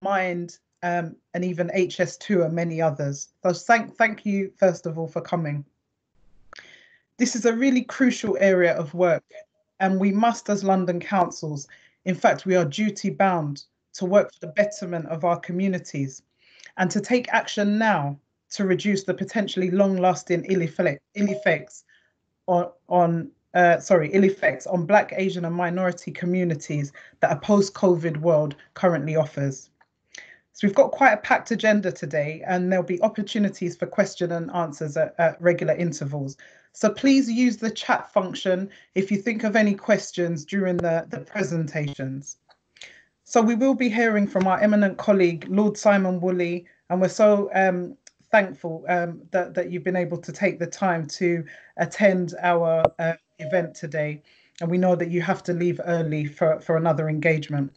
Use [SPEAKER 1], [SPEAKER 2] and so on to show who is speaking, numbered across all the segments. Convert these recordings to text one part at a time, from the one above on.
[SPEAKER 1] Mind, and even HS2 and many others. So thank you, first of all, for coming. This is a really crucial area of work, and we must, as London councils, in fact, we are duty bound to work for the betterment of our communities and to take action now to reduce the potentially long-lasting ill effects on Black, Asian and minority communities that a post-COVID world currently offers. So we've got quite a packed agenda today, and there'll be opportunities for question and answers at regular intervals. So please use the chat function if you think of any questions during the presentations. So we will be hearing from our eminent colleague, Lord Simon Woolley, and we're so thankful that you've been able to take the time to attend our event today. And we know that you have to leave early for another engagement.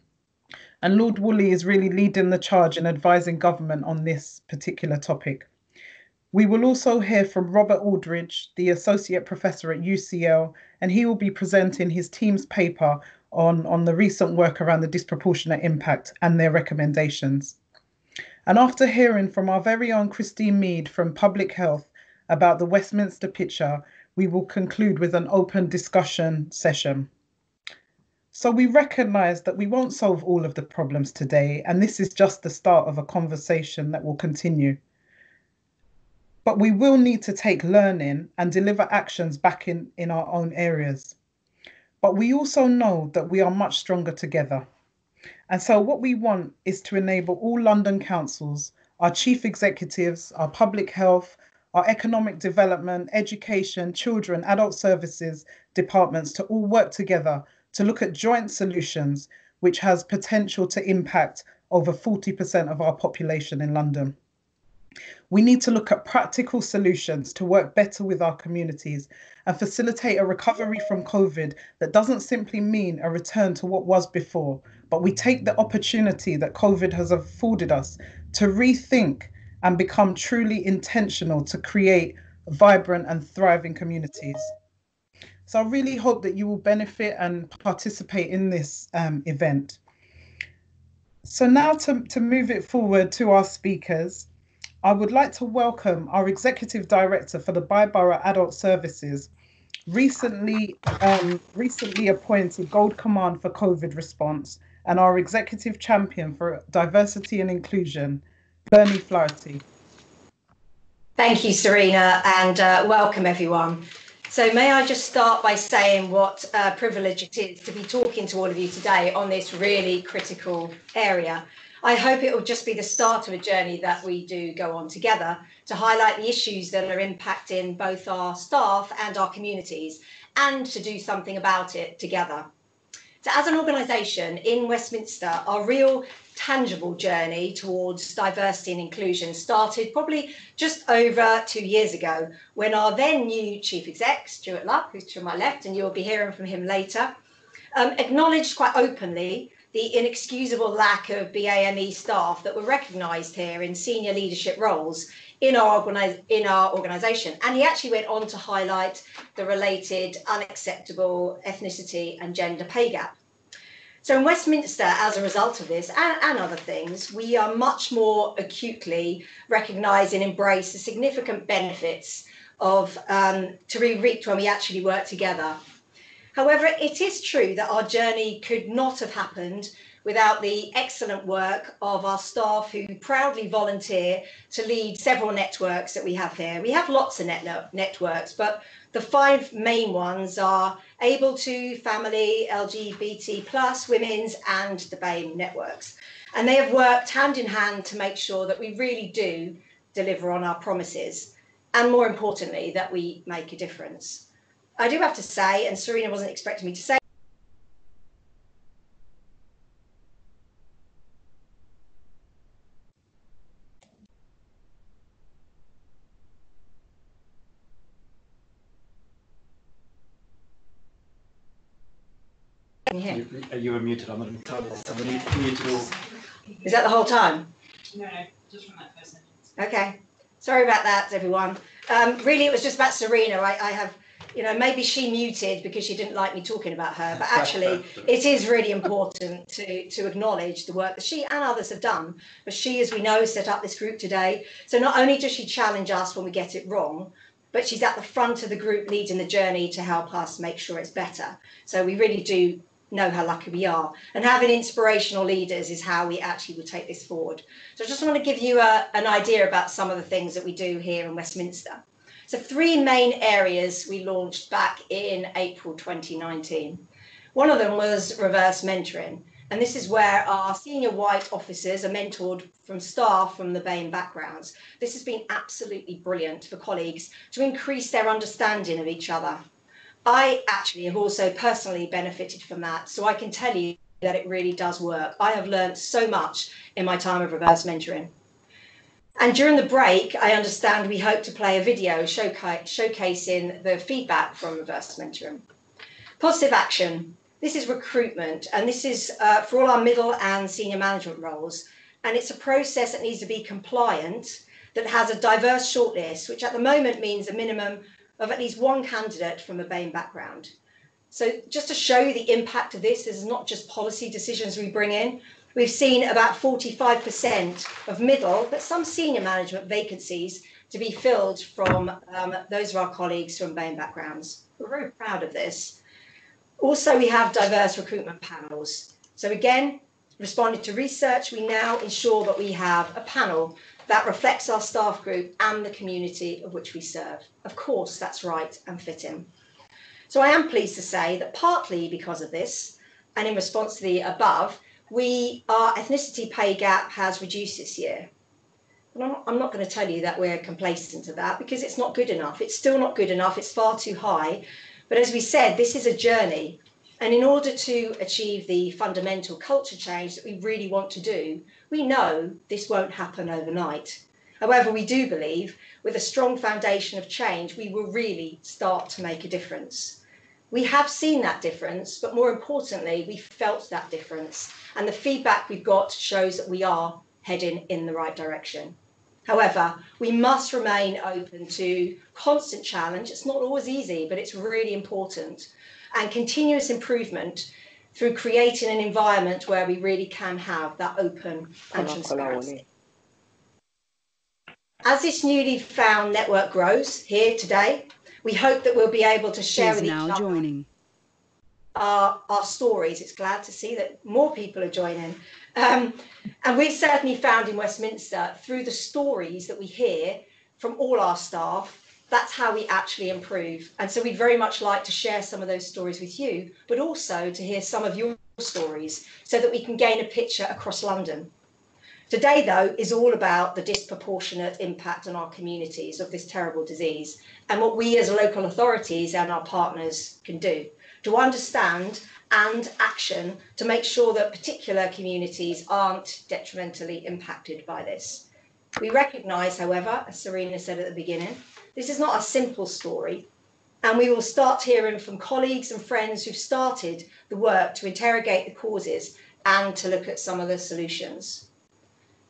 [SPEAKER 1] And Lord Woolley is really leading the charge in advising government on this particular topic. We will also hear from Robert Aldridge, the Associate Professor at UCL, and he will be presenting his team's paper on the recent work around the disproportionate impact and their recommendations. And after hearing from our very own Christine Mead from Public Health about the Westminster picture, we will conclude with an open discussion session. So we recognise that we won't solve all of the problems today, and this is just the start of a conversation that will continue. But we will need to take learning and deliver actions back in our own areas. But we also know that we are much stronger together. And so what we want is to enable all London councils, our chief executives, our public health, our economic development, education, children, adult services departments to all work together to look at joint solutions, which has potential to impact over 40% of our population in London. We need to look at practical solutions to work better with our communities and facilitate a recovery from COVID that doesn't simply mean a return to what was before, but we take the opportunity that COVID has afforded us to rethink and become truly intentional to create vibrant and thriving communities. So I really hope that you will benefit and participate in this event. So now to move it forward to our speakers, I would like to welcome our Executive Director for the Byborough Adult Services, recently appointed Gold Command for COVID response, and our Executive Champion for Diversity and Inclusion, Bernie Flaherty.
[SPEAKER 2] Thank you, Serena, and welcome everyone. So may I just start by saying what a privilege it is to be talking to all of you today on this really critical area. I hope it will just be the start of a journey that we do go on together to highlight the issues that are impacting both our staff and our communities, and to do something about it together. So as an organisation in Westminster, our real tangible journey towards diversity and inclusion started probably just over 2 years ago, when our then new chief exec, Stuart Luck, who's to my left, and you'll be hearing from him later, acknowledged quite openly the inexcusable lack of BAME staff that were recognised here in senior leadership roles in our organisation. And he actually went on to highlight the related unacceptable ethnicity and gender pay gap. So in Westminster, as a result of this and other things, we are much more acutely recognise and embrace the significant benefits of to be reaped when we actually work together. However, it is true that our journey could not have happened without the excellent work of our staff who proudly volunteer to lead several networks that we have here. We have lots of networks, but the 5 main ones are Able to, Family, LGBT+, Women's and the BAME networks. And they have worked hand in hand to make sure that we really do deliver on our promises, and more importantly, that we make a difference. I do have to say, and Serena wasn't expecting me to say,
[SPEAKER 3] You were muted on the title. Somebody muted all.
[SPEAKER 2] Is that the whole time?
[SPEAKER 4] No, just from that first sentence.
[SPEAKER 2] Okay, sorry about that, everyone. Really, it was just about Serena. I have you know, maybe she muted because she didn't like me talking about her, but actually it is really important to acknowledge the work that she and others have done. But she, as we know, set up this group today. So not only does she challenge us when we get it wrong, but she's at the front of the group leading the journey to help us make sure it's better. So we really do know how lucky we are. And having inspirational leaders is how we actually will take this forward. So I just want to give you an idea about some of the things that we do here in Westminster. So 3 main areas we launched back in April 2019. One of them was reverse mentoring. And this is where our senior white officers are mentored from staff from the BAME backgrounds. This has been absolutely brilliant for colleagues to increase their understanding of each other. I actually have also personally benefited from that, so I can tell you that it really does work. I have learned so much in my time of reverse mentoring. And during the break, I understand we hope to play a video showcasing the feedback from reverse mentoring. Positive action. This is recruitment, and this is for all our middle and senior management roles. And it's a process that needs to be compliant, that has a diverse shortlist, which at the moment means a minimum of at least 1 candidate from a BAME background. So just to show you the impact of this is not just policy decisions we bring in. We've seen about 45% of middle, but some senior management vacancies to be filled from those of our colleagues from BAME backgrounds. We're very proud of this. Also, we have diverse recruitment panels. So again, responding to research, we now ensure that we have a panel that reflects our staff group and the community of which we serve. Of course, that's right and fitting. So I am pleased to say that partly because of this, and in response to the above, our ethnicity pay gap has reduced this year. And I'm not going to tell you that we're complacent of that, because it's not good enough. It's still not good enough. It's far too high. But as we said, this is a journey. And in order to achieve the fundamental culture change that we really want to do, we know this won't happen overnight. However, we do believe with a strong foundation of change, we will really start to make a difference. We have seen that difference, but more importantly, we felt that difference. And the feedback we've got shows that we are heading in the right direction. However, we must remain open to constant challenge. It's not always easy, but it's really important. And continuous improvement through creating an environment where we really can have that open and transparency. As this newly found network grows here today, we hope that we'll be able to share with each other our stories. It's glad to see that more people are joining. And we've certainly found in Westminster, through the stories that we hear from all our staff, that's how we actually improve. And so we'd very much like to share some of those stories with you, but also to hear some of your stories so that we can gain a picture across London. Today, though, is all about the disproportionate impact on our communities of this terrible disease and what we as local authorities and our partners can do to understand and action to make sure that particular communities aren't detrimentally impacted by this. We recognise, however, as Serena said at the beginning, this is not a simple story, and we will start hearing from colleagues and friends who've started the work to interrogate the causes and to look at some of the solutions.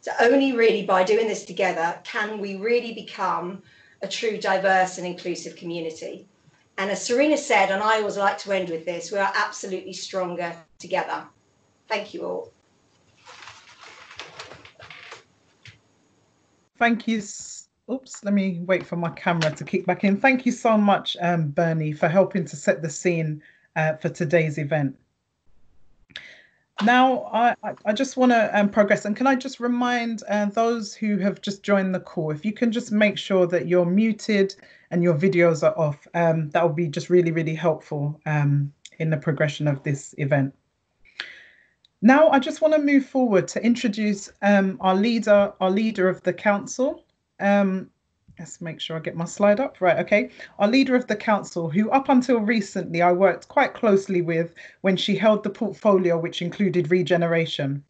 [SPEAKER 2] So only really by doing this together can we really become a true diverse and inclusive community. And as Serena said, and I always like to end with this, we are absolutely stronger together. Thank you all.
[SPEAKER 1] Thank you. Oops, let me wait for my camera to kick back in. Thank you so much, Bernie, for helping to set the scene for today's event. Now, I just want to progress, and can I just remind those who have just joined the call, if you can just make sure that you're muted and your videos are off, that will be just really, really helpful in the progression of this event. Now, I just want to move forward to introduce our leader of the council. Let's make sure I get my slide up. Right, okay. Our leader of the council, who up until recently I worked quite closely with when she held the portfolio which included regeneration.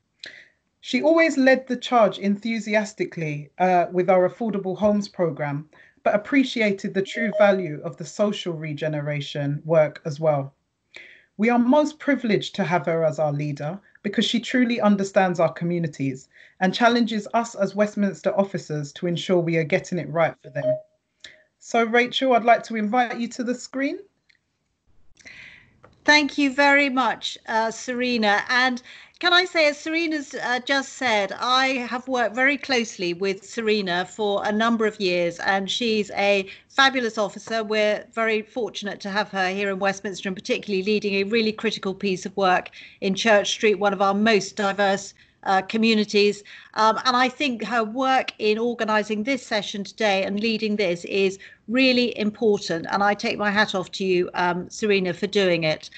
[SPEAKER 1] She always led the charge enthusiastically with our affordable homes programme, but appreciated the true value of the social regeneration work as well. We are most privileged to have her as our leader because she truly understands our communities and challenges us as Westminster officers to ensure we are getting it right for them. So Rachel, I'd like to invite you to the screen.
[SPEAKER 4] Thank you very much, Serena. And can I say, as Serena's just said, I have worked very closely with Serena for a number of years, and she's a fabulous officer. We're very fortunate to have her here in Westminster, and particularly leading a really critical piece of work in Church Street, one of our most diverse communities. And I think her work in organising this session today and leading this is really important. And I take my hat off to you, Serena, for doing it.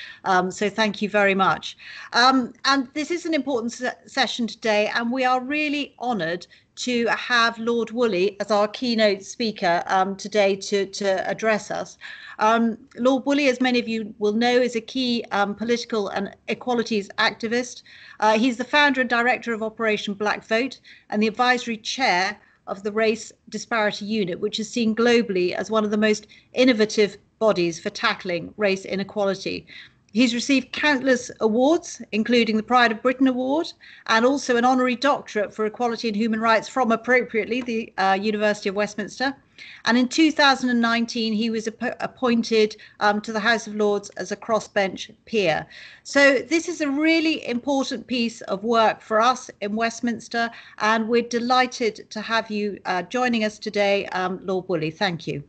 [SPEAKER 4] So thank you very much. And this is an important session today, and we are really honoured to have Lord Woolley as our keynote speaker today to address us. Lord Woolley, as many of you will know, is a key political and equalities activist. He's the founder and director of Operation Black Vote and the advisory chair of the Race Disparity Unit, which is seen globally as one of the most innovative bodies for tackling race inequality. He's received countless awards, including the Pride of Britain Award, and also an honorary doctorate for equality and human rights from, appropriately, the University of Westminster. And in 2019, he was appointed to the House of Lords as a crossbench peer. So this is a really important piece of work for us in Westminster, and we're delighted to have you joining us today, Lord Woolley. Thank you.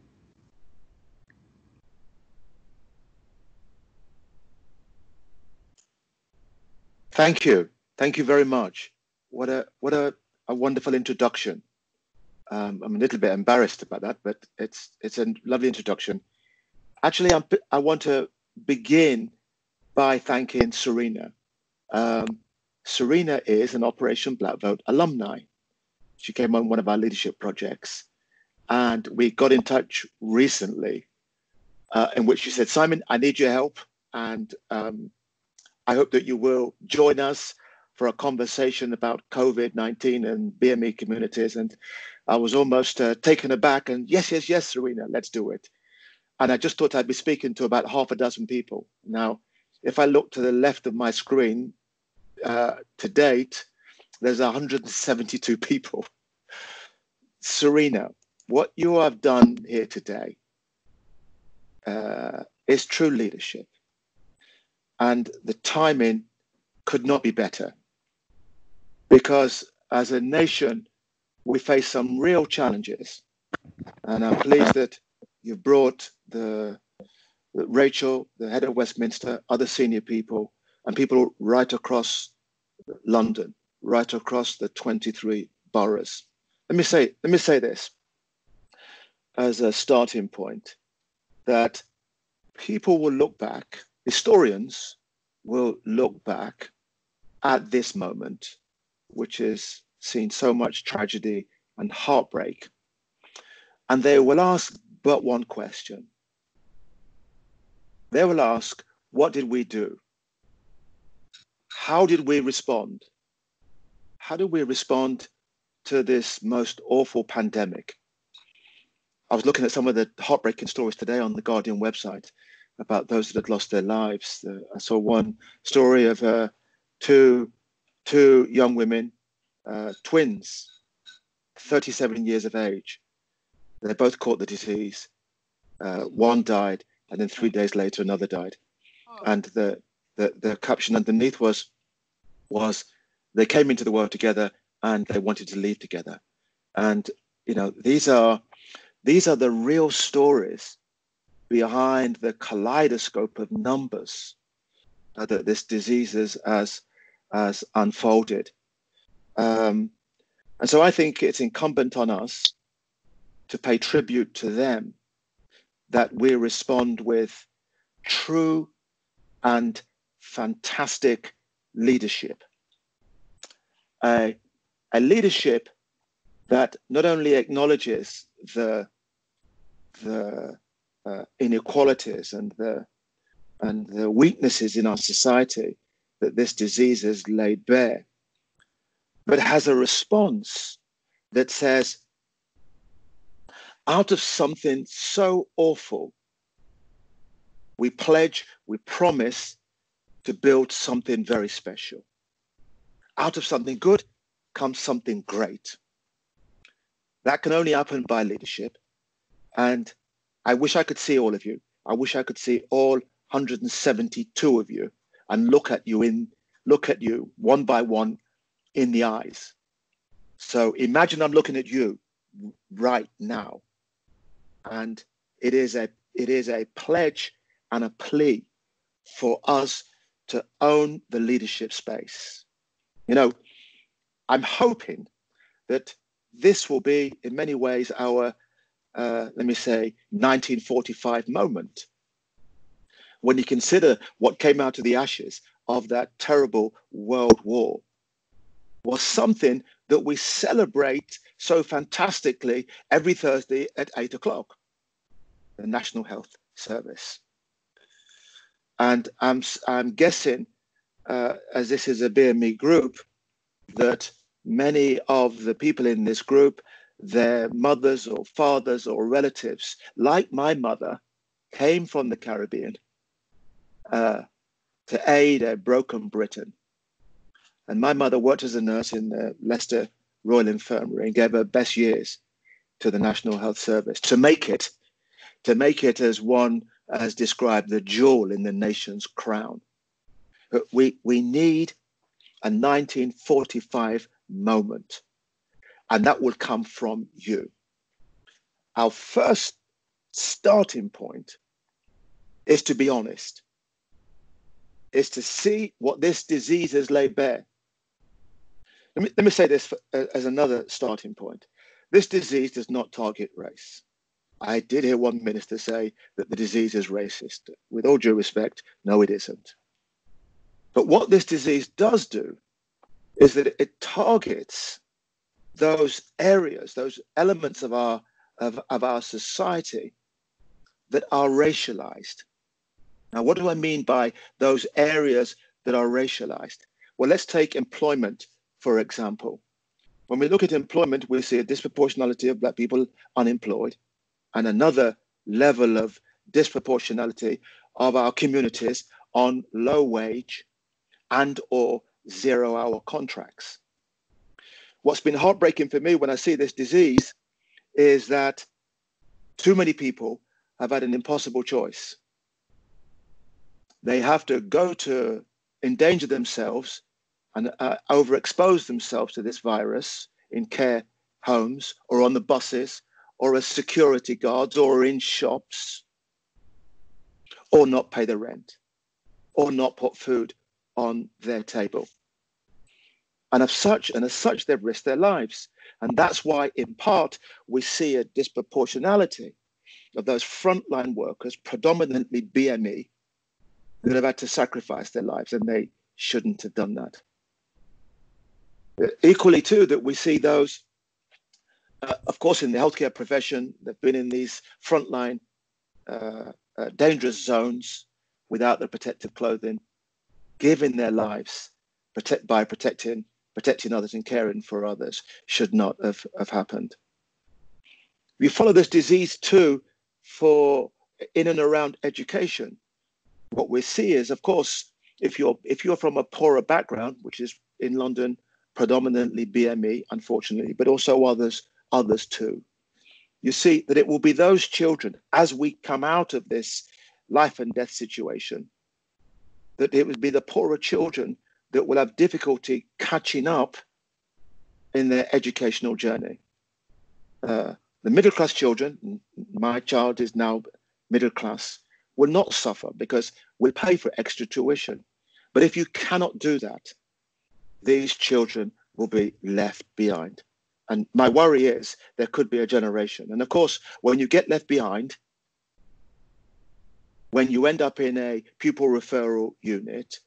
[SPEAKER 5] Thank you. Thank you very much. What a wonderful introduction. I'm a little bit embarrassed about that, but it's a lovely introduction. Actually, I want to begin by thanking Serena. Serena is an Operation Black Vote alumni. She came on one of our leadership projects, and we got in touch recently in which she said, Simon, I need your help, and I hope that you will join us for a conversation about COVID-19 and BAME communities. And I was almost taken aback and yes, Serena, let's do it. And I just thought I'd be speaking to about half a dozen people. Now, if I look to the left of my screen, to date, there's 172 people. Serena, what you have done here today is true leadership. And the timing could not be better, because as a nation, we face some real challenges. And I'm pleased that you've brought Rachel, the head of Westminster, other senior people, and people right across London, right across the 23 boroughs. Let me say this as a starting point, that people will look back, historians will look back at this moment, which has seen so much tragedy and heartbreak, and they will ask but one question. They will ask, what did we do? How did we respond? How did we respond to this most awful pandemic? I was looking at some of the heartbreaking stories today on the Guardian website about those that had lost their lives. I saw one story of two young women, twins, 37 years of age. They both caught the disease. One died, and then 3 days later, another died. And the caption underneath was they came into the world together and they wanted to leave together. And you know, these are the real stories behind the kaleidoscope of numbers that this disease has unfolded. And so I think it's incumbent on us to pay tribute to them, that we respond with true and fantastic leadership. A leadership that not only acknowledges the inequalities and the weaknesses in our society that this disease has laid bare, but has a response that says, out of something so awful, we pledge, we promise to build something very special. Out of something good comes something great. That can only happen by leadership. And I wish I could see all of you. I wish I could see all 172 of you and look at you one by one in the eyes. So imagine I'm looking at you right now. And it is a pledge and a plea for us to own the leadership space. You know, I'm hoping that this will be in many ways our, let me say, 1945 moment. When you consider what came out of the ashes of that terrible world war, was something that we celebrate so fantastically every Thursday at 8 o'clock, the National Health Service. And I'm guessing, as this is a BAME group, that many of the people in this group, their mothers or fathers or relatives, like my mother, came from the Caribbean to aid a broken Britain. And my mother worked as a nurse in the Leicester Royal Infirmary and gave her best years to the National Health Service to make it as one has described, the jewel in the nation's crown. But we need a 1945 moment, and that will come from you. Our first starting point is to be honest, is to see what this disease has laid bare. Let me say this as another starting point. This disease does not target race. I did hear one minister say that the disease is racist. With all due respect, no, it isn't. But what this disease does do is that it targets those areas, those elements of our society that are racialized. Now, what do I mean by those areas that are racialized? Well, let's take employment, for example. When we look at employment, we see a disproportionality of Black people unemployed and another level of disproportionality of our communities on low wage and or 0-hour contracts. What's been heartbreaking for me when I see this disease is that too many people have had an impossible choice. They have to go to endanger themselves and overexpose themselves to this virus in care homes or on the buses or as security guards or in shops, or not pay the rent or not put food on their table. And as such, they've risked their lives. And that's why, in part, we see a disproportionality of those frontline workers, predominantly BME, that have had to sacrifice their lives, and they shouldn't have done that. Equally, too, that we see those, of course, in the healthcare profession, they've been in these frontline dangerous zones without the protective clothing, giving their lives by protecting others and caring for others, should not have happened. We follow this disease too for in and around education. What we see is, of course, if you're from a poorer background, which is in London predominantly BME, unfortunately, but also others too, you see that it will be those children, as we come out of this life and death situation, that it would be the poorer children that will have difficulty catching up in their educational journey. The middle class children, my child is now middle class, will not suffer because we'll pay for extra tuition. But if you cannot do that, these children will be left behind. And my worry is there could be a generation. And of course, when you get left behind, when you end up in a pupil referral unit,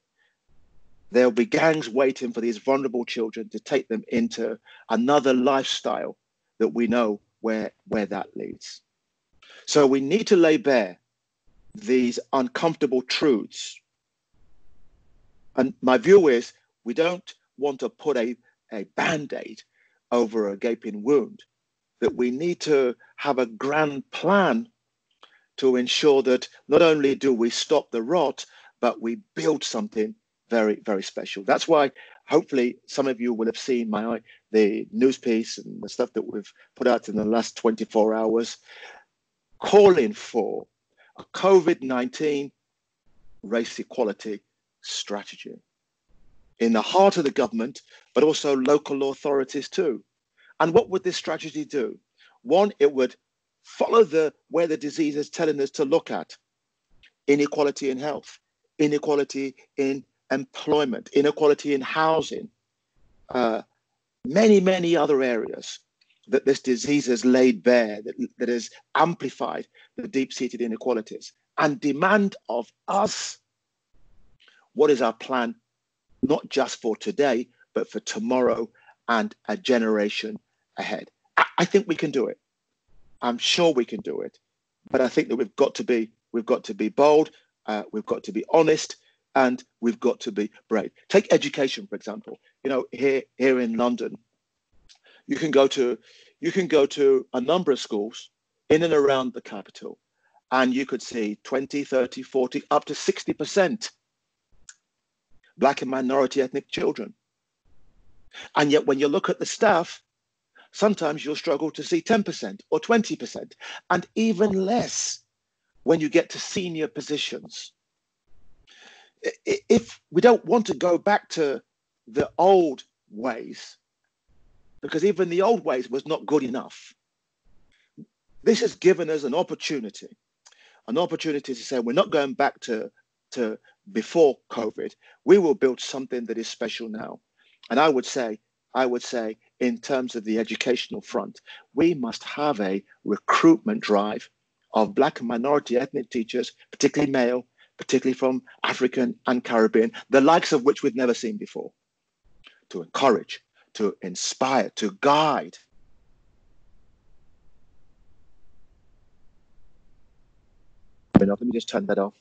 [SPEAKER 5] there'll be gangs waiting for these vulnerable children to take them into another lifestyle that we know where that leads. So we need to lay bare these uncomfortable truths. And my view is we don't want to put a Band-Aid over a gaping wound, that we need to have a grand plan to ensure that not only do we stop the rot, but we build something very, very special. That's why hopefully some of you will have seen the news piece and the stuff that we've put out in the last 24 hours. calling for a COVID-19 race equality strategy in the heart of the government, but also local authorities too. And what would this strategy do? One, it would follow where the disease is telling us to look at: inequality in health, inequality in employment, inequality in housing, many other areas that this disease has laid bare, that has amplified the deep-seated inequalities, and demand of us what is our plan, not just for today, but for tomorrow and a generation ahead. I think we can do it. I'm sure we can do it, but I think that we've got to be bold, we've got to be honest, and we've got to be brave. Take education, for example. You know, here in London, you can go to a number of schools in and around the capital, and you could see 20, 30, 40, up to 60% Black and minority ethnic children. And yet when you look at the staff, sometimes you'll struggle to see 10% or 20%, and even less when you get to senior positions. If we don't want to go back to the old ways, because even the old ways was not good enough, this has given us an opportunity to say we're not going back to before COVID. We will build something that is special now. And I would say, in terms of the educational front, we must have a recruitment drive of Black and minority ethnic teachers, particularly male, particularly from African and Caribbean, the likes of which we've never seen before, to encourage, to inspire, to guide. Let me just turn that off.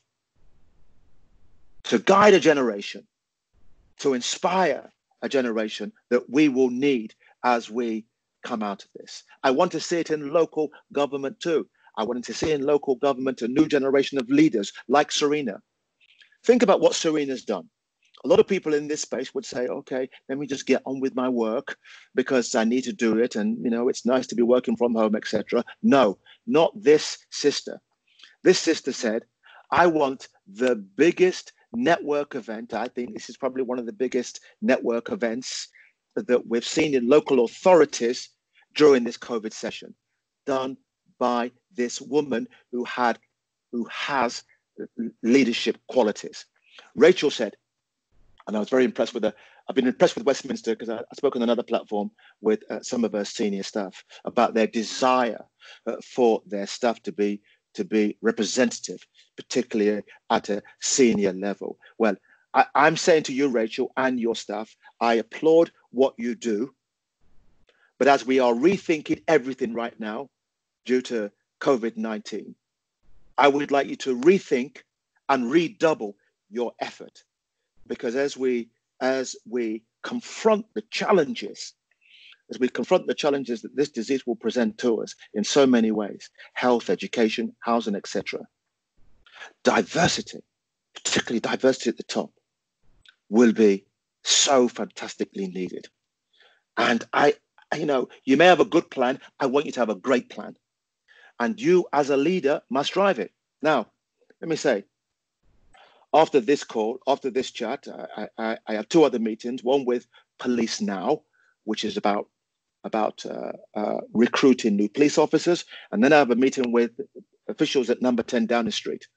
[SPEAKER 5] To guide a generation, to inspire a generation that we will need as we come out of this. I want to see it in local government too. I wanted to see in local government a new generation of leaders like Serena. Think about what Serena's done. A lot of people in this space would say, okay, let me just get on with my work because I need to do it. And, you know, it's nice to be working from home, etc. No, not this sister. This sister said, I want the biggest network event. I think this is probably one of the biggest network events that we've seen in local authorities during this COVID session, done by this woman who has leadership qualities. Rachel said, and I was very impressed with her. I've been impressed with Westminster because I spoke on another platform with some of her senior staff about their desire for their staff to be representative, particularly at a senior level. Well, I'm saying to you, Rachel, and your staff, I applaud what you do. But as we are rethinking everything right now due to COVID-19, I would like you to rethink and redouble your effort. Because as we confront the challenges, that this disease will present to us in so many ways, health, education, housing, etc., diversity, particularly diversity at the top, will be so fantastically needed. And you may have a good plan. I want you to have a great plan. And you as a leader must drive it. Now, let me say, after this call, after this chat, I have two other meetings, one with Police Now, which is about recruiting new police officers. And then I have a meeting with officials at number 10 Downing Street.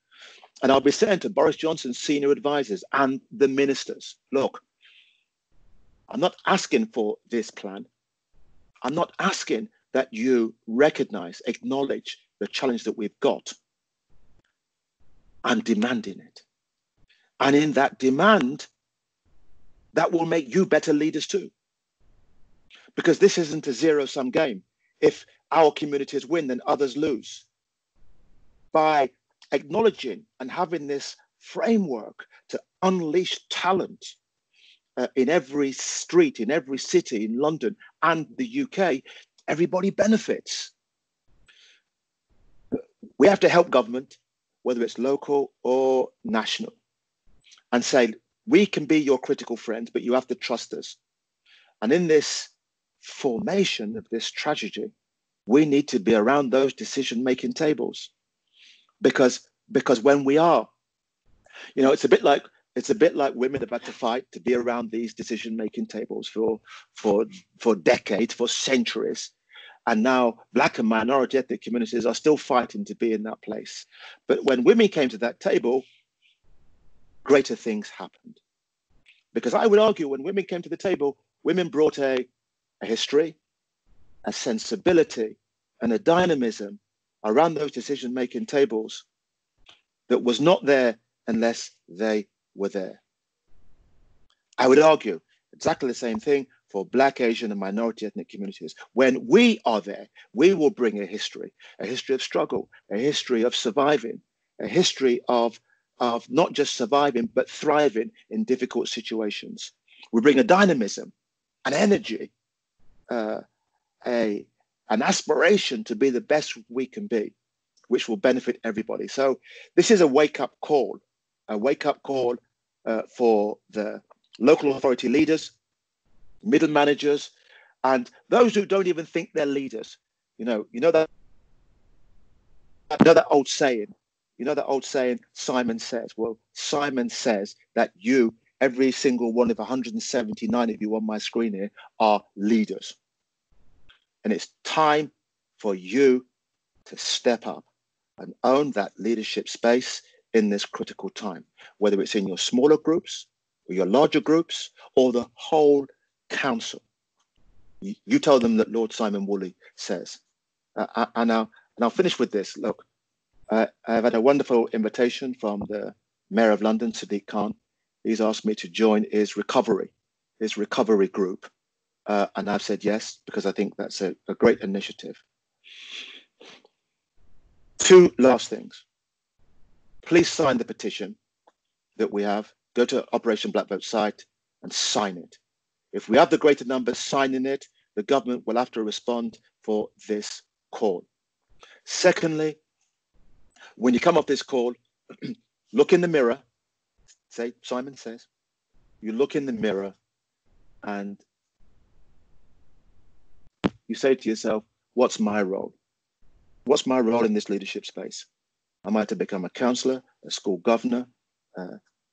[SPEAKER 5] And I'll be saying to Boris Johnson's senior advisors and the ministers, look, I'm not asking for this plan. I'm not asking that you recognize, acknowledge the challenge that we've got. I'm demanding it. And in that demand, that will make you better leaders too. Because this isn't a zero-sum game. If our communities win, then others lose. By acknowledging and having this framework to unleash talent in every street, in every city, in London and the UK, everybody benefits. We have to help government, whether it's local or national, and say, we can be your critical friends, but you have to trust us. And in this formation of this tragedy, we need to be around those decision-making tables. because when we are, you know, it's a bit like women about to fight to be around these decision-making tables for decades, for centuries. And now Black and minority ethnic communities are still fighting to be in that place. But when women came to that table, greater things happened. Because I would argue when women came to the table, women brought a history, a sensibility, and a dynamism around those decision-making tables that was not there unless they were there. I would argue exactly the same thing for Black, Asian, and minority ethnic communities. When we are there, we will bring a history of struggle, a history of surviving, a history of not just surviving, but thriving in difficult situations. We bring a dynamism, an energy, an aspiration to be the best we can be, which will benefit everybody. So this is a wake-up call for the local authority leaders, middle managers, and those who don't even think they're leaders. You know that old saying. You know that old saying, Simon Says. Well, Simon says that you, every single one of 179 of you on my screen here, are leaders. And it's time for you to step up and own that leadership space in this critical time, whether it's in your smaller groups or your larger groups or the whole council. You tell them that Lord Simon Woolley says. And I'll finish with this. Look, I've had a wonderful invitation from the Mayor of London, Sadiq Khan. He's asked me to join his recovery group. And I've said yes, because I think that's a great initiative. Two last things. Please sign the petition that we have. Go to Operation Black Vote site and sign it. If we have the greater numbers signing it, the government will have to respond for this call. Secondly, when you come off this call, look in the mirror, say, Simon Says, you look in the mirror and you say to yourself, what's my role? What's my role in this leadership space? Am I to become a councillor, a school governor,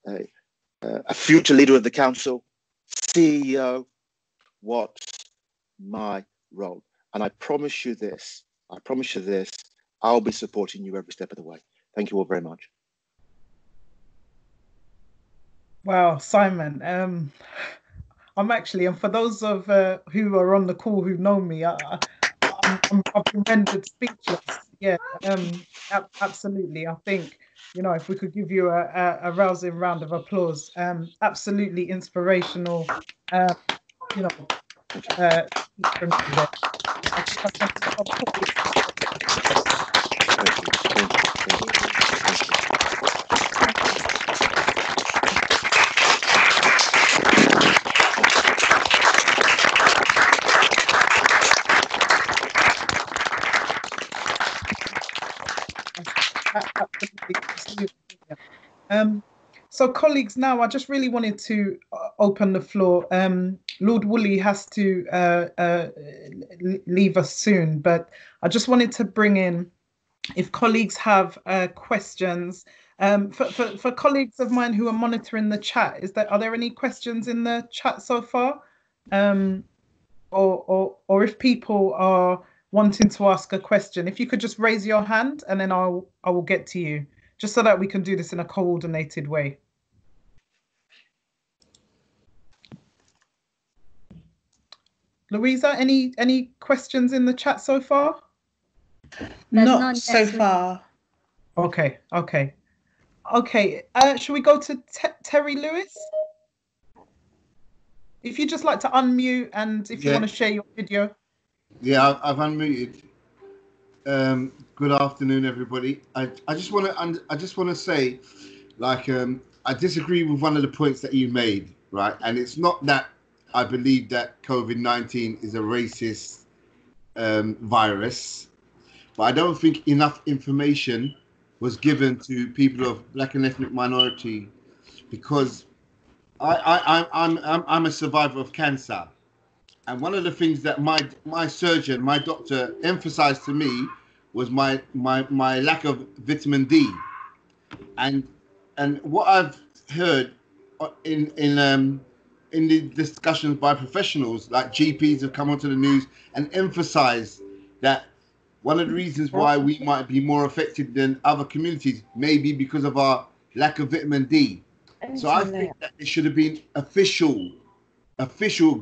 [SPEAKER 5] a future leader of the council, CEO? What's my role? And I promise you this, I'll be supporting you every step of the way. Thank you all very much.
[SPEAKER 1] Wow, Simon, I'm actually, and for those of who are on the call who know me, I've been rendered speechless. Yeah, absolutely. I think, you know, if we could give you a rousing round of applause, absolutely inspirational. You know, from you there. So colleagues, now I just really wanted to open the floor. Lord Woolley has to leave us soon, but I just wanted to bring in, if colleagues have questions, for colleagues of mine who are monitoring the chat, are there any questions in the chat so far? Or if people are wanting to ask a question, if you could just raise your hand and then I will get to you, just so that we can do this in a coordinated way. Louisa, any questions in the chat so far?
[SPEAKER 6] Not so far.
[SPEAKER 1] Okay. Should we go to Terry Lewis? If you'd just like to unmute and if you want to share your video.
[SPEAKER 7] Yeah, I've unmuted. Good afternoon, everybody. I just want to say, like, I disagree with one of the points that you made, right? And it's not that I believe that COVID-19 is a racist virus, but I don't think enough information was given to people of Black and ethnic minority, because I'm a survivor of cancer. And one of the things that my surgeon, my doctor, emphasized to me was my lack of vitamin D, and what I've heard in the discussions by professionals like GPs have come onto the news and emphasized that one of the reasons why we might be more affected than other communities may be because of our lack of vitamin D. So I think that it should have been official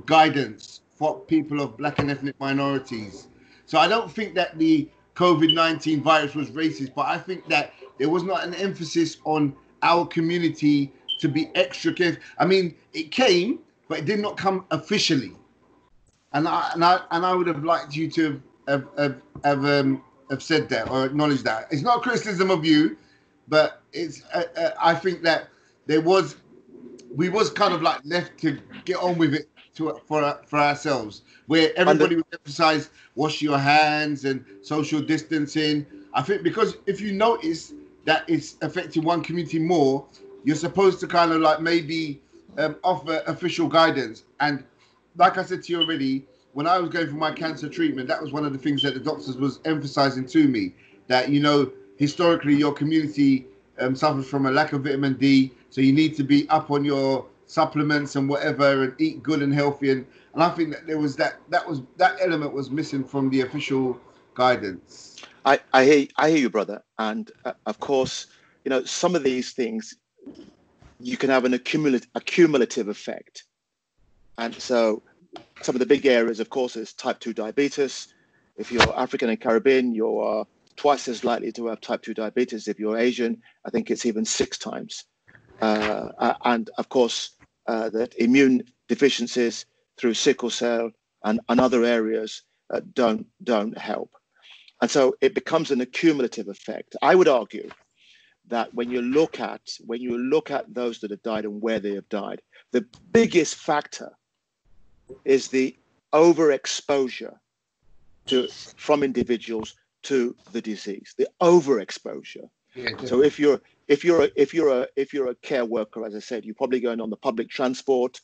[SPEAKER 7] guidance for people of black and ethnic minorities. So I don't think that the COVID-19 virus was racist, but I think that there was not an emphasis on our community to be extra careful. I mean, it came, but it did not come officially. And I would have liked you to have said that or acknowledged that. It's not a criticism of you, but it's I think that we was kind of like left to get on with it for ourselves, where everybody would emphasize wash your hands and social distancing. I think because if you notice that it's affecting one community more, you're supposed to kind of like maybe offer official guidance. And like I said to you already, when I was going for my cancer treatment, that was one of the things that the doctors was emphasizing to me, that, you know, historically your community suffers from a lack of vitamin D, so you need to be up on your supplements and whatever and eat good and healthy. And I think that there was that element was missing from the official guidance.
[SPEAKER 5] I hear you, brother. And of course, you know, some of these things, you can have an accumulative effect. And so some of the big areas, of course, is type 2 diabetes. If you're African and Caribbean, you're twice as likely to have type 2 diabetes. If you're Asian, I think it's even 6 times. And of course, that immune deficiencies through sickle cell and other areas don't help. And so it becomes an accumulative effect. I would argue that when you look at those that have died and where they have died, the biggest factor is the overexposure from individuals to the disease, the overexposure. Yeah, so if you're a care worker, as I said, you're probably going on the public transport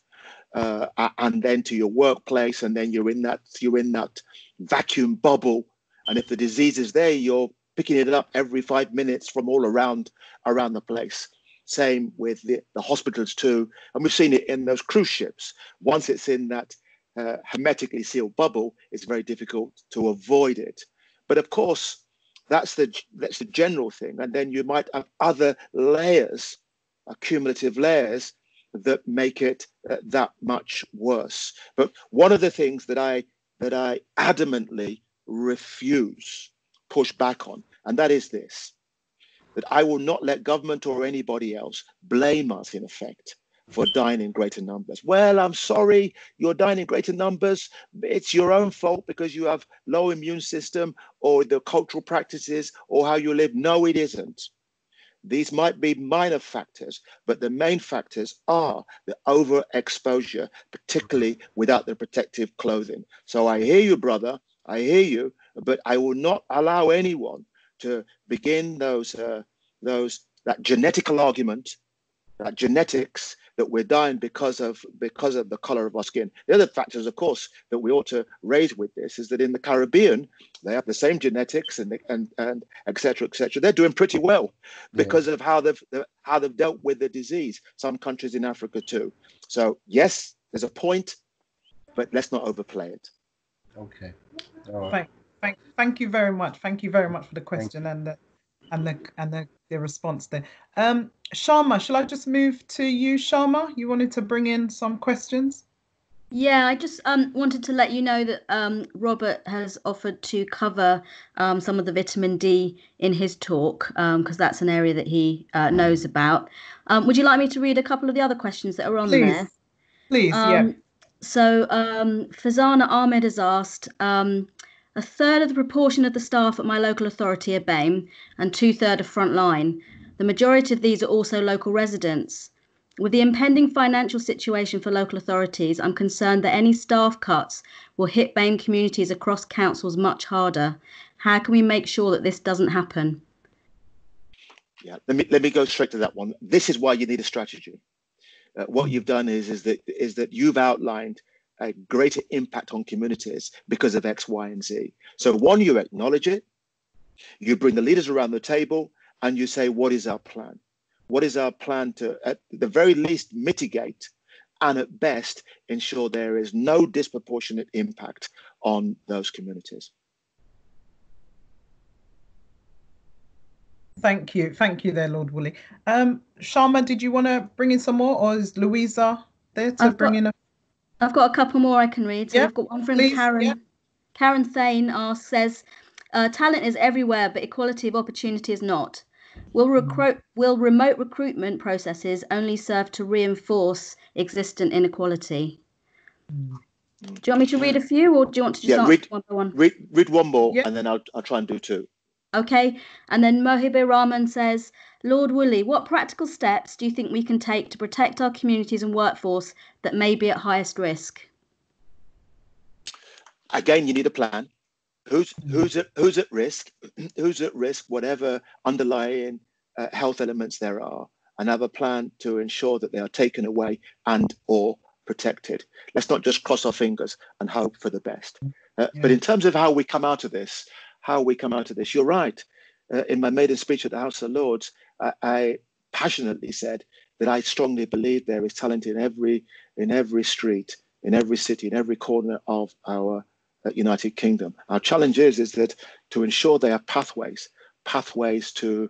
[SPEAKER 5] and then to your workplace, and then you're in that vacuum bubble. And if the disease is there, you're picking it up every 5 minutes from all around the place. Same with the hospitals too. And we've seen it in those cruise ships. Once it's in that hermetically sealed bubble, it's very difficult to avoid it. But of course, that's the general thing. And then you might have other layers, accumulative layers, that make it that much worse. But one of the things that I adamantly refuse, push back on, and that is this, that I will not let government or anybody else blame us, in effect, for dying in greater numbers. Well, I'm sorry, you're dying in greater numbers. It's your own fault because you have low immune system or the cultural practices or how you live. No, it isn't. These might be minor factors, but the main factors are the overexposure, particularly without the protective clothing. So I hear you, brother. I hear you, but I will not allow anyone to begin that genetical argument, that genetics, that we're dying because of the color of our skin. The other factors, of course, that we ought to raise with this is that in the Caribbean, they have the same genetics and et cetera, et cetera. They're doing pretty well because of how they've dealt with the disease. Some countries in Africa too. So yes, there's a point, but let's not overplay it.
[SPEAKER 7] Okay. All right.
[SPEAKER 1] Thank you very much. Thank you very much for the question and the response there. Sharma, shall I just move to you, Sharma? You wanted to bring in some questions?
[SPEAKER 6] Yeah, I just wanted to let you know that Robert has offered to cover some of the vitamin D in his talk, because that's an area that he knows about. Would you like me to read a couple of the other questions that are on there?
[SPEAKER 1] Please, yeah.
[SPEAKER 6] So Fazana Ahmed has asked, a third of the proportion of the staff at my local authority are BAME and 2/3 are frontline. The majority of these are also local residents. With the impending financial situation for local authorities, I'm concerned that any staff cuts will hit BAME communities across councils much harder. How can we make sure that this doesn't happen?
[SPEAKER 5] Yeah, let me go straight to that one. This is why you need a strategy. What you've done is that you've outlined a greater impact on communities because of X, Y, and Z. So one, you acknowledge it. You bring the leaders around the table and you say, what is our plan? What is our plan to, at the very least, mitigate and at best ensure there is no disproportionate impact on those communities?
[SPEAKER 1] Thank you there, Lord Woolley. Sharma, did you want to bring in some more, or is Louisa there to bring in?
[SPEAKER 6] I've got a couple more I can read. So
[SPEAKER 1] yeah,
[SPEAKER 6] we've got one from
[SPEAKER 1] please,
[SPEAKER 6] Karen.
[SPEAKER 1] yeah.
[SPEAKER 6] Karen Thane says, talent is everywhere, but equality of opportunity is not. Will remote recruitment processes only serve to reinforce existent inequality? Do you want me to read a few, or do you want to just answer one by one?
[SPEAKER 5] Read one more,
[SPEAKER 1] yeah.
[SPEAKER 5] and then I'll try and do two.
[SPEAKER 6] Okay, and then Mohibur Rahman says, Lord Woolley, what practical steps do you think we can take to protect our communities and workforce that may be at highest risk?
[SPEAKER 5] Again, you need a plan. Who's at risk? Who's at risk? Whatever underlying health elements there are, and have a plan to ensure that they are taken away and or protected. Let's not just cross our fingers and hope for the best. But in terms of how we come out of this, you're right. In my maiden speech at the House of Lords, I passionately said that I strongly believe there is talent in every street, in every city, in every corner of our United Kingdom. Our challenge is that to ensure they have pathways to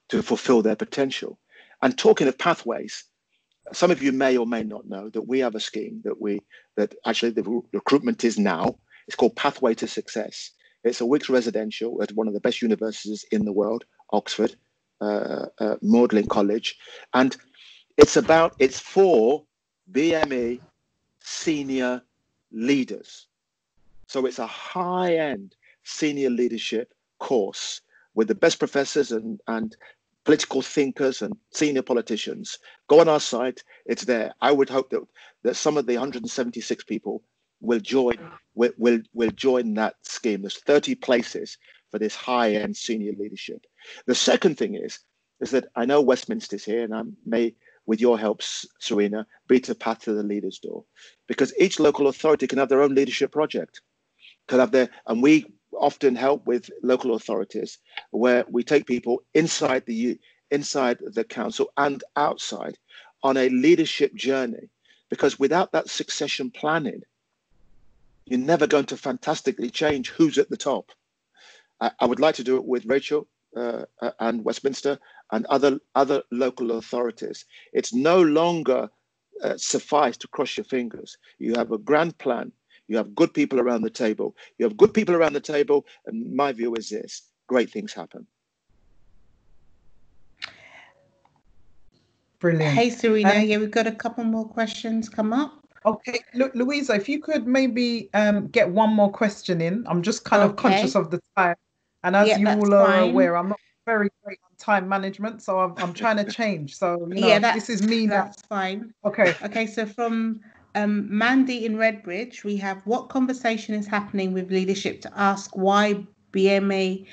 [SPEAKER 5] fulfill their potential. And talking of pathways, some of you may or may not know that we have a scheme that actually the recruitment is now. It's called Pathway to Success. It's a week's residential at one of the best universities in the world, Oxford, Magdalen College. And it's for BME senior leaders. So it's a high-end senior leadership course with the best professors and political thinkers and senior politicians. Go on our site, it's there. I would hope that some of the 176 people will join that scheme. There's 30 places for this high-end senior leadership. The second thing is that I know Westminster's here, and I may, with your help, Serena, beat a path to the leader's door, because each local authority can have their own leadership project, and we often help with local authorities where we take people inside the council and outside on a leadership journey, because without that succession planning, you're never going to fantastically change who's at the top. I would like to do it with Rachel and Westminster and other local authorities. It's no longer suffice to cross your fingers. You have a grand plan. You have good people around the table. And my view is this: great things happen.
[SPEAKER 1] Brilliant.
[SPEAKER 8] Hey, Serena. We've got a couple more questions come up.
[SPEAKER 1] Okay, look, Louisa, if you could maybe get one more question in. I'm just kind of conscious of the time. And as you all are aware, I'm not very great on time management, so I'm trying to change. So, this is me now.
[SPEAKER 8] That's fine.
[SPEAKER 1] Okay,
[SPEAKER 8] so from Mandy in Redbridge, we have, what conversation is happening with leadership to ask why BME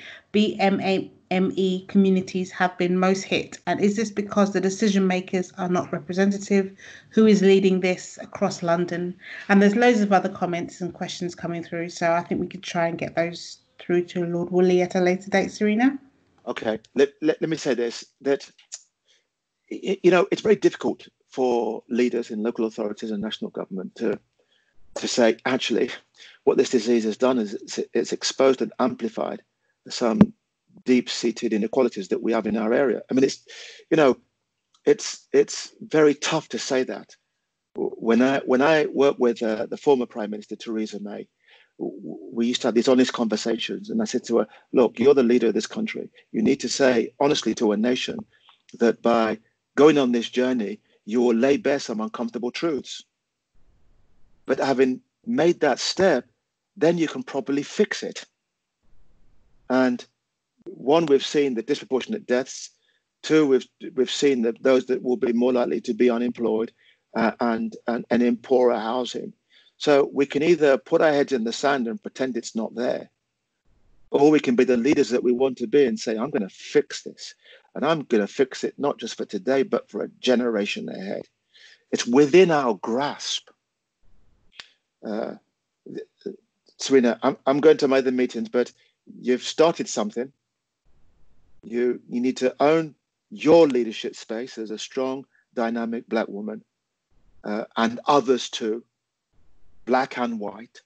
[SPEAKER 8] communities have been most hit, and is this because the decision makers are not representative? Who is leading this across London? And there's loads of other comments and questions coming through, so I think we could try and get those through to Lord Woolley at a later date. Serena?
[SPEAKER 5] Okay, let me say this, that it's very difficult for leaders in local authorities and national government to say, actually, what this disease has done is it's exposed and amplified some deep-seated inequalities that we have in our area. I mean, it's very tough to say that. When I worked with the former Prime Minister Theresa May, we used to have these honest conversations, and I said to her, look, you're the leader of this country. You need to say honestly to a nation that by going on this journey, you will lay bare some uncomfortable truths. But having made that step, then you can properly fix it. And one, we've seen the disproportionate deaths. Two, we've seen that those that will be more likely to be unemployed and in poorer housing. So we can either put our heads in the sand and pretend it's not there, or we can be the leaders that we want to be and say, I'm going to fix this. And I'm going to fix it not just for today, but for a generation ahead. It's within our grasp. Serena, I'm going to my other meetings, but you've started something. You need to own your leadership space as a strong, dynamic Black woman, and others too, Black and white.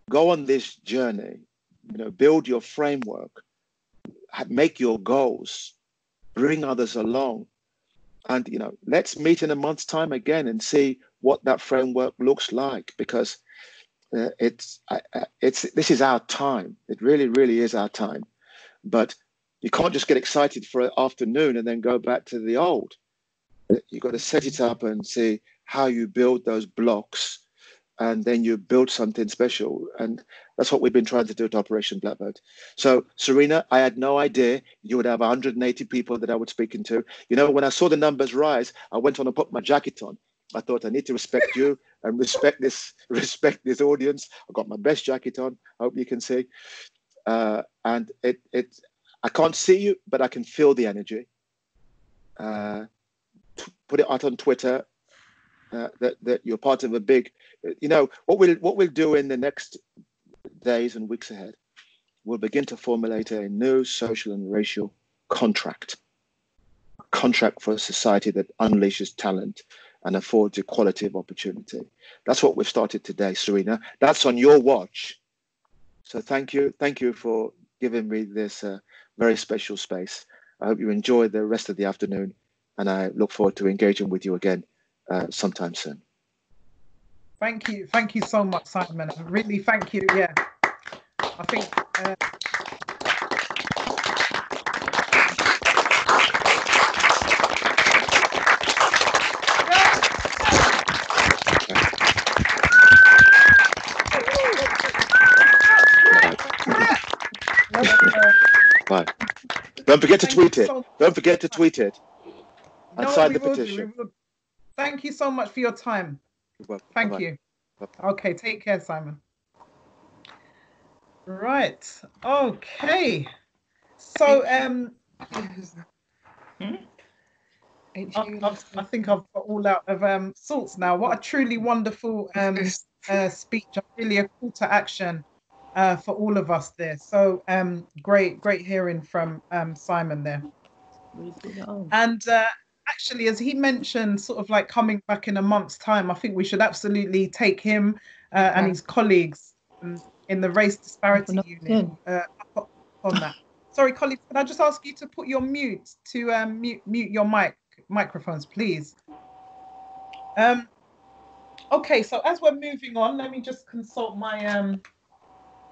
[SPEAKER 5] Go on this journey, build your framework, make your goals, bring others along. And, let's meet in a month's time again and see what that framework looks like, because this is our time. It really, really is our time. But you can't just get excited for an afternoon and then go back to the old. You've got to set it up and see how you build those blocks, and then you build something special. And that's what we've been trying to do at Operation Blackbird. So, Serena, I had no idea you would have 180 people that I would speak into. When I saw the numbers rise, I went on and put my jacket on. I thought I need to respect you and respect this audience. I got my best jacket on. I hope you can see. And I can't see you, but I can feel the energy. Put it out on Twitter that you're part of a big, what we'll do in the next days and weeks ahead. We'll begin to formulate a new social and racial contract for a society that unleashes talent and affords equality of opportunity. That's what we've started today, Serena. That's on your watch. So thank you for giving me this very special space. I hope you enjoy the rest of the afternoon, and I look forward to engaging with you again sometime soon.
[SPEAKER 1] Thank you so much, Simon. Really, thank you. Yeah, I think.
[SPEAKER 5] Bye. Don't forget to tweet it. Don't forget to tweet it. And sign the petition.
[SPEAKER 1] Thank you so much for your time. Thank you. Bye-bye. Okay, take care, Simon. Right. Okay. So I think I've got all out of sorts now. What a truly wonderful speech. Really a call to action for all of us there. So great hearing from Simon there. And actually, as he mentioned, sort of like coming back in a month's time, I think we should absolutely take him and his colleagues in the race disparity unit up on that. Sorry, colleagues, can I just ask you to put your mute your microphones, please? Okay, so as we're moving on, let me just consult my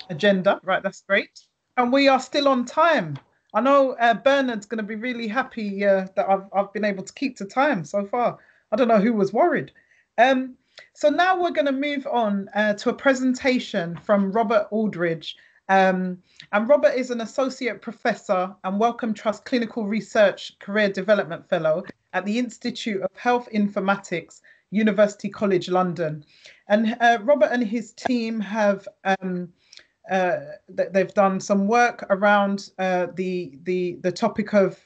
[SPEAKER 1] agenda. Right, that's great. And we are still on time. I know Bernard's going to be really happy that I've been able to keep to time so far. I don't know who was worried. So now we're going to move on to a presentation from Robert Aldridge. And Robert is an associate professor and Wellcome Trust Clinical Research Career Development Fellow at the Institute of Health Informatics, University College London. And Robert and his team have they've done some work around the topic of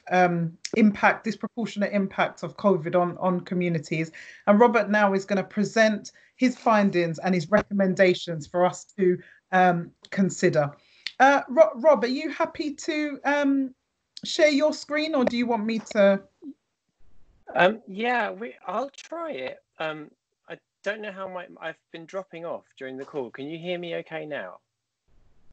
[SPEAKER 1] disproportionate impact of COVID on communities. And Robert now is going to present his findings and his recommendations for us to consider. Rob, are you happy to share your screen, or do you want me to?
[SPEAKER 9] Yeah, I'll try it. I don't know how I've been dropping off during the call. Can you hear me okay now?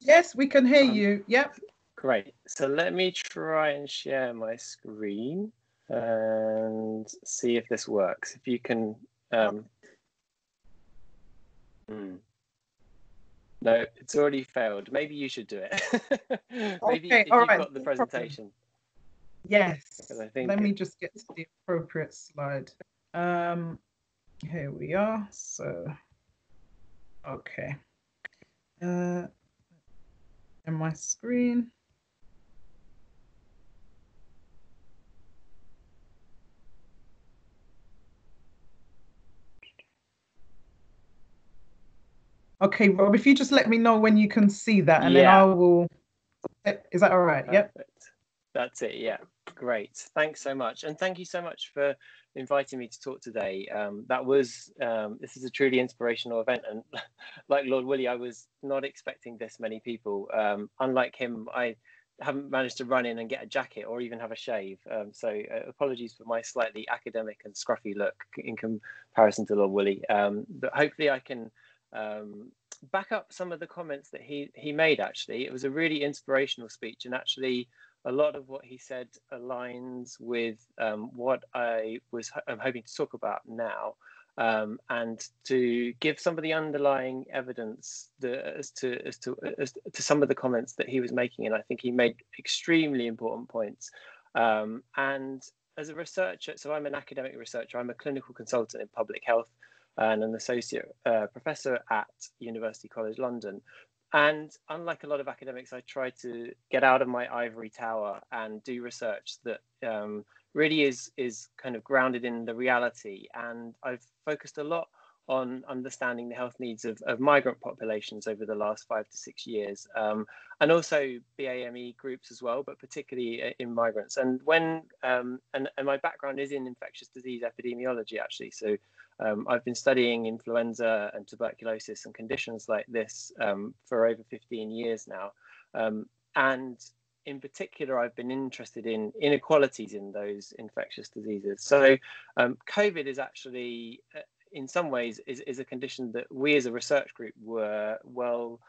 [SPEAKER 1] Yes, we can hear you. Yep.
[SPEAKER 9] Great. So let me try and share my screen and see if this works. If you can. No, it's already failed. Maybe you should do it. Maybe
[SPEAKER 1] okay,
[SPEAKER 9] if you've got the presentation.
[SPEAKER 1] Yes.
[SPEAKER 9] I think
[SPEAKER 1] Let me just get to the appropriate slide. Here we are. So, okay. In my screen. Okay, Rob, if you just let me know when you can see that, and then I will. Is that all right? Perfect. Yep.
[SPEAKER 9] That's it. Yeah. Great. Thanks so much. And thank you so much for inviting me to talk today. This is a truly inspirational event. And like Lord Woolley, I was not expecting this many people. Unlike him, haven't managed to run in and get a jacket or even have a shave. So apologies for my slightly academic and scruffy look in comparison to Lord Woolley. But hopefully I can back up some of the comments that he made. Actually, it was a really inspirational speech, and actually a lot of what he said aligns with what I'm hoping to talk about now, and to give some of the underlying evidence as to some of the comments that he was making. And I think he made extremely important points. And as a researcher, so I'm an academic researcher, I'm a clinical consultant in public health and an associate professor at University College London. And unlike a lot of academics, I try to get out of my ivory tower and do research that really is kind of grounded in the reality. And I've focused a lot on understanding the health needs of migrant populations over the last 5 to 6 years, and also BAME groups as well, but particularly in migrants. And when and my background is in infectious disease epidemiology, actually. So I've been studying influenza and tuberculosis and conditions like this for over 15 years now. And in particular, I've been interested in inequalities in those infectious diseases. So COVID is actually, in some ways, is a condition that we as a research group were well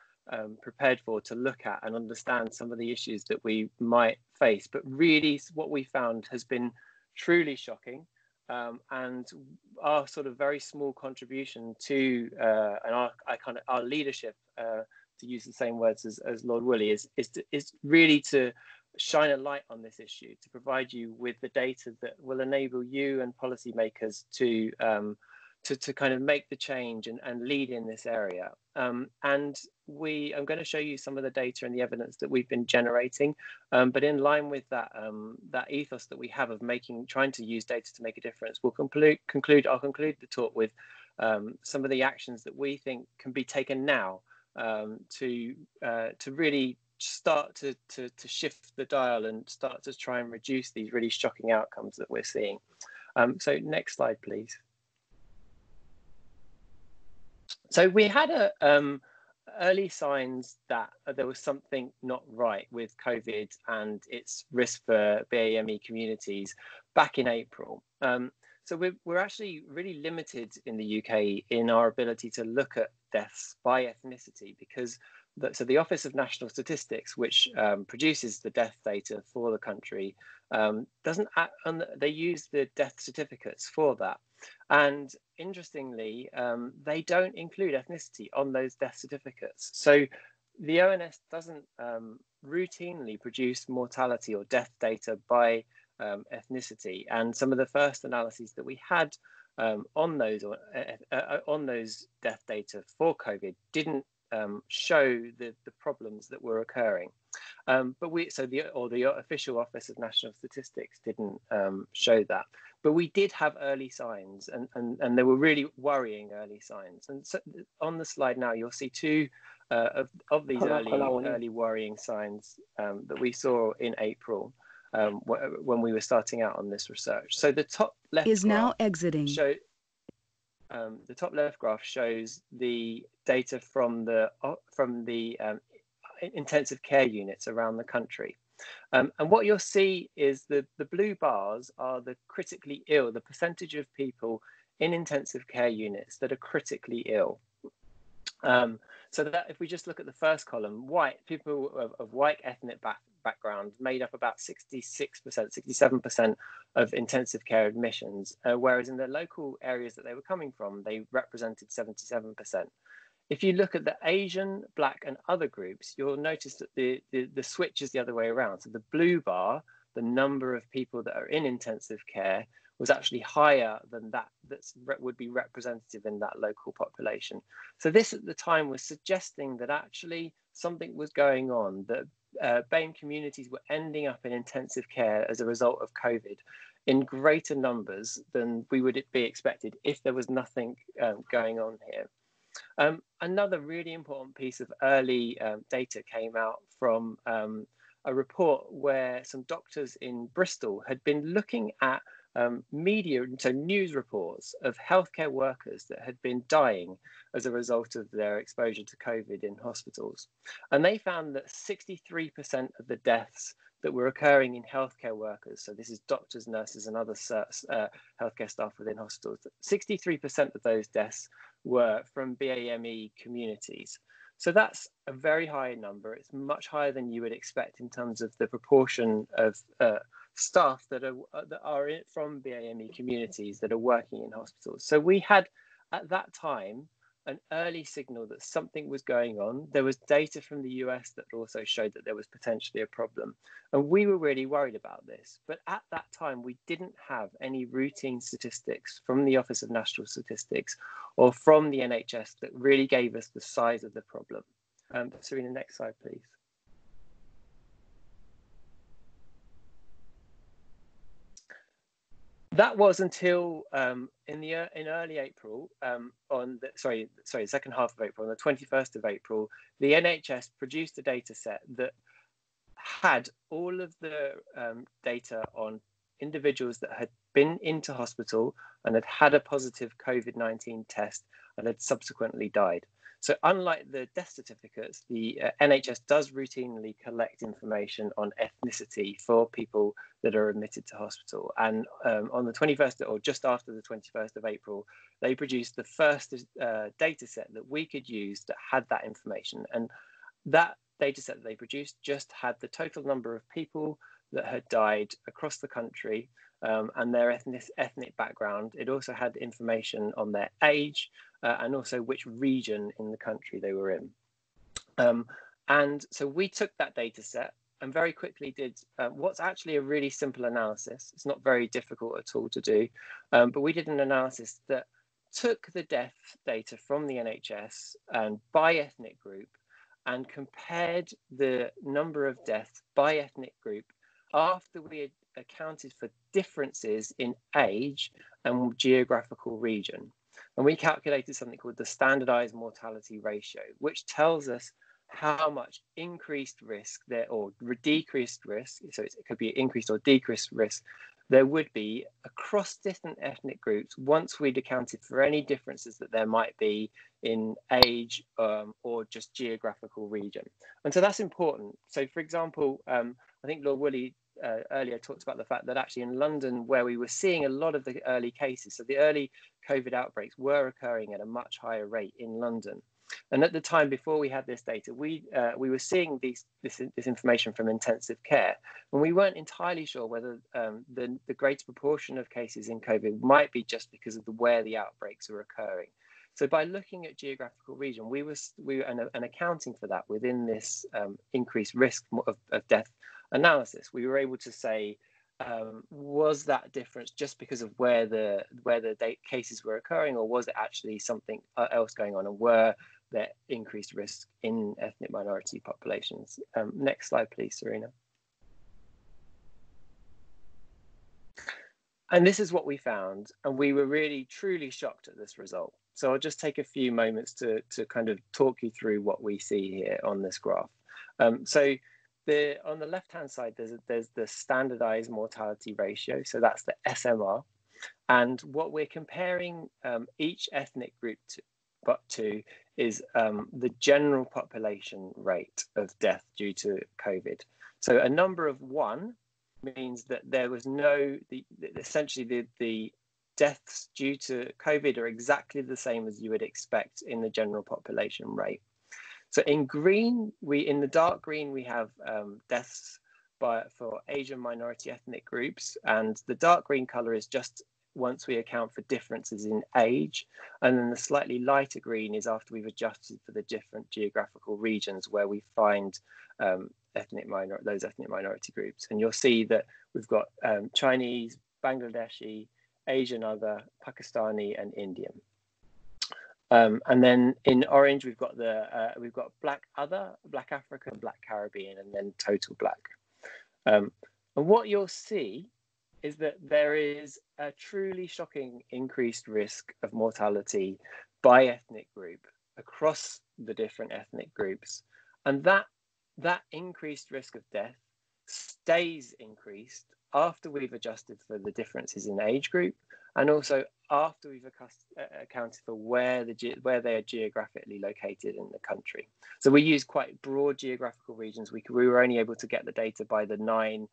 [SPEAKER 9] prepared for, to look at and understand some of the issues that we might face. But really what we found has been truly shocking. And our sort of very small contribution to and our leadership, to use the same words as Lord Woolley, is really to shine a light on this issue, to provide you with the data that will enable you and policymakers to kind of make the change and lead in this area. And I'm going to show you some of the data and the evidence that we've been generating, but in line with that that ethos that we have of trying to use data to make a difference, I'll conclude the talk with some of the actions that we think can be taken now to really start to shift the dial and start to try and reduce these really shocking outcomes that we're seeing. So next slide, please. So we had early signs that there was something not right with COVID and its risk for BAME communities back in April. So we're actually really limited in the UK in our ability to look at deaths by ethnicity, because the Office of National Statistics, which produces the death data for the country, they use the death certificates for that. And interestingly, they don't include ethnicity on those death certificates. So the ONS doesn't routinely produce mortality or death data by ethnicity. And some of the first analyses that we had on those death data for COVID didn't show the problems that were occurring. But the official Office of National Statistics didn't show that. But we did have early signs, and they were really worrying early signs. And so on the slide now, you'll see two of these early worrying signs that we saw in April when we were starting out on this research. So the top left
[SPEAKER 10] is now exiting.
[SPEAKER 9] The top left graph shows the data from the intensive care units around the country. And what you'll see is the blue bars are the critically ill, the percentage of people in intensive care units that are critically ill. So that if we just look at the first column, people of white ethnic background made up about 67% of intensive care admissions, whereas in the local areas that they were coming from, they represented 77%. If you look at the Asian, Black and other groups, you'll notice that the switch is the other way around. So the blue bar, the number of people that are in intensive care, was actually higher than that would be representative in that local population. So this at the time was suggesting that actually something was going on, that BAME communities were ending up in intensive care as a result of COVID in greater numbers than we would be expected if there was nothing going on here. Another really important piece of early data came out from a report where some doctors in Bristol had been looking at media, so news reports of healthcare workers that had been dying as a result of their exposure to COVID in hospitals. And they found that 63% of the deaths that were occurring in healthcare workers, so this is doctors, nurses, and other healthcare staff within hospitals, 63% of those deaths were from BAME communities. So that's a very high number. It's much higher than you would expect in terms of the proportion of staff that are from BAME communities that are working in hospitals. So we had at that time an early signal that something was going on. There was data from the US that also showed that there was potentially a problem. And we were really worried about this. But at that time, we didn't have any routine statistics from the Office of National Statistics or from the NHS that really gave us the size of the problem. Serena, next slide, please. That was until in early April, the second half of April, on the 21st of April, the NHS produced a data set that had all of the data on individuals that had been into hospital and had had a positive COVID-19 test and had subsequently died. So unlike the death certificates, the NHS does routinely collect information on ethnicity for people that are admitted to hospital. And on the 21st, or just after the 21st of April, they produced the first data set that we could use that had that information. And that data set that they produced just had the total number of people that had died across the country and their ethnic background. It also had information on their age and also which region in the country they were in. And so we took that data set and very quickly did what's actually a really simple analysis. It's not very difficult at all to do, but we did an analysis that took the death data from the NHS and by ethnic group and compared the number of deaths by ethnic group after we had accounted for differences in age and geographical region. And we calculated something called the standardized mortality ratio, which tells us how much increased risk there or decreased risk, so it could be increased or decreased risk, there would be across different ethnic groups once we'd accounted for any differences that there might be in age or just geographical region. And so that's important. So for example, I think Lord Woolley earlier talked about the fact that actually in London, where we were seeing a lot of the early cases, so the early COVID outbreaks were occurring at a much higher rate in London. And at the time before we had this data, we were seeing this information from intensive care, and we weren't entirely sure whether the greater proportion of cases in COVID might be just because of where the outbreaks were occurring. So by looking at geographical region, we were and accounting for that within this increased risk of death analysis, we were able to say, was that difference just because of where the cases were occurring, or was it actually something else going on, and were there increased risk in ethnic minority populations? Next slide, please, Serena. And this is what we found, and we were really truly shocked at this result. So I'll just take a few moments to kind of talk you through what we see here on this graph. On the left-hand side, there's the standardized mortality ratio, so that's the SMR, and what we're comparing each ethnic group to is the general population rate of death due to COVID. So a number of 1 means that there was essentially the deaths due to COVID are exactly the same as you would expect in the general population rate. So in green, in the dark green, we have deaths for Asian minority ethnic groups, and the dark green color is just once we account for differences in age, and then the slightly lighter green is after we've adjusted for the different geographical regions where we find those ethnic minority groups. And you'll see that we've got Chinese, Bangladeshi, Asian other, Pakistani, and Indian. And then in orange, we've got Black other, Black African, Black Caribbean, and then total Black. And what you'll see is that there is a truly shocking increased risk of mortality by ethnic group across the different ethnic groups. And that increased risk of death stays increased after we've adjusted for the differences in age group, and also after we've accounted for where they are geographically located in the country. So we use quite broad geographical regions. We were only able to get the data by the nine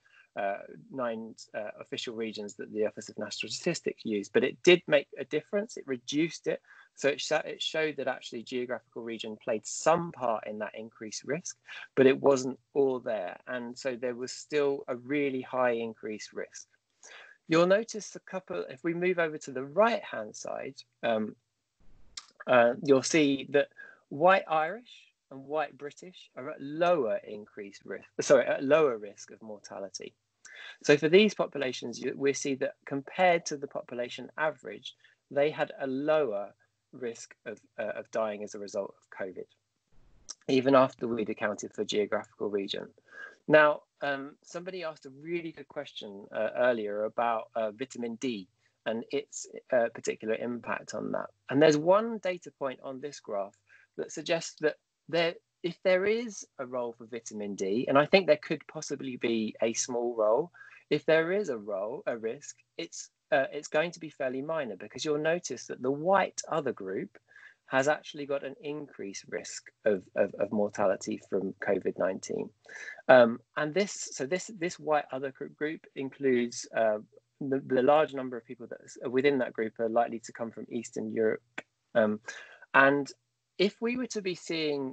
[SPEAKER 9] official regions that the Office of National Statistics used, but it did make a difference. It reduced it. So it showed that actually geographical region played some part in that increased risk, but it wasn't all there. And so there was still a really high increased risk. You'll notice if we move over to the right-hand side, you'll see that white Irish and white British are at lower risk of mortality. So for these populations, we see that compared to the population average, they had a lower risk of dying as a result of COVID, even after we'd accounted for geographical region. Now, somebody asked a really good question earlier about vitamin D and its particular impact on that. And there's one data point on this graph that suggests that if there is a role for vitamin D, and I think there could possibly be a small role, if there is a risk, it's going to be fairly minor, because you'll notice that the white other group has actually got an increased risk of mortality from COVID-19. And this white other group includes the large number of people that are within that group are likely to come from Eastern Europe. And if we were to be seeing,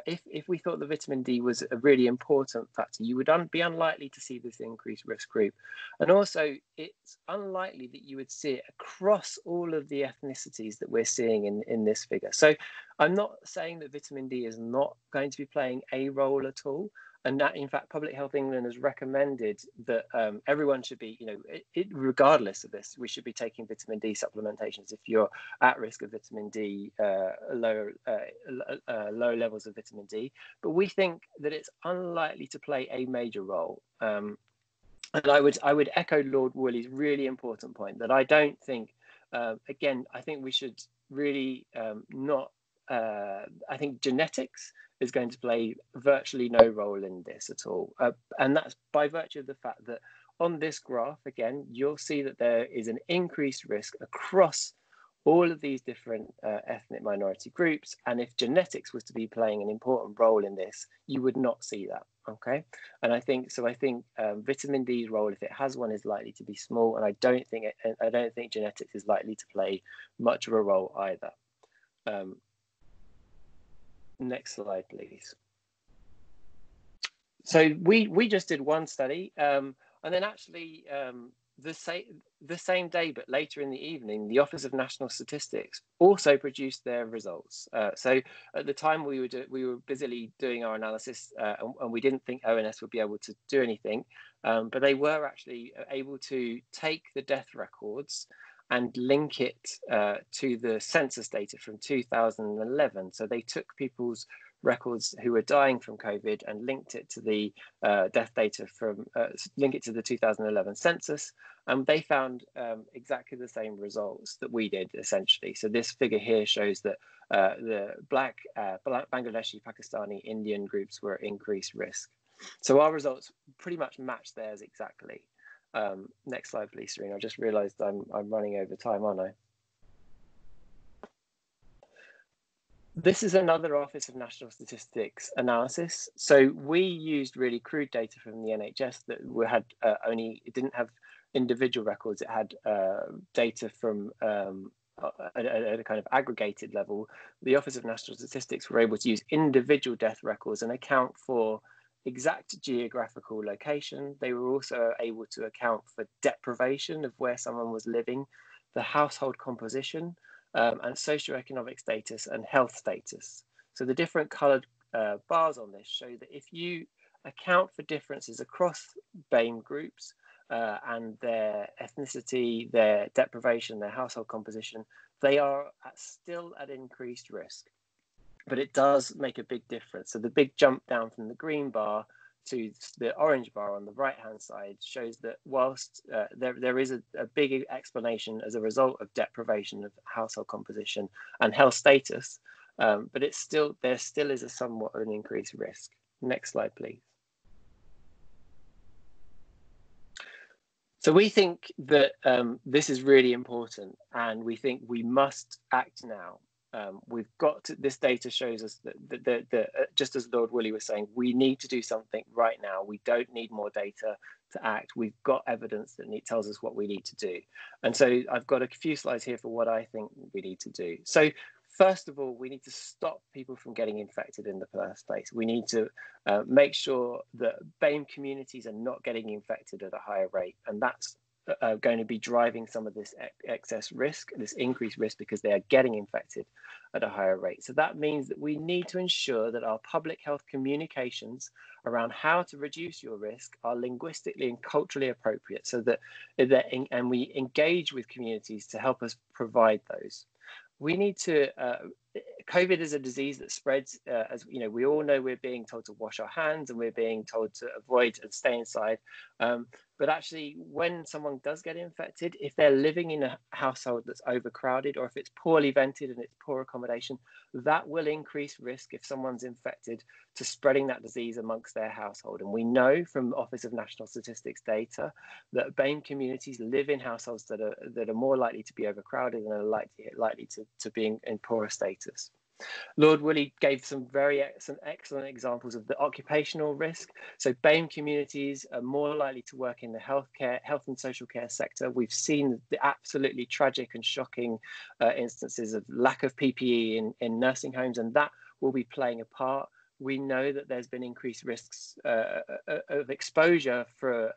[SPEAKER 9] if we thought the vitamin D was a really important factor, you would be unlikely to see this increased risk group. And also, it's unlikely that you would see it across all of the ethnicities that we're seeing in this figure. So I'm not saying that vitamin D is not going to be playing a role at all. And that, in fact, Public Health England has recommended that everyone should be, regardless of this, we should be taking vitamin D supplementations if you're at risk of vitamin D, low levels of vitamin D. But we think that it's unlikely to play a major role. And I would echo Lord Woolley's really important point that I don't think, again, I think we should really I think genetics is going to play virtually no role in this at all. And that's by virtue of the fact that on this graph, again, you'll see that there is an increased risk across all of these different ethnic minority groups. And if genetics was to be playing an important role in this, you would not see that. Okay. And I think vitamin D's role, if it has one, is likely to be small. And I don't think genetics is likely to play much of a role either. Next slide, please. So we just did one study, and then actually the same day, but later in the evening, the Office of National Statistics also produced their results. So at the time we were busily doing our analysis, and we didn't think ONS would be able to do anything, but they were actually able to take the death records and link it to the census data from 2011. So they took people's records who were dying from COVID and linked it to the death data link it to the 2011 census. And they found exactly the same results that we did, essentially. So this figure here shows that the Black, Bangladeshi, Pakistani, Indian groups were at increased risk. So our results pretty much match theirs exactly. Next slide, please, Serena. I just realised I'm running over time, aren't I? This is another Office of National Statistics analysis. So we used really crude data from the NHS that it didn't have individual records. It had data from at a kind of aggregated level. The Office of National Statistics were able to use individual death records and account for exact geographical location. They were also able to account for deprivation of where someone was living, the household composition, and socioeconomic status and health status. So the different coloured bars on this show that if you account for differences across BAME groups and their ethnicity, their deprivation, their household composition, they are still at increased risk. But it does make a big difference. So the big jump down from the green bar to the orange bar on the right-hand side shows that whilst there is a big explanation as a result of deprivation of household composition and health status, but there still is a somewhat of an increased risk. Next slide, please. So we think that this is really important, and we think we must act now. We've got to, this data shows us that just as Lord Woolley was saying, we need to do something right now. We don't need more data to act. We've got evidence that tells us what we need to do. And so I've got a few slides here for what I think we need to do. So first of all, we need to stop people from getting infected in the first place. We need to make sure that BAME communities are not getting infected at a higher rate. And that's going to be driving some of this excess risk, this increased risk, because they are getting infected at a higher rate. So that means that we need to ensure that our public health communications around how to reduce your risk are linguistically and culturally appropriate, so that and we engage with communities to help us provide those. We need to, COVID is a disease that spreads, as you know, we all know we're being told to wash our hands and we're being told to avoid and stay inside. But actually, when someone does get infected, if they're living in a household that's overcrowded, or if it's poorly vented and it's poor accommodation, that will increase risk if someone's infected to spreading that disease amongst their household. And we know from Office of National Statistics data that BAME communities live in households that are more likely to be overcrowded and are likely to be in poorer status. Lord Woolley gave some excellent examples of the occupational risk. So BAME communities are more likely to work in the health and social care sector. We've seen the absolutely tragic and shocking instances of lack of PPE in nursing homes, and that will be playing a part. We know that there's been increased risks of exposure for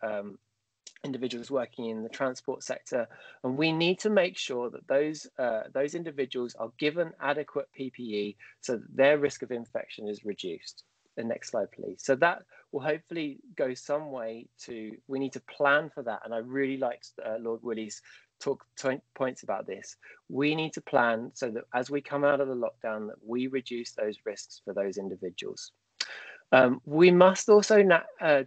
[SPEAKER 9] individuals working in the transport sector, and we need to make sure that those individuals are given adequate PPE so that their risk of infection is reduced. The next slide, please. So that will hopefully go some way to, we need to plan for that, and I really liked Lord Woolley's points about this. We need to plan so that as we come out of the lockdown, that we reduce those risks for those individuals. We must also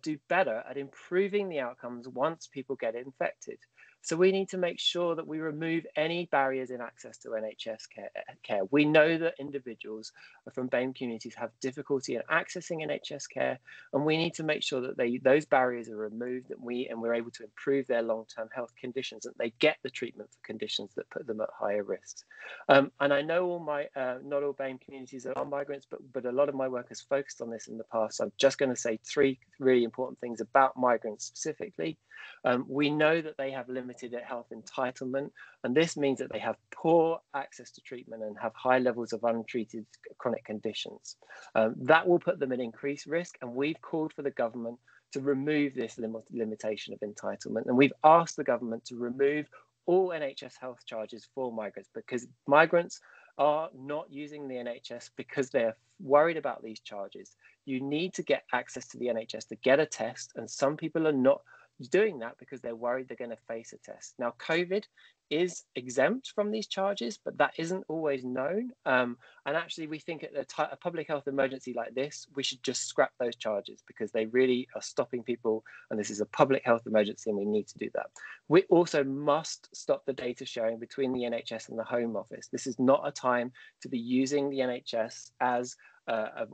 [SPEAKER 9] do better at improving the outcomes once people get infected. So we need to make sure that we remove any barriers in access to NHS care. We know that individuals from BAME communities have difficulty in accessing NHS care, and we need to make sure that those barriers are removed, and we're able to improve their long-term health conditions, and they get the treatment for conditions that put them at higher risks. And I know not all BAME communities are migrants, but a lot of my work has focused on this in the past. So I'm just going to say three really important things about migrants specifically. We know that they have limited health entitlement, and this means that they have poor access to treatment and have high levels of untreated chronic conditions. That will put them at increased risk, and we've called for the government to remove this limitation of entitlement, and we've asked the government to remove all NHS health charges for migrants, because migrants are not using the NHS because they're worried about these charges. You need to get access to the NHS to get a test, and some people are not doing that because they're worried they're going to face a test. Now, COVID is exempt from these charges, but that isn't always known. And actually, we think at a public health emergency like this, we should just scrap those charges because they really are stopping people. And this is a public health emergency, and we need to do that. We also must stop the data sharing between the NHS and the Home Office. This is not a time to be using the NHS as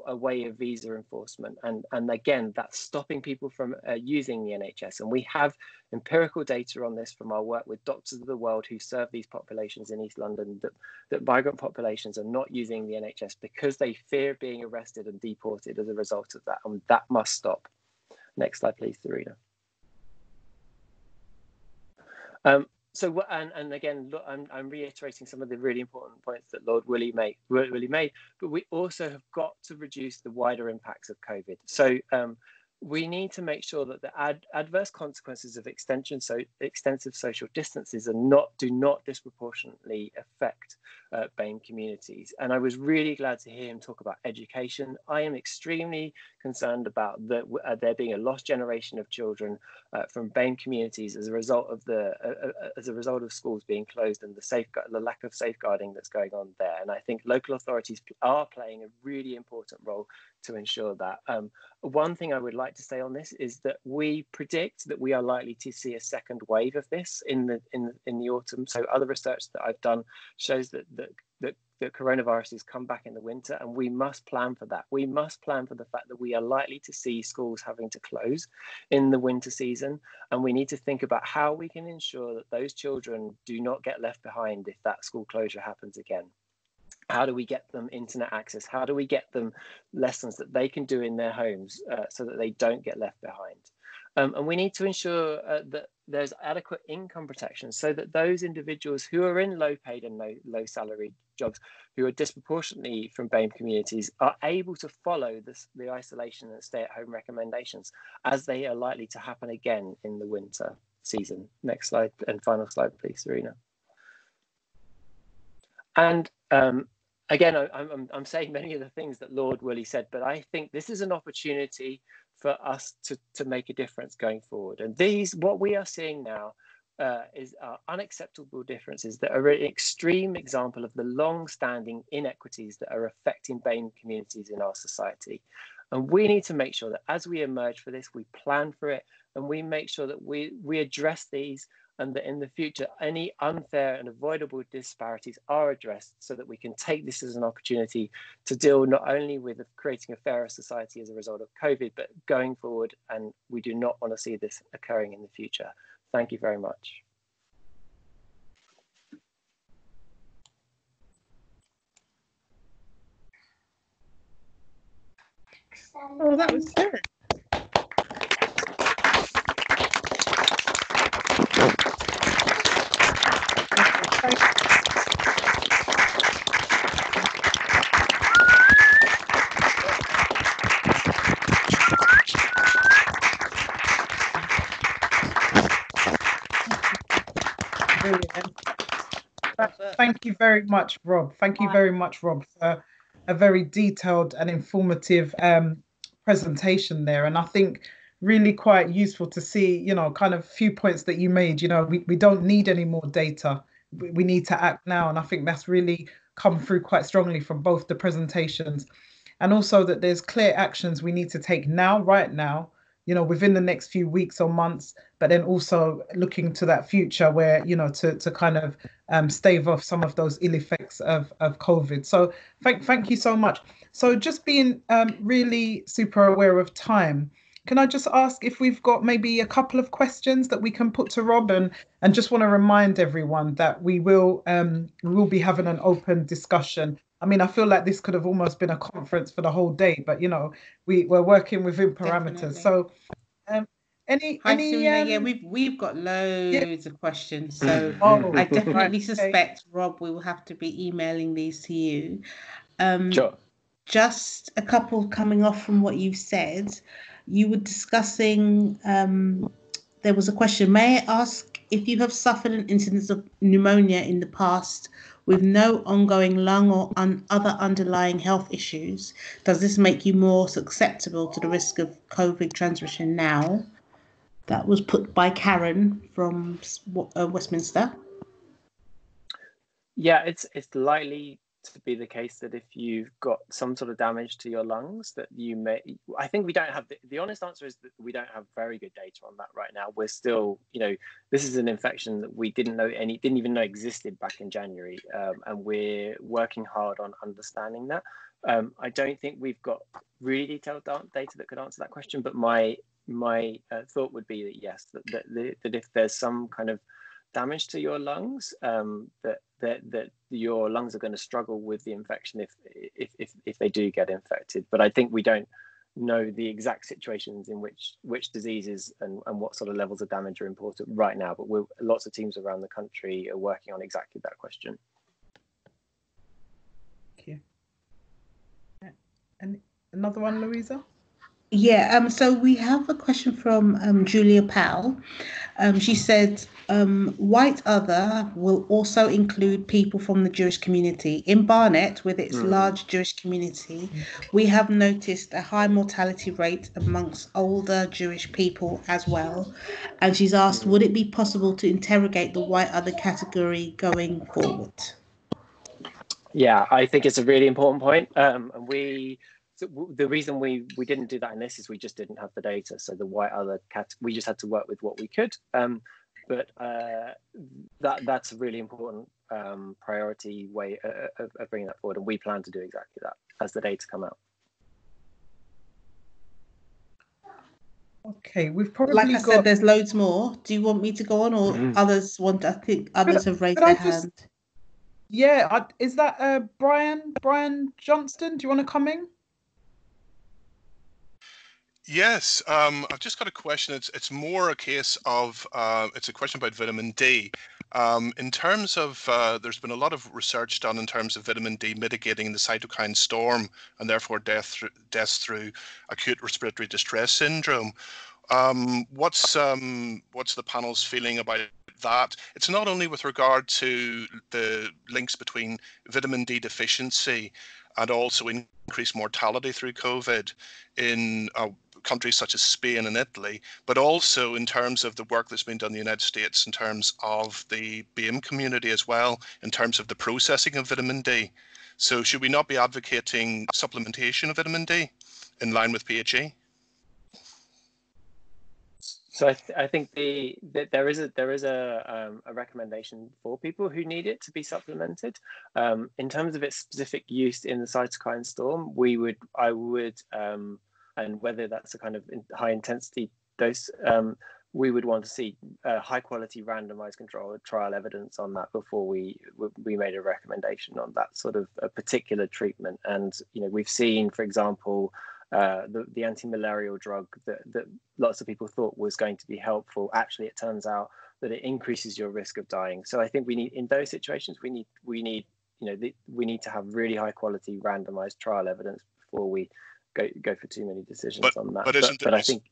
[SPEAKER 9] a way of visa enforcement, and again, that's stopping people from using the NHS. And we have empirical data on this from our work with Doctors of the World who serve these populations in East London, that migrant populations are not using the NHS because they fear being arrested and deported as a result of that, and that must stop. Next slide, please, Serena. So, and again, look, I'm reiterating some of the really important points that Lord Woolley made, but we also have got to reduce the wider impacts of COVID. So we need to make sure that the adverse consequences of extensive social distances do not disproportionately affect BAME communities. And I was really glad to hear him talk about education. I am extremely concerned about there being a lost generation of children from BAME communities as a result of schools being closed and the lack of safeguarding that's going on there. And I think local authorities are playing a really important role to ensure that. One thing I would like to say on this is that we predict that we are likely to see a second wave of this in the autumn. So other research that I've done shows that that coronaviruses come back in the winter, and we must plan for that. We must plan for the fact that we are likely to see schools having to close in the winter season, and we need to think about how we can ensure that those children do not get left behind if that school closure happens again. How do we get them internet access? How do we get them lessons that they can do in their homes so that they don't get left behind? And we need to ensure that there's adequate income protection so that those individuals who are in low paid and low salaried jobs, who are disproportionately from BAME communities, are able to follow the isolation and stay at home recommendations, as they are likely to happen again in the winter season. Next slide, and final slide, please, Serena. And again, I'm saying many of the things that Lord Woolley said, but I think this is an opportunity for us to make a difference going forward. And what we are seeing now is unacceptable differences that are an extreme example of the long-standing inequities that are affecting BAME communities in our society. And we need to make sure that as we emerge for this, we plan for it, and we make sure that we address these, and that in the future, any unfair and avoidable disparities are addressed, so that we can take this as an opportunity to deal not only with creating a fairer society as a result of COVID, but going forward. And we do not want to see this occurring in the future. Thank you very much.
[SPEAKER 1] Oh, that was good. Thank you very much, Rob. Thank you very much, Rob, for a very detailed and informative presentation there. And I think really quite useful to see, you know, kind of few points that you made. You know, we don't need any more data. We need to act now. And I think that's really come through quite strongly from both the presentations. And also that there's clear actions we need to take now, right now, you know, within the next few weeks or months, but then also looking to that future where, you know, to kind of stave off some of those ill effects of COVID. So thank you so much. So just being really super aware of time, can I just ask if we've got maybe a couple of questions that we can put to Rob, and just want to remind everyone that we will be having an open discussion. I mean, I feel like this could have almost been a conference for the whole day, but you know, we're working within parameters. Definitely. So
[SPEAKER 8] Serena, yeah, we've got loads of questions, so I definitely suspect, Rob, we will have to be emailing these to you.
[SPEAKER 9] Sure.
[SPEAKER 8] Just a couple coming off from what you've said. You were discussing, there was a question, may I ask if you have suffered an incidence of pneumonia in the past with no ongoing lung or other underlying health issues? Does this make you more susceptible to the risk of COVID transmission now? That was put by Karen from Westminster.
[SPEAKER 9] Yeah, it's likely to be the case that if you've got some sort of damage to your lungs, that you may. I think we don't have the honest answer is that we don't have very good data on that right now. We're still, you know, this is an infection that we didn't even know existed back in January, and we're working hard on understanding that. I don't think we've got really detailed data that could answer that question, but my thought would be that yes, that if there's some kind of damage to your lungs, that your lungs are going to struggle with the infection if they do get infected. But I think we don't know the exact situations in which diseases and what sort of levels of damage are important right now. But lots of teams around the country are working on exactly that question.
[SPEAKER 1] Thank you. And another one, Louisa?
[SPEAKER 8] Yeah, so we have a question from Julia Powell. She said, white other will also include people from the Jewish community. In Barnet, with its large Jewish community, we have noticed a high mortality rate amongst older Jewish people as well. And she's asked, would it be possible to interrogate the white other category going forward?
[SPEAKER 9] Yeah, I think it's a really important point. And so the reason we didn't do that in this is we just didn't have the data. So the white other we just had to work with what we could. But that's a really important priority way of bringing that forward, and we plan to do exactly that as the data come out.
[SPEAKER 1] Okay, we've probably
[SPEAKER 8] like I
[SPEAKER 1] got...
[SPEAKER 8] said, there's loads more. Do you want me to go on, or others want? I think others have raised their hand.
[SPEAKER 1] Yeah, is that Brian Johnston? Do you want to come in?
[SPEAKER 10] Yes, I've just got a question. It's more a case of it's a question about vitamin D. In terms of there's been a lot of research done in terms of vitamin D mitigating the cytokine storm and therefore deaths through acute respiratory distress syndrome. What's the panel's feeling about that? It's not only with regard to the links between vitamin D deficiency and also increased mortality through COVID in countries such as Spain and Italy, but also in terms of the work that's been done in the United States in terms of the BAME community as well, in terms of the processing of vitamin D. So should we not be advocating supplementation of vitamin D in line with PHE?
[SPEAKER 9] So I think there is a recommendation for people who need it to be supplemented. In terms of its specific use in the cytokine storm, I would, and whether that's a kind of high intensity dose, we would want to see high quality randomized controlled trial evidence on that before we made a recommendation on that sort of a particular treatment. And we've seen, for example, the anti-malarial drug that lots of people thought was going to be helpful. Actually, it turns out that it increases your risk of dying. So I think we need, in those situations, we need to have really high quality randomized trial evidence before we go for too many decisions on that. But I think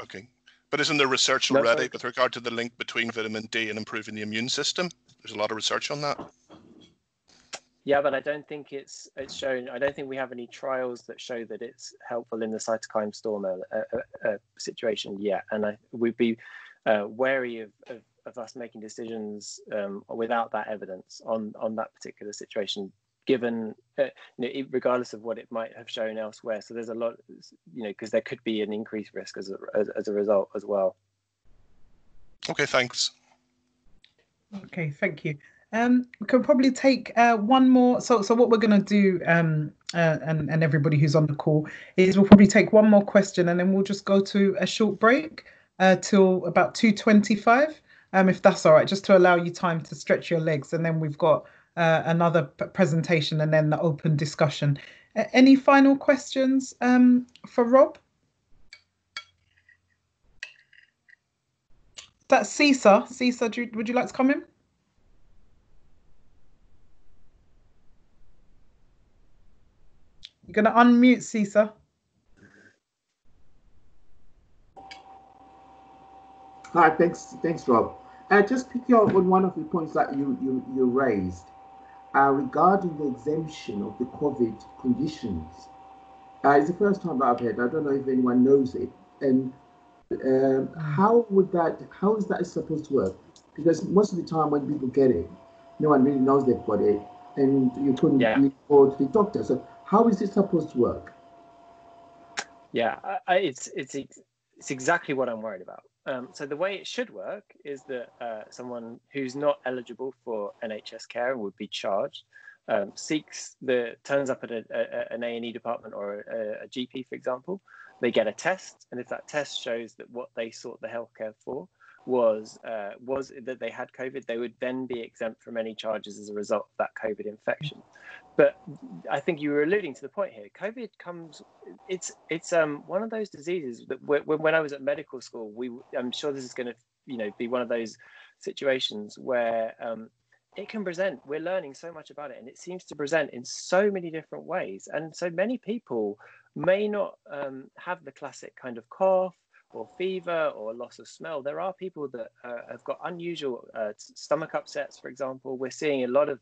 [SPEAKER 10] okay. But isn't there research already with regard to the link between vitamin D and improving the immune system? There's a lot of research on that.
[SPEAKER 9] Yeah, but I don't think it's shown. I don't think we have any trials that show that it's helpful in the cytokine storm situation yet. And we'd be wary of us making decisions without that evidence on that particular situation, given regardless of what it might have shown elsewhere. So there's a lot, because there could be an increased risk as a result as well.
[SPEAKER 10] Okay, thanks.
[SPEAKER 1] Okay, thank you. We can probably take one more. So what we're going to do, and everybody who's on the call, is we'll probably take one more question, and then we'll just go to a short break till about 2:25, if that's all right, just to allow you time to stretch your legs, and then we've got another presentation and then the open discussion. Any final questions for Rob? That's Cesar. Cesar, would you like to come in? You're going to unmute, Cesar.
[SPEAKER 11] Hi, thanks, Rob. Just picking up on one of the points that you raised regarding the exemption of the COVID conditions. It's the first time that I've heard. I don't know if anyone knows it. And how is that supposed to work? Because most of the time when people get it, no one really knows they've got it, and you couldn't report to the doctor. So how is it supposed to work?
[SPEAKER 9] Yeah, it's exactly what I'm worried about. So the way it should work is that someone who's not eligible for NHS care and would be charged turns up at an A&E department or a GP, for example. They get a test, and if that test shows that what they sought the healthcare for was that they had COVID, they would then be exempt from any charges as a result of that COVID infection. But I think you were alluding to the point here. COVID comes, it's one of those diseases that when I was at medical school, I'm sure this is going to be one of those situations where it can present. We're learning so much about it, and it seems to present in so many different ways. And so many people may not have the classic kind of cough or fever or loss of smell. There are people that have got unusual stomach upsets, for example. We're seeing a lot of,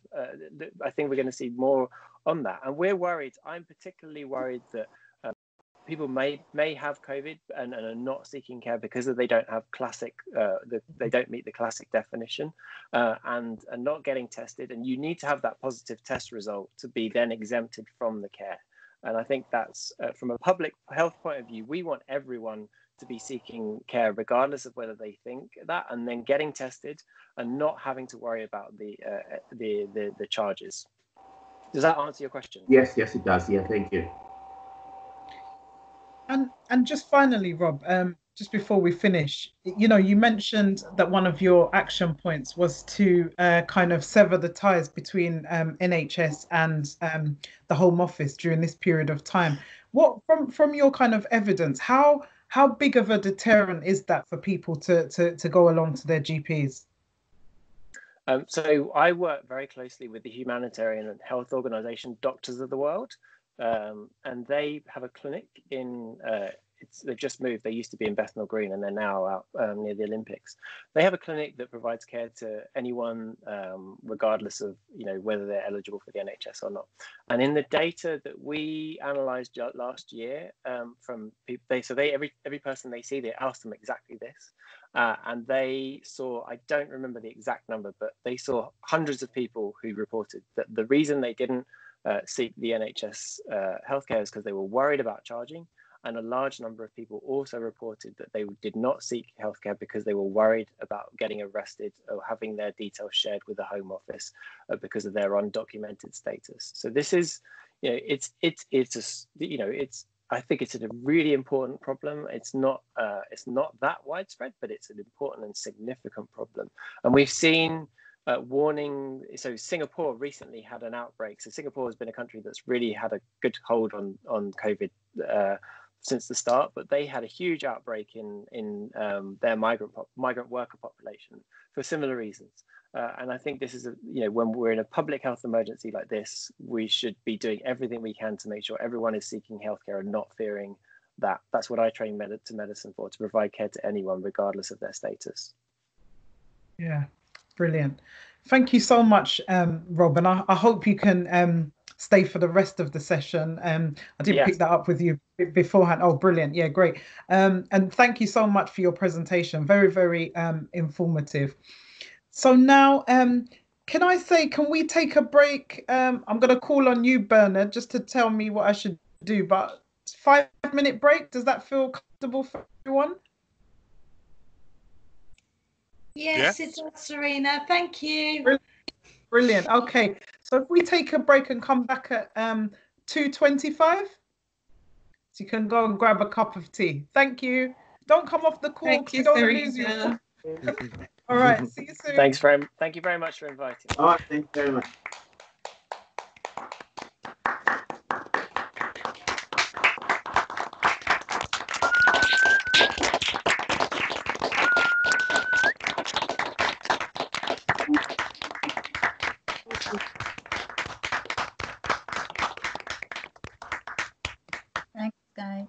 [SPEAKER 9] I think we're going to see more on that. And we're worried, I'm particularly worried that people may have COVID and are not seeking care because they don't have classic, they don't meet the classic definition and are not getting tested. And you need to have that positive test result to be then exempted from the care. And I think that's from a public health point of view, we want everyone to be seeking care regardless of whether they think that, and then getting tested and not having to worry about the charges. Does that answer your question?
[SPEAKER 11] Yes, yes, it does. Yeah, thank you.
[SPEAKER 1] And just finally, Rob, just before we finish, you know, you mentioned that one of your action points was to kind of sever the ties between NHS and the Home Office during this period of time. What, from your kind of evidence, how big of a deterrent is that for people to go along to their GPs?
[SPEAKER 9] So I work very closely with the humanitarian and health organisation Doctors of the World, and they have a clinic in, they've just moved, they used to be in Bethnal Green and they're now out near the Olympics. They have a clinic that provides care to anyone, regardless of, you know, whether they're eligible for the NHS or not. And in the data that we analysed last year from people, every person they see, they ask them exactly this. And they saw, I don't remember the exact number, but they saw hundreds of people who reported that the reason they didn't seek the NHS healthcare is because they were worried about charging. And a large number of people also reported that they did not seek healthcare because they were worried about getting arrested or having their details shared with the Home Office because of their undocumented status. So this is, you know, I think it's a really important problem. It's not that widespread, but it's an important and significant problem. And we've seen warning. So Singapore recently had an outbreak. So Singapore has been a country that's really had a good hold on COVID since the start, but they had a huge outbreak in their migrant worker population for similar reasons. And I think this is when we're in a public health emergency like this, we should be doing everything we can to make sure everyone is seeking healthcare and not fearing that. That's what I train to medicine for, to provide care to anyone regardless of their status.
[SPEAKER 1] Yeah, brilliant. Thank you so much, Rob, and I hope you can stay for the rest of the session. I did pick that up with you beforehand. Oh, brilliant. Yeah, great. And thank you so much for your presentation. Very, very informative. So now, can we take a break? I'm going to call on you, Bernard, just to tell me what I should do, but 5-minute break, does that feel comfortable for everyone?
[SPEAKER 4] Yes, it does, Serena. Thank you.
[SPEAKER 1] Brilliant. Okay, so if we take a break and come back at 2:25, so you can go and grab a cup of tea. Thank you. Don't come off the call.
[SPEAKER 4] Thank you,
[SPEAKER 1] don't
[SPEAKER 4] Serena.
[SPEAKER 1] lose you. All right. See you soon.
[SPEAKER 9] Thank you very much for inviting me.
[SPEAKER 11] All right. Thank you very much.
[SPEAKER 6] Thanks, guys.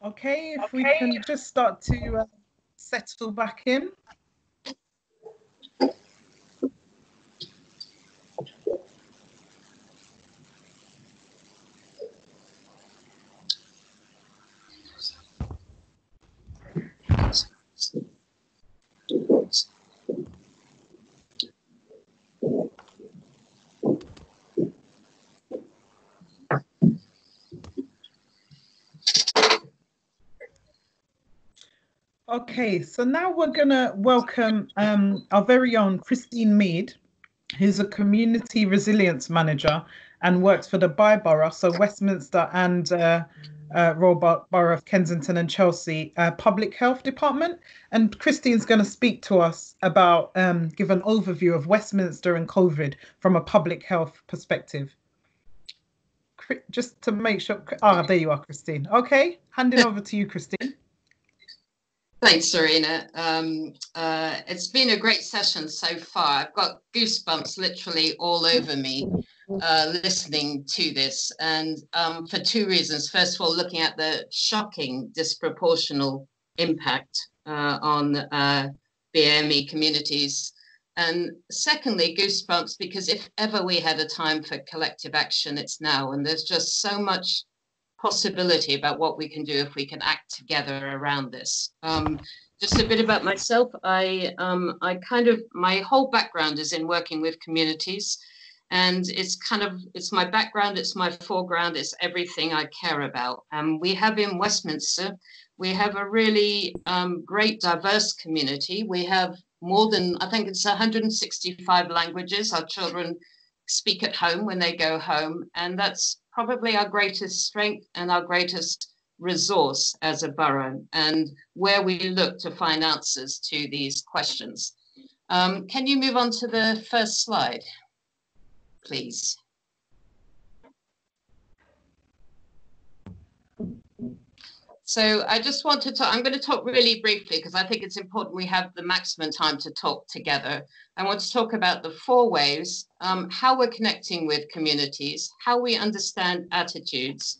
[SPEAKER 1] Okay, if we can just start to settle back in. Okay, so now we're going to welcome our very own Christine Mead, who's a community resilience manager and works for the Borough, so Westminster and Royal Borough of Kensington and Chelsea Public Health Department. And Christine's going to speak to us about, give an overview of Westminster and COVID from a public health perspective. Just to make sure, there you are, Christine. Okay, handing over to you, Christine.
[SPEAKER 12] Thanks, Serena. It's been a great session so far. I've got goosebumps literally all over me listening to this, and for two reasons. First of all, looking at the shocking disproportional impact on BAME communities. And secondly, goosebumps because if ever we had a time for collective action, it's now. And there's just so much possibility about what we can do if we can act together around this. Just a bit about myself. My whole background is in working with communities, and it's my background, it's my foreground, it's everything I care about. We have in Westminster, we have a really great diverse community. We have more than, I think it's 165 languages our children speak at home when they go home, and that's probably our greatest strength and our greatest resource as a borough, and where we look to find answers to these questions. Can you move on to the first slide, please? So I just wanted to, I'm going to talk really briefly because I think it's important we have the maximum time to talk together. I want to talk about the 4 waves, how we're connecting with communities, how we understand attitudes,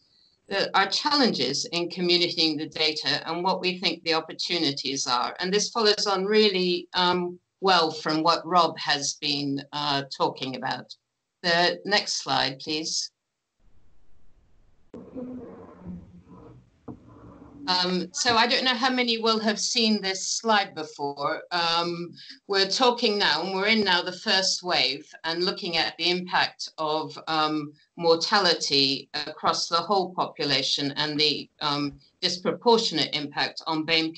[SPEAKER 12] our challenges in communicating the data, and what we think the opportunities are. And this follows on really well from what Rob has been talking about. The next slide, please. So I don't know how many will have seen this slide before. We're talking now, and we're in now the first wave, and looking at the impact of mortality across the whole population and the disproportionate impact on BAME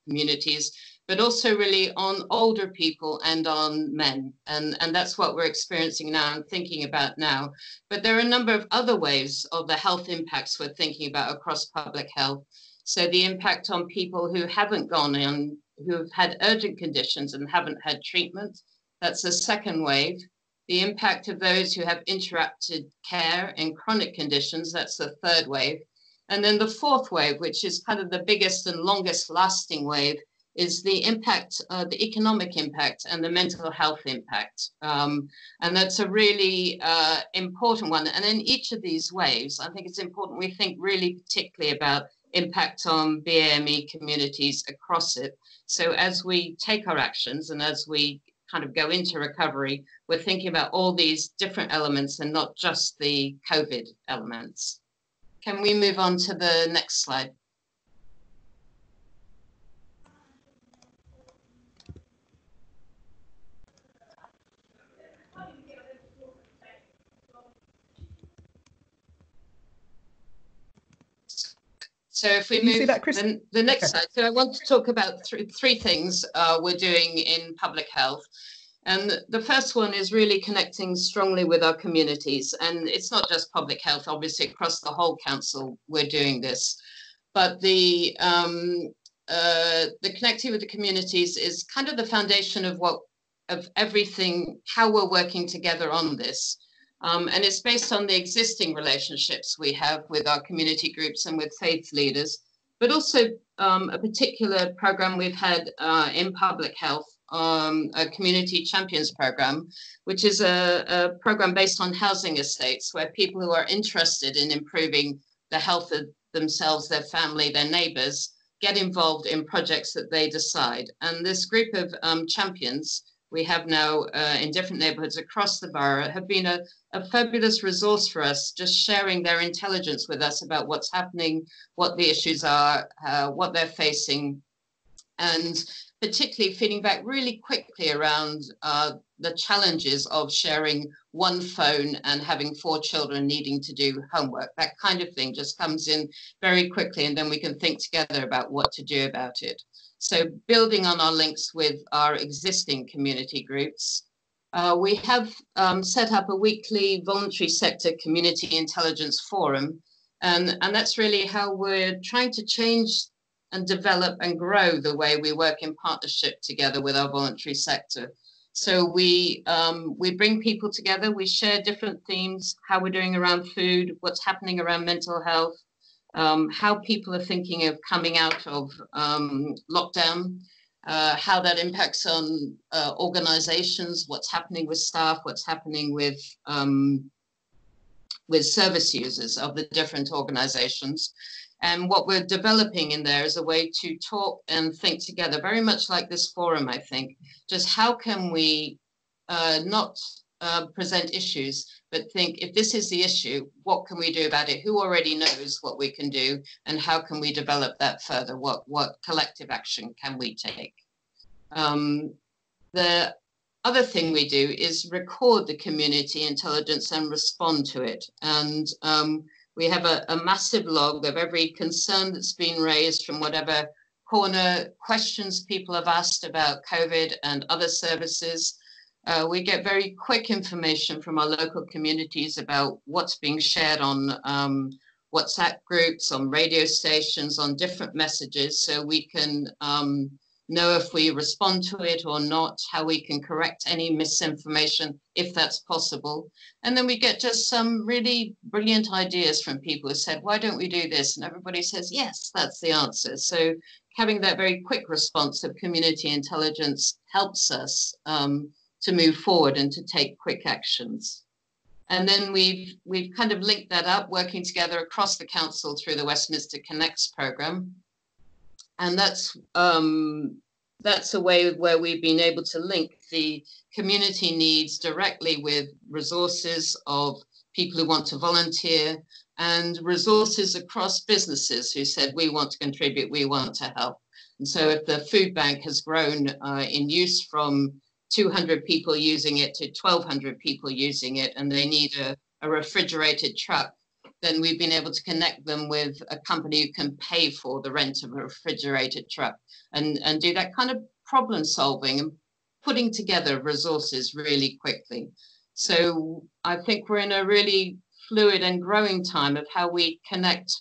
[SPEAKER 12] communities, but also really on older people and on men. And that's what we're experiencing now and thinking about now. But there are a number of other waves of the health impacts we're thinking about across public health. So the impact on people who haven't gone in, who have had urgent conditions and haven't had treatment, that's a second wave. The impact of those who have interrupted care in chronic conditions, that's the third wave. And then the fourth wave, which is kind of the biggest and longest lasting wave, is the impact, the economic impact and the mental health impact. And that's a really important one. And in each of these waves, I think it's important we think really particularly about impact on BAME communities across it. So as we take our actions and as we kind of go into recovery, we're thinking about all these different elements and not just the COVID elements. Can we move on to the next slide? So if we move then the next slide, so I want to talk about three things we're doing in public health. And the first one is really connecting strongly with our communities. And it's not just public health, obviously across the whole council, we're doing this. But the connecting with the communities is kind of the foundation of everything, how we're working together on this. And it's based on the existing relationships we have with our community groups and with faith leaders, but also a particular program we've had in public health, a community champions program, which is a program based on housing estates where people who are interested in improving the health of themselves, their family, their neighbours, get involved in projects that they decide. And this group of champions we have now in different neighbourhoods across the borough have been a fabulous resource for us, just sharing their intelligence with us about what's happening, what the issues are, what they're facing, and particularly feeding back really quickly around the challenges of sharing one phone and having 4 children needing to do homework. That kind of thing just comes in very quickly, and then we can think together about what to do about it. So building on our links with our existing community groups, we have set up a weekly voluntary sector community intelligence forum, and that's really how we're trying to change and develop and grow the way we work in partnership together with our voluntary sector. So we bring people together, we share different themes, how we're doing around food, what's happening around mental health, how people are thinking of coming out of lockdown, how that impacts on organizations, what's happening with staff, what's happening with service users of the different organizations. And what we're developing in there is a way to talk and think together, very much like this forum, I think. Just how can we not present issues, but think, if this is the issue, what can we do about it? Who already knows what we can do, and how can we develop that further? What collective action can we take? The other thing we do is record the community intelligence and respond to it. And we have a massive log of every concern that's been raised from whatever corner, questions people have asked about COVID and other services. We get very quick information from our local communities about what's being shared on WhatsApp groups, on radio stations, on different messages, so we can know if we respond to it or not, how we can correct any misinformation if that's possible. And then we get just some really brilliant ideas from people who said, why don't we do this? And everybody says, yes, that's the answer. So having that very quick response of community intelligence helps us to move forward and to take quick actions. And then we've kind of linked that up, working together across the council through the Westminster Connects programme. And that's a way where we've been able to link the community needs directly with resources of people who want to volunteer and resources across businesses who said, we want to contribute, we want to help. And so if the food bank has grown in use from 200 people using it to 1,200 people using it, and they need a refrigerated truck, then we've been able to connect them with a company who can pay for the rent of a refrigerated truck and do that kind of problem solving and putting together resources really quickly. So I think we're in a really fluid and growing time of how we connect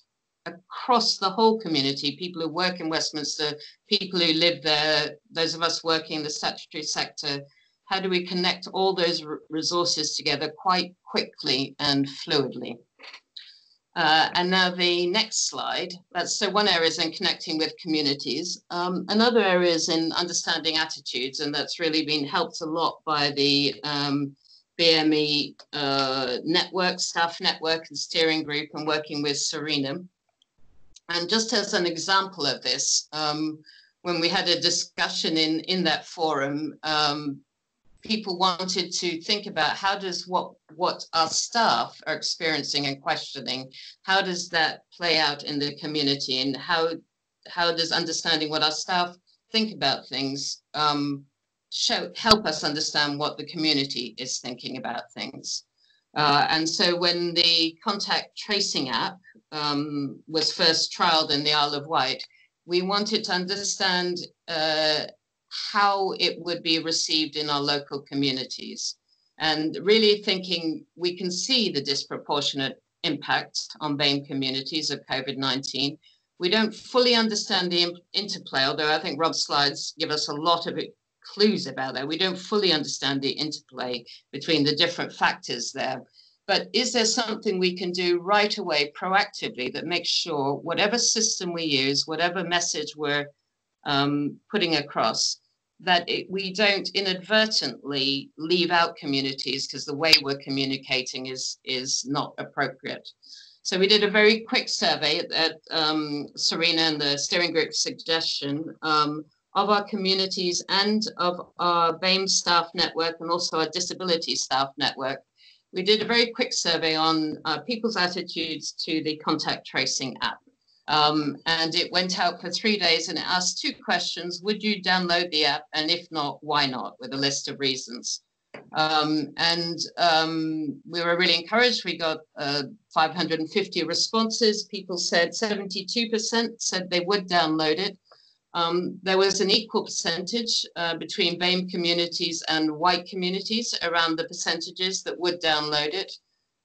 [SPEAKER 12] across the whole community, people who work in Westminster, people who live there, those of us working in the statutory sector. How do we connect all those resources together quite quickly and fluidly? And now the next slide. So one area is in connecting with communities. Another area is in understanding attitudes, and that's really been helped a lot by the BAME network, staff network and steering group, and working with Serena. And just as an example of this, when we had a discussion in that forum, people wanted to think about how does what our staff are experiencing and questioning, how does that play out in the community, and how does understanding what our staff think about things help us understand what the community is thinking about things. And so when the contact tracing app was first trialed in the Isle of Wight, we wanted to understand how it would be received in our local communities, and really thinking we can see the disproportionate impact on BAME communities of COVID-19. We don't fully understand the interplay, although I think Rob's slides give us a lot of clues about that. We don't fully understand the interplay between the different factors there. But is there something we can do right away, proactively, that makes sure whatever system we use, whatever message we're putting across, that we don't inadvertently leave out communities because the way we're communicating is not appropriate. So we did a very quick survey at Serena and the steering group suggestion of our communities and of our BAME staff network and also our disability staff network. We did a very quick survey on people's attitudes to the contact tracing app. And it went out for 3 days and it asked 2 questions. Would you download the app? And if not, why not? With a list of reasons. We were really encouraged. We got 550 responses. People said 72% said they would download it. There was an equal percentage between BAME communities and white communities around the percentages that would download it.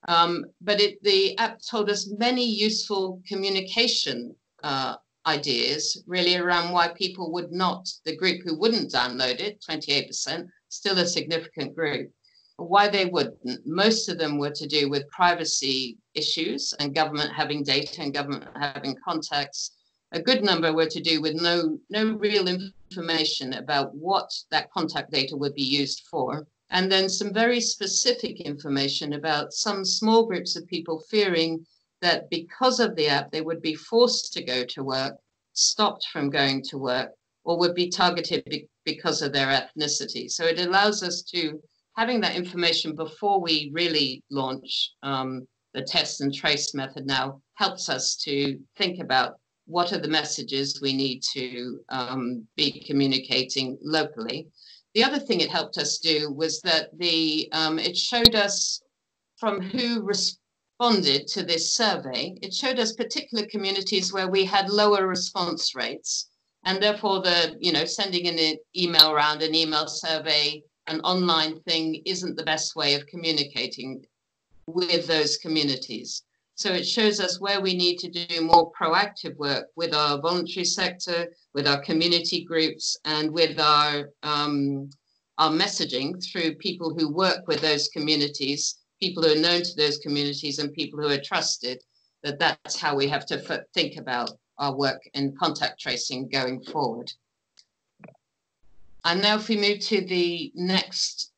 [SPEAKER 12] But the app told us many useful communication ideas really around why people would not, the group who wouldn't download it, 28%, still a significant group, why they wouldn't. Most of them were to do with privacy issues and government having data and government having contacts. A good number were to do with no real information about what that contact data would be used for. And then some very specific information about some small groups of people fearing that because of the app, they would be forced to go to work, stopped from going to work, or would be targeted because of their ethnicity. So it allows us to, having that information before we really launch the test and trace method now, helps us to think about what are the messages we need to be communicating locally. The other thing it helped us do was that it showed us from who responded to this survey. It showed us particular communities where we had lower response rates, and therefore sending an email around, an email survey, an online thing isn't the best way of communicating with those communities. So it shows us where we need to do more proactive work with our voluntary sector, with our community groups, and with our messaging through people who work with those communities, people who are known to those communities, and people who are trusted, that's how we have to think about our work in contact tracing going forward. And now if we move to the next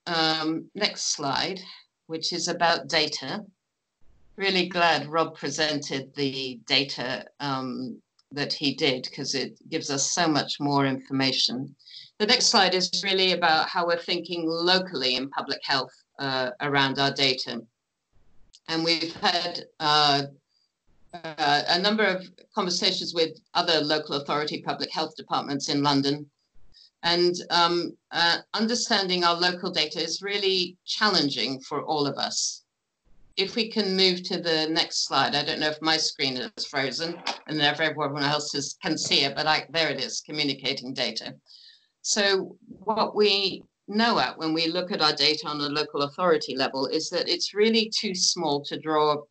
[SPEAKER 12] slide, which is about data. Really glad Rob presented the data that he did, because it gives us so much more information. The next slide is really about how we're thinking locally in public health around our data. And we've had a number of conversations with other local authority public health departments in London. And understanding our local data is really challenging for all of us. If we can move to the next slide, I don't know if my screen is frozen and if everyone else can see it, but there it is, communicating data. So what we know when we look at our data on a local authority level is that it's really too small to draw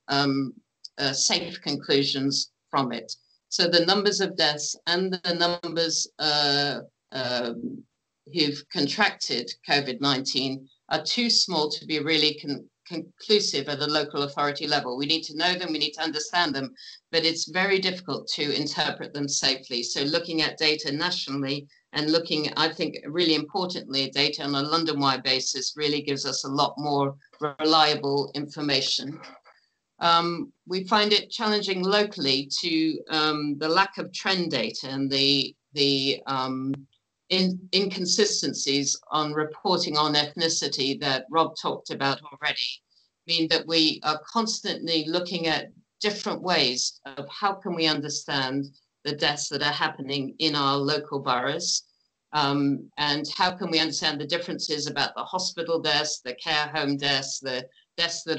[SPEAKER 12] safe conclusions from it. So the numbers of deaths and the numbers who've contracted COVID-19 are too small to be really conclusive at the local authority level. We need to know them, we need to understand them, but it's very difficult to interpret them safely. So looking at data nationally and looking, I think really importantly, data on a London-wide basis really gives us a lot more reliable information. We find it challenging locally to the lack of trend data and the inconsistencies on reporting on ethnicity that Rob talked about already mean that we are constantly looking at different ways of how can we understand the deaths that are happening in our local boroughs, and how can we understand the differences about the hospital deaths, the care home deaths, the deaths that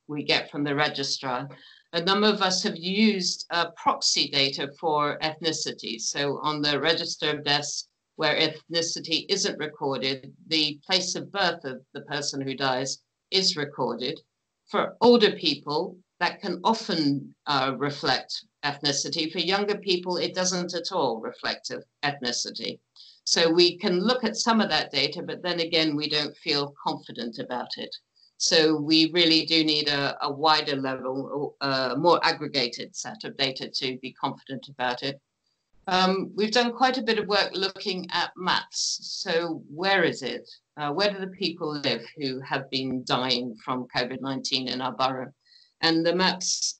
[SPEAKER 12] we get from the registrar. A number of us have used proxy data for ethnicity. So on the register of deaths where ethnicity isn't recorded, the place of birth of the person who dies is recorded. For older people, that can often reflect ethnicity. For younger people, it doesn't at all reflect ethnicity. So we can look at some of that data, but then again, we don't feel confident about it. So we really do need a wider level, more aggregated set of data to be confident about it. We've done quite a bit of work looking at maps. So where is it? Where do the people live who have been dying from COVID-19 in our borough? And the maps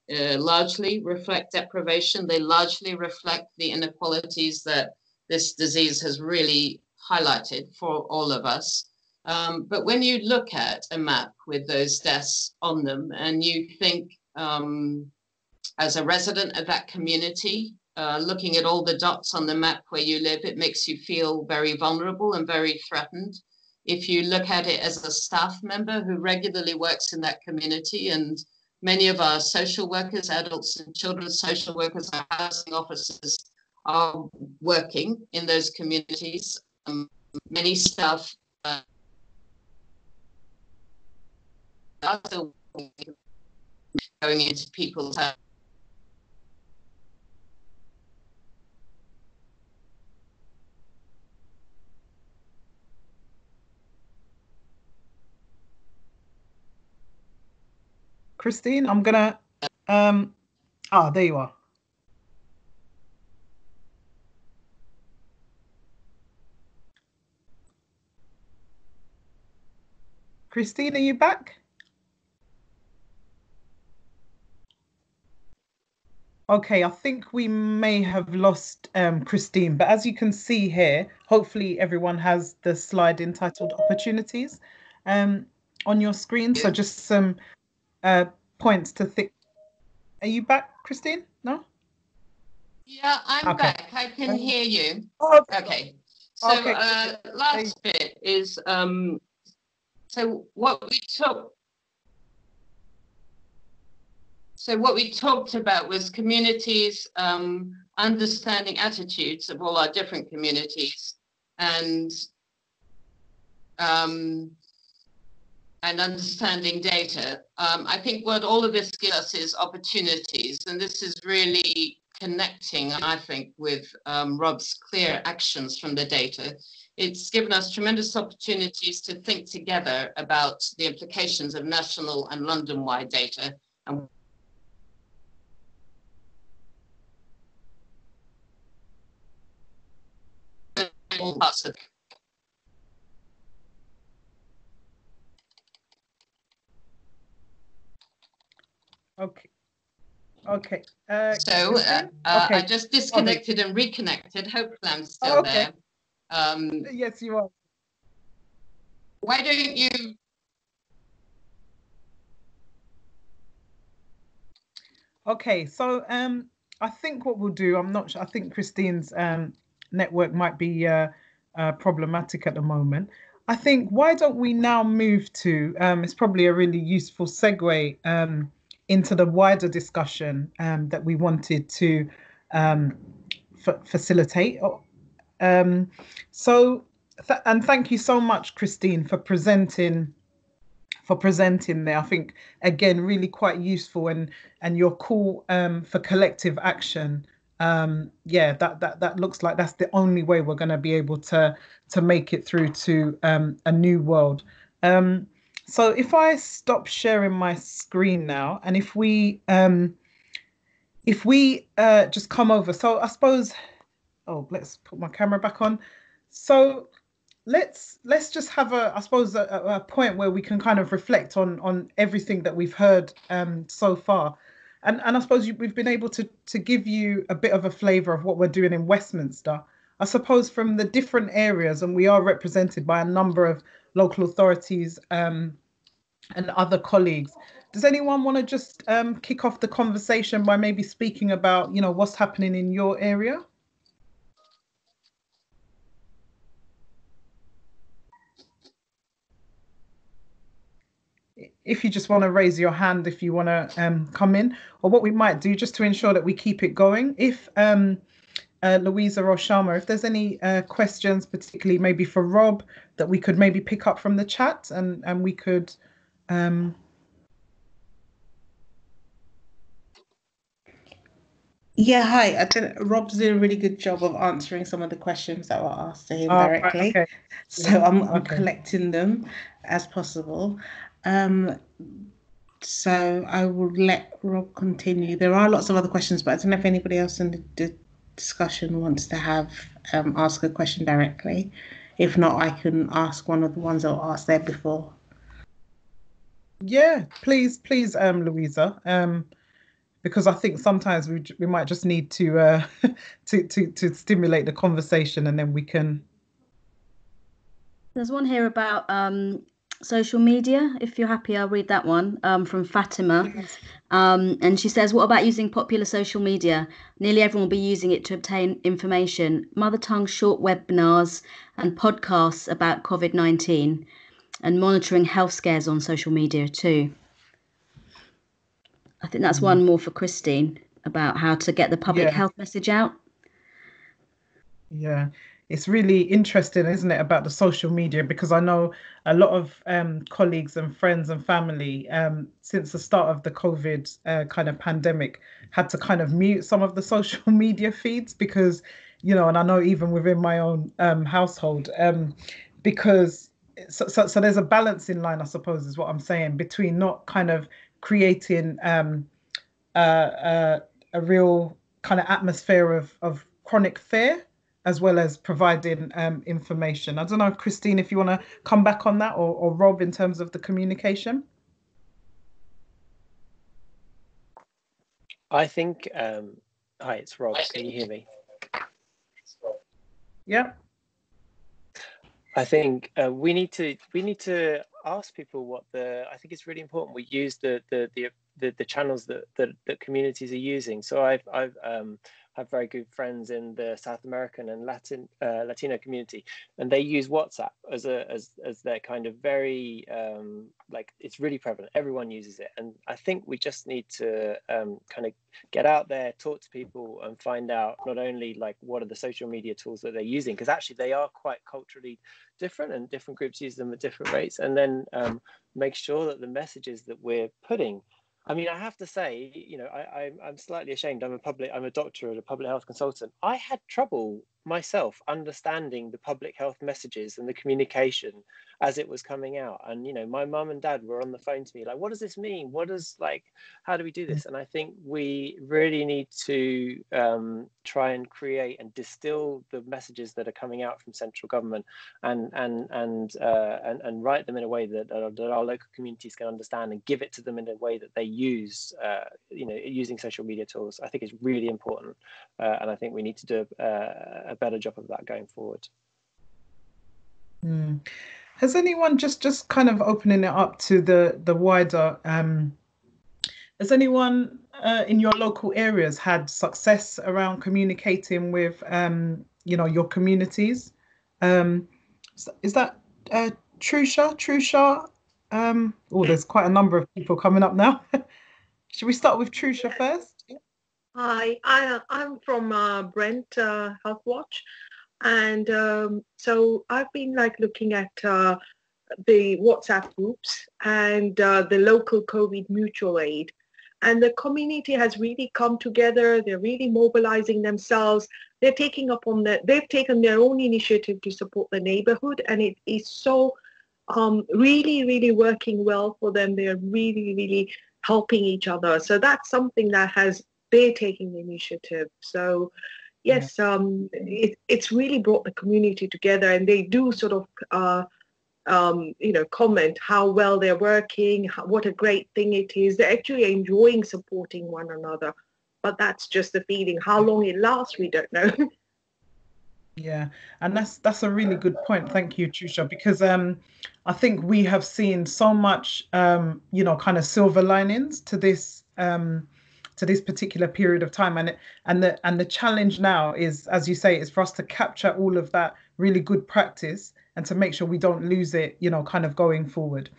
[SPEAKER 12] largely reflect deprivation. They largely reflect the inequalities that this disease has really highlighted for all of us. But when you look at a map with those deaths on them and you think as a resident of that community, looking at all the dots on the map where you live, it makes you feel very vulnerable and very threatened. If you look at it as a staff member who regularly works in that community, and many of our social workers, adults and children's social workers, our housing officers are working in those communities. Many staff are still going into people's homes.
[SPEAKER 1] Christine, I'm gonna, there you are. Christine, are you back? Okay, I think we may have lost Christine, but as you can see here, hopefully everyone has the slide entitled Opportunities on your screen. So just some points to think. Are you back, Christine? No?
[SPEAKER 12] Yeah, I'm
[SPEAKER 1] Okay.
[SPEAKER 12] back. I can hear you.
[SPEAKER 1] Oh,
[SPEAKER 12] okay. So
[SPEAKER 1] okay.
[SPEAKER 12] last bit is so what we talked about was communities understanding attitudes of all our different communities and understanding data. I think what all of this gives us is opportunities, and this is really connecting, I think, with Rob's clear actions from the data. It's given us tremendous opportunities to think together about the implications of national and London-wide data. And all parts of
[SPEAKER 1] Okay. Okay.
[SPEAKER 12] So
[SPEAKER 1] okay.
[SPEAKER 12] I just disconnected and reconnected. Hopefully I'm still there.
[SPEAKER 1] Yes, you are.
[SPEAKER 12] Why don't you?
[SPEAKER 1] Okay, so I think what we'll do, I'm not sure, I think Christine's network might be problematic at the moment. I think why don't we now move to, it's probably a really useful segue into the wider discussion that we wanted to facilitate. And thank you so much, Christine, for presenting there. I think, again, really quite useful, and your call for collective action. Yeah, that looks like that's the only way we're going to be able to make it through to a new world. So if I stop sharing my screen now, and if we just come over, so I suppose, let's put my camera back on. So let's just have I suppose a point where we can kind of reflect on everything that we've heard so far, and I suppose we've been able to give you a bit of a flavour of what we're doing in Westminster, I suppose, from the different areas, and we are represented by a number of local authorities and other colleagues. Does anyone want to just kick off the conversation by maybe speaking about, what's happening in your area? If you just want to raise your hand, if you want to come in, or what we might do just to ensure that we keep it going, if Louisa or Sharma, if there's any questions, particularly maybe for Rob, that we could maybe pick up from the chat, and we could
[SPEAKER 8] Yeah, hi. Rob's doing a really good job of answering some of the questions that were asked to him
[SPEAKER 1] Right,
[SPEAKER 8] directly.
[SPEAKER 1] okay.
[SPEAKER 8] So I'm
[SPEAKER 1] Okay.
[SPEAKER 8] collecting them as possible. So I will let Rob continue. There are lots of other questions, but I don't know if anybody else in the discussion wants to ask a question directly. If not, I can ask one of the ones that were asked there before.
[SPEAKER 1] Yeah, please, Louisa. Because I think sometimes we might just need to to stimulate the conversation, and then we can.
[SPEAKER 6] There's one here about social media. If you're happy, I'll read that one from Fatima. And she says, what about using popular social media? Nearly everyone will be using it to obtain information. Mother tongue short webinars and podcasts about COVID-19 and monitoring health scares on social media too. I think that's one more for Christine about how to get the public health message out.
[SPEAKER 1] Yeah, it's really interesting, isn't it, about the social media, because I know a lot of colleagues and friends and family since the start of the COVID kind of pandemic had to kind of mute some of the social media feeds because, you know, and I know even within my own household, because so there's a balancing line, I suppose, is what I'm saying, between not kind of creating a real kind of atmosphere of chronic fear, as well as providing information. I don't know, Christine, if you want to come back on that, or Rob, in terms of the communication.
[SPEAKER 9] I think, hi, it's Rob. Can you hear me?
[SPEAKER 1] Yeah.
[SPEAKER 9] I think we need to ask people what I think it's really important we use the channels that communities are using. So I've have very good friends in the South American and Latino community, and they use WhatsApp as their kind of very like, it's really prevalent. Everyone uses it, and I think we just need to kind of get out there, talk to people, and find out not only like what are the social media tools that they're using, because actually they are quite culturally different, and different groups use them at different rates, and then make sure that the messages that we're putting. I mean, I have to say, you know, I'm slightly ashamed. I'm a doctor and a public health consultant. I had trouble myself understanding the public health messages and the communication as it was coming out. And, you know, my mum and dad were on the phone to me like, what does this mean? How do we do this? And I think we really need to try and create and distill the messages that are coming out from central government and write them in a way that our local communities can understand, and give it to them in a way that they use, you know, using social media tools. I think is really important, and I think we need to do a better job of that going forward.
[SPEAKER 1] Has anyone, just kind of opening it up to the wider, has anyone in your local areas had success around communicating with you know, your communities? Is that Trusha? Oh, there's quite a number of people coming up now. Should we start with Trusha first?
[SPEAKER 13] Hi, I'm from Brent Health Watch, and so I've been like looking at the WhatsApp groups and the local COVID mutual aid, and the community has really come together. They're really mobilizing themselves. They've taken their own initiative to support the neighborhood, and it is so really working well for them. They're really helping each other. So that's something that they're taking the initiative. So yes, it's really brought the community together, and they do sort of you know, comment how well they're working, what a great thing it is. They're actually enjoying supporting one another, but that's just the feeling. How long it lasts, we don't know.
[SPEAKER 1] Yeah, and that's a really good point. Thank you, Trusha, because I think we have seen so much you know, kind of silver linings to this particular period of time, and the challenge now is, as you say, is for us to capture all of that really good practice and to make sure we don't lose it, you know, kind of going forward.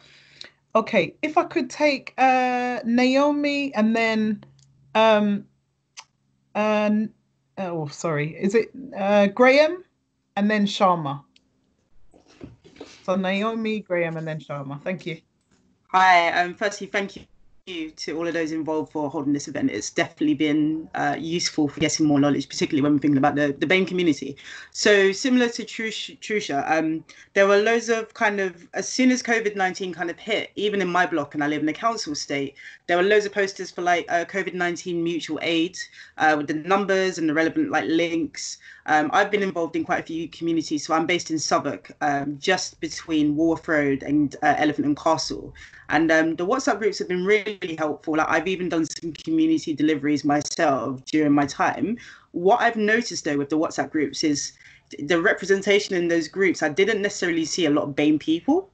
[SPEAKER 1] Okay, if I could take Naomi, and then oh, sorry, is it Graham, and then Sharma? So Naomi, Graham, and then Sharma. Thank you.
[SPEAKER 8] Hi, firstly, thank you you to all of those involved for holding this event. It's definitely been useful for getting more knowledge, particularly when we're thinking about the BAME community. So similar to Trusha, there were loads of kind of, as soon as COVID-19 kind of hit, even in my block, and I live in a council estate, there were loads of posters for like COVID-19 mutual aid with the numbers and the relevant like links. I've been involved in quite a few communities, so I'm based in Southwark, just between Wharf Road and Elephant and Castle. And the WhatsApp groups have been really helpful. Like, I've even done some community deliveries myself during my time. What I've noticed though with the WhatsApp groups is the representation in those groups. I didn't necessarily see a lot of BAME people.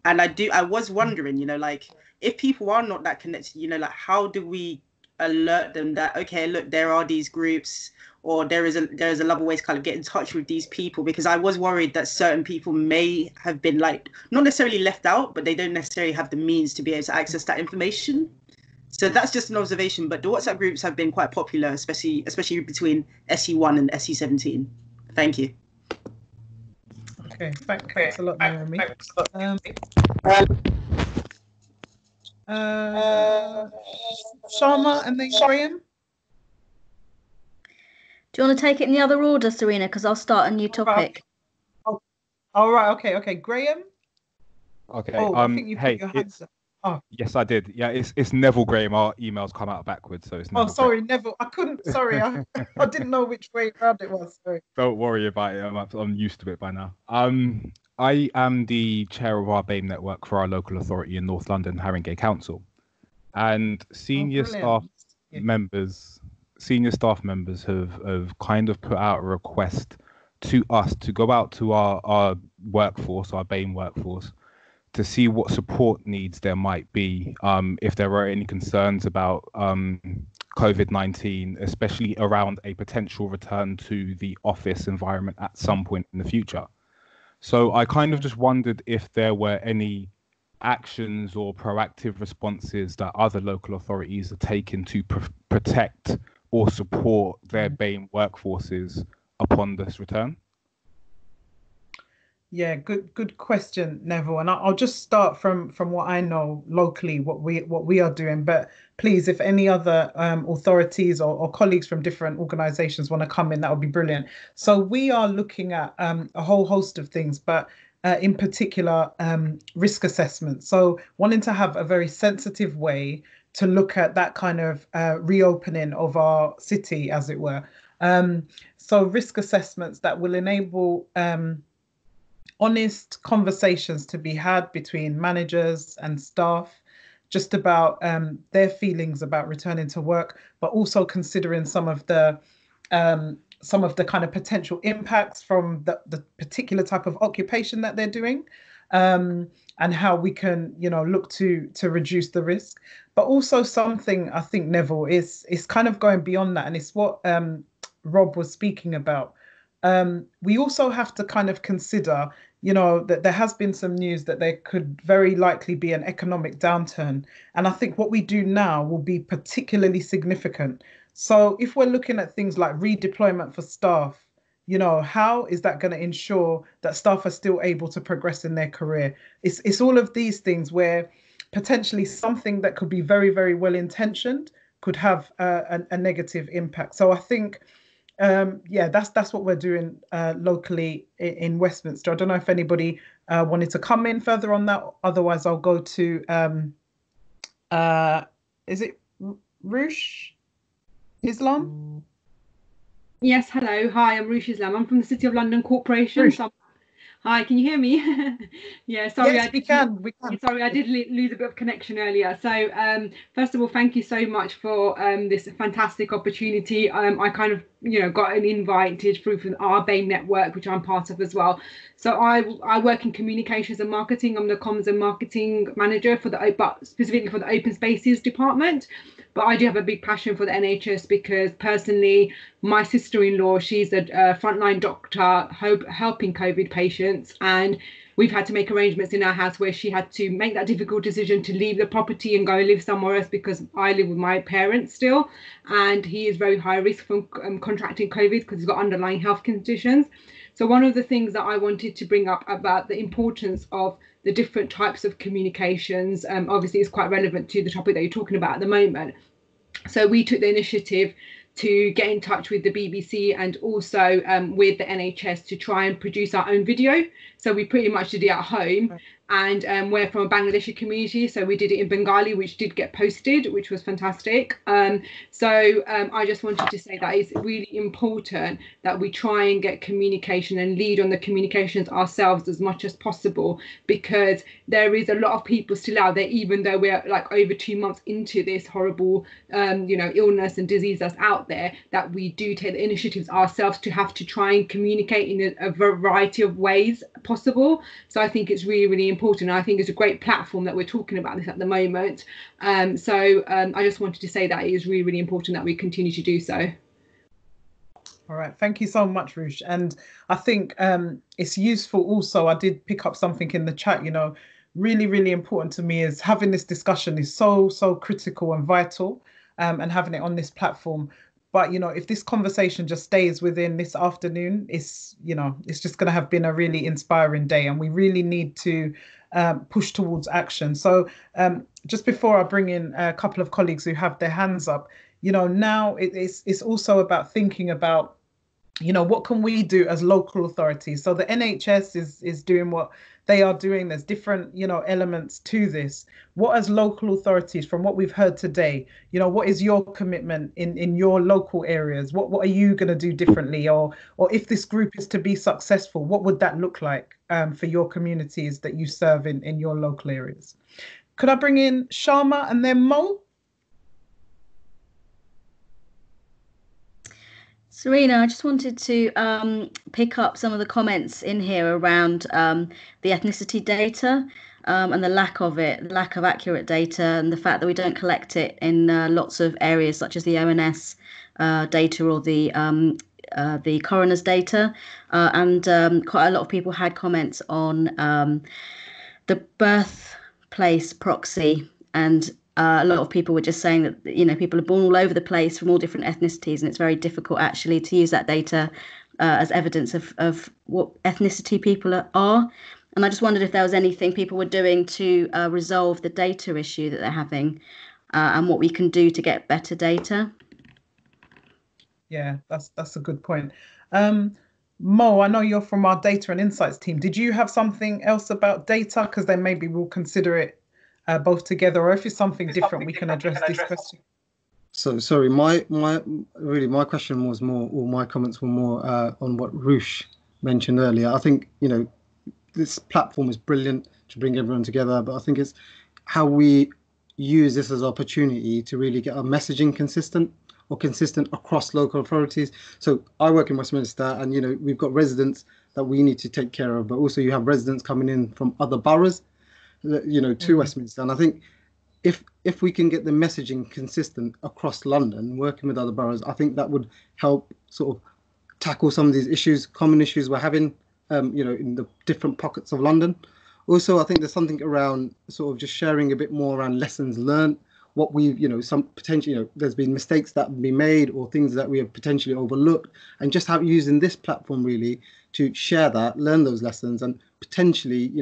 [SPEAKER 8] And I was wondering, you know, like, if people are not that connected, you know, like, how do we alert them that, okay, look, there are these groups, or there is a lovely way to kind of get in touch with these people? Because I was worried that certain people may have been like, not necessarily left out, but they don't necessarily have the means to be able to access that information. So that's just an observation, but the WhatsApp groups have been quite popular, especially between SE1 and SE17. Thank you.
[SPEAKER 1] Okay, thanks a lot, Naomi. Sharma and then Graham.
[SPEAKER 6] Do you want to take it in the other order, Serena? Because I'll start a new topic.
[SPEAKER 1] Oh, all right. Okay. Graham.
[SPEAKER 14] Okay.
[SPEAKER 1] Oh, I think you put your hands up. Oh.
[SPEAKER 14] Yes, I did. Yeah, it's Neville Graham. Our emails come out backwards, so it's Neville.
[SPEAKER 1] Oh, sorry, Neville. I couldn't. Sorry, I didn't know which way around it was. Sorry.
[SPEAKER 14] Don't worry about it. I'm used to it by now. I am the chair of our BAME network for our local authority in North London, Haringey Council, and senior staff members have kind of put out a request to us to go out to our workforce, our BAME workforce, to see what support needs there might be, if there are any concerns about COVID-19, especially around a potential return to the office environment at some point in the future. So I kind of just wondered if there were any actions or proactive responses that other local authorities are taking to protect or support their BAME workforces upon this return.
[SPEAKER 1] Yeah, good question, Neville. And I'll just start from what I know locally, what we are doing. But please, if any other authorities or colleagues from different organisations want to come in, that would be brilliant. So we are looking at a whole host of things, but in particular, risk assessment. So wanting to have a very sensitive way to look at that kind of reopening of our city, as it were. So risk assessments that will enable honest conversations to be had between managers and staff, just about their feelings about returning to work, but also considering some of the kind of potential impacts from the particular type of occupation that they're doing, and how we can, you know, look to reduce the risk. But also something, I think, Neville, is kind of going beyond that, and it's what Rob was speaking about. We also have to kind of consider, you know, that there has been some news that there could very likely be an economic downturn. And I think what we do now will be particularly significant. So if we're looking at things like redeployment for staff, you know, how is that going to ensure that staff are still able to progress in their career? It's all of these things where potentially something that could be very, very well intentioned could have a negative impact. So I think, yeah, that's what we're doing locally in Westminster. I don't know if anybody wanted to come in further on that. Otherwise, I'll go to, is it Rush Islam?
[SPEAKER 15] Yes, hello. Hi, I'm Rush Islam. I'm from the City of London Corporation. So hi, can you hear me? Yeah, sorry.
[SPEAKER 1] Yes, we can.
[SPEAKER 15] Sorry, I did lose a bit of connection earlier. So first of all, thank you so much for this fantastic opportunity. I kind of, you know, got an invite through from our BAME network, which I'm part of as well. So I work in communications and marketing. I'm the comms and marketing manager but specifically for the open spaces department. But I do have a big passion for the NHS because personally, my sister-in-law, she's a frontline doctor helping COVID patients. And we've had to make arrangements in our house where she had to make that difficult decision to leave the property and go live somewhere else because I live with my parents still. And he is very high risk from contracting COVID because he's got underlying health conditions. So one of the things that I wanted to bring up about the importance of the different types of communications, obviously is quite relevant to the topic that you're talking about at the moment. So we took the initiative to get in touch with the BBC and also with the NHS to try and produce our own video. So we pretty much did it at home, and we're from a Bangladeshi community, so we did it in Bengali, which did get posted, which was fantastic. So I just wanted to say that it's really important that we try and get communication and lead on the communications ourselves as much as possible, because there is a lot of people still out there, even though we're like over 2 months into this horrible illness and disease that's out there, that we do take the initiatives ourselves to have to try and communicate in a variety of ways possible. So I think it's really, really important. I think it's a great platform that we're talking about this at the moment. So I just wanted to say that it is really, really important that we continue to do so.
[SPEAKER 1] All right, thank you so much, Rush. And I think it's useful also, I did pick up something in the chat, really, really important to me is having this discussion is so critical and vital, and having it on this platform. But, if this conversation just stays within this afternoon, it's just going to have been a really inspiring day, and we really need to push towards action. So just before I bring in a couple of colleagues who have their hands up, now it's also about thinking about, what can we do as local authorities? So the NHS is doing what they are doing. There's different, elements to this. What as local authorities, from what we've heard today, what is your commitment in your local areas? What are you going to do differently? Or if this group is to be successful, what would that look like for your communities that you serve in your local areas? Could I bring in Sharma and then Mo?
[SPEAKER 6] Serena, I just wanted to pick up some of the comments in here around the ethnicity data and the lack of accurate data, and the fact that we don't collect it in lots of areas such as the ONS data or the coroner's data. And quite a lot of people had comments on the birthplace proxy, and a lot of people were just saying that, people are born all over the place from all different ethnicities, and it's very difficult actually to use that data as evidence of what ethnicity people are. And I just wondered if there was anything people were doing to resolve the data issue that they're having, and what we can do to get better data.
[SPEAKER 1] Yeah, that's a good point. Mo, I know you're from our data and insights team. Did you have something else about data? Because then maybe we'll consider it both together, or if it's something different, we can address this question.
[SPEAKER 16] So sorry, my question was more, or my comments were more on what Rush mentioned earlier. I think this platform is brilliant to bring everyone together, but I think it's how we use this as an opportunity to really get our messaging consistent across local authorities. So I work in Westminster, and we've got residents that we need to take care of, but also you have residents coming in from other boroughs, to Westminster. And I think if we can get the messaging consistent across London, working with other boroughs, I think that would help sort of tackle some of these common issues we're having, in the different pockets of London. Also, I think there's something around sort of just sharing a bit more around lessons learned, what we've, some potentially, there's been mistakes that have been made or things that we have potentially overlooked, and just using this platform really to share that, learn those lessons, and potentially,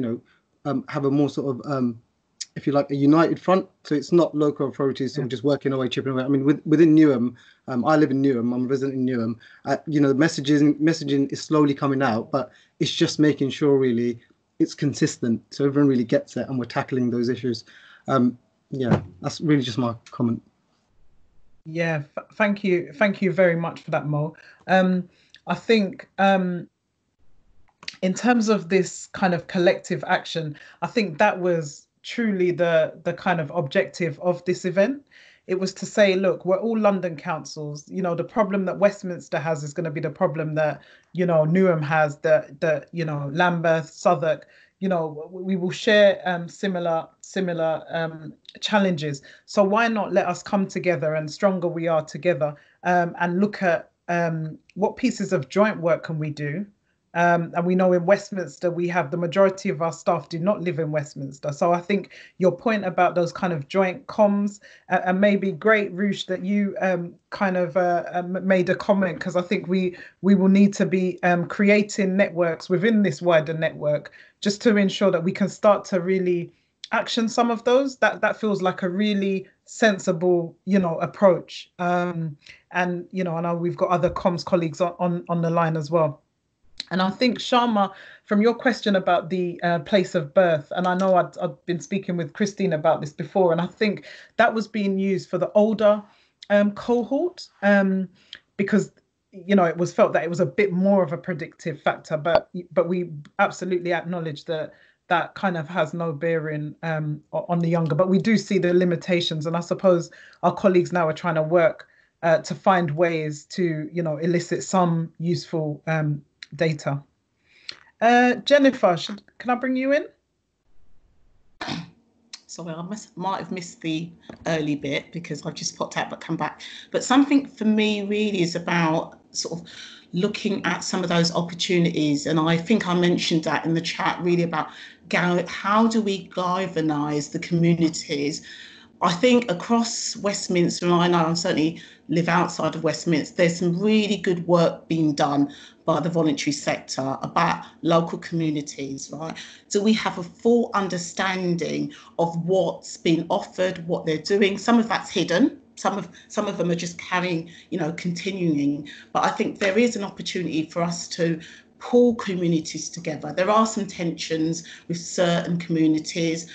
[SPEAKER 16] have a more sort of, if you like, a united front. So it's not local authorities sort of just working away, chipping away. I mean, within Newham, I live in Newham, I'm a resident in Newham. Messaging is slowly coming out, but it's just making sure really it's consistent, so everyone really gets it, and we're tackling those issues. Yeah, that's really just my comment.
[SPEAKER 1] Yeah, thank you very much for that, Mo. I think in terms of this kind of collective action, I think that was truly the kind of objective of this event. It was to say, look, we're all London councils. The problem that Westminster has is going to be the problem that, Newham has, that Lambeth, Southwark, we will share similar challenges. So why not let us come together, and stronger we are together, and look at what pieces of joint work can we do And we know in Westminster, we have the majority of our staff do not live in Westminster. So I think your point about those kind of joint comms, and maybe great, Rush, that you kind of made a comment, because I think we will need to be creating networks within this wider network just to ensure that we can start to really action some of those. That feels like a really sensible, approach. And, I know we've got other comms colleagues on the line as well. And I think, Sharma, from your question about the place of birth, and I know I've been speaking with Christine about this before, and I think that was being used for the older cohort, because it was felt that it was a bit more of a predictive factor, but we absolutely acknowledge that kind of has no bearing on the younger. But we do see the limitations, and I suppose our colleagues now are trying to work to find ways to elicit some useful data. Jennifer, can I bring you in?
[SPEAKER 8] Sorry, I might have missed the early bit because I've just popped out but come back. But something for me really is about sort of looking at some of those opportunities. And I think I mentioned that in the chat, really about how do we galvanise the communities. I think across Westminster, and I know I certainly live outside of Westminster, there's some really good work being done by the voluntary sector about local communities, right? So we have a full understanding of what's been offered, what they're doing. Some of that's hidden. Some of them are just carrying, continuing. But I think there is an opportunity for us to pull communities together. There are some tensions with certain communities,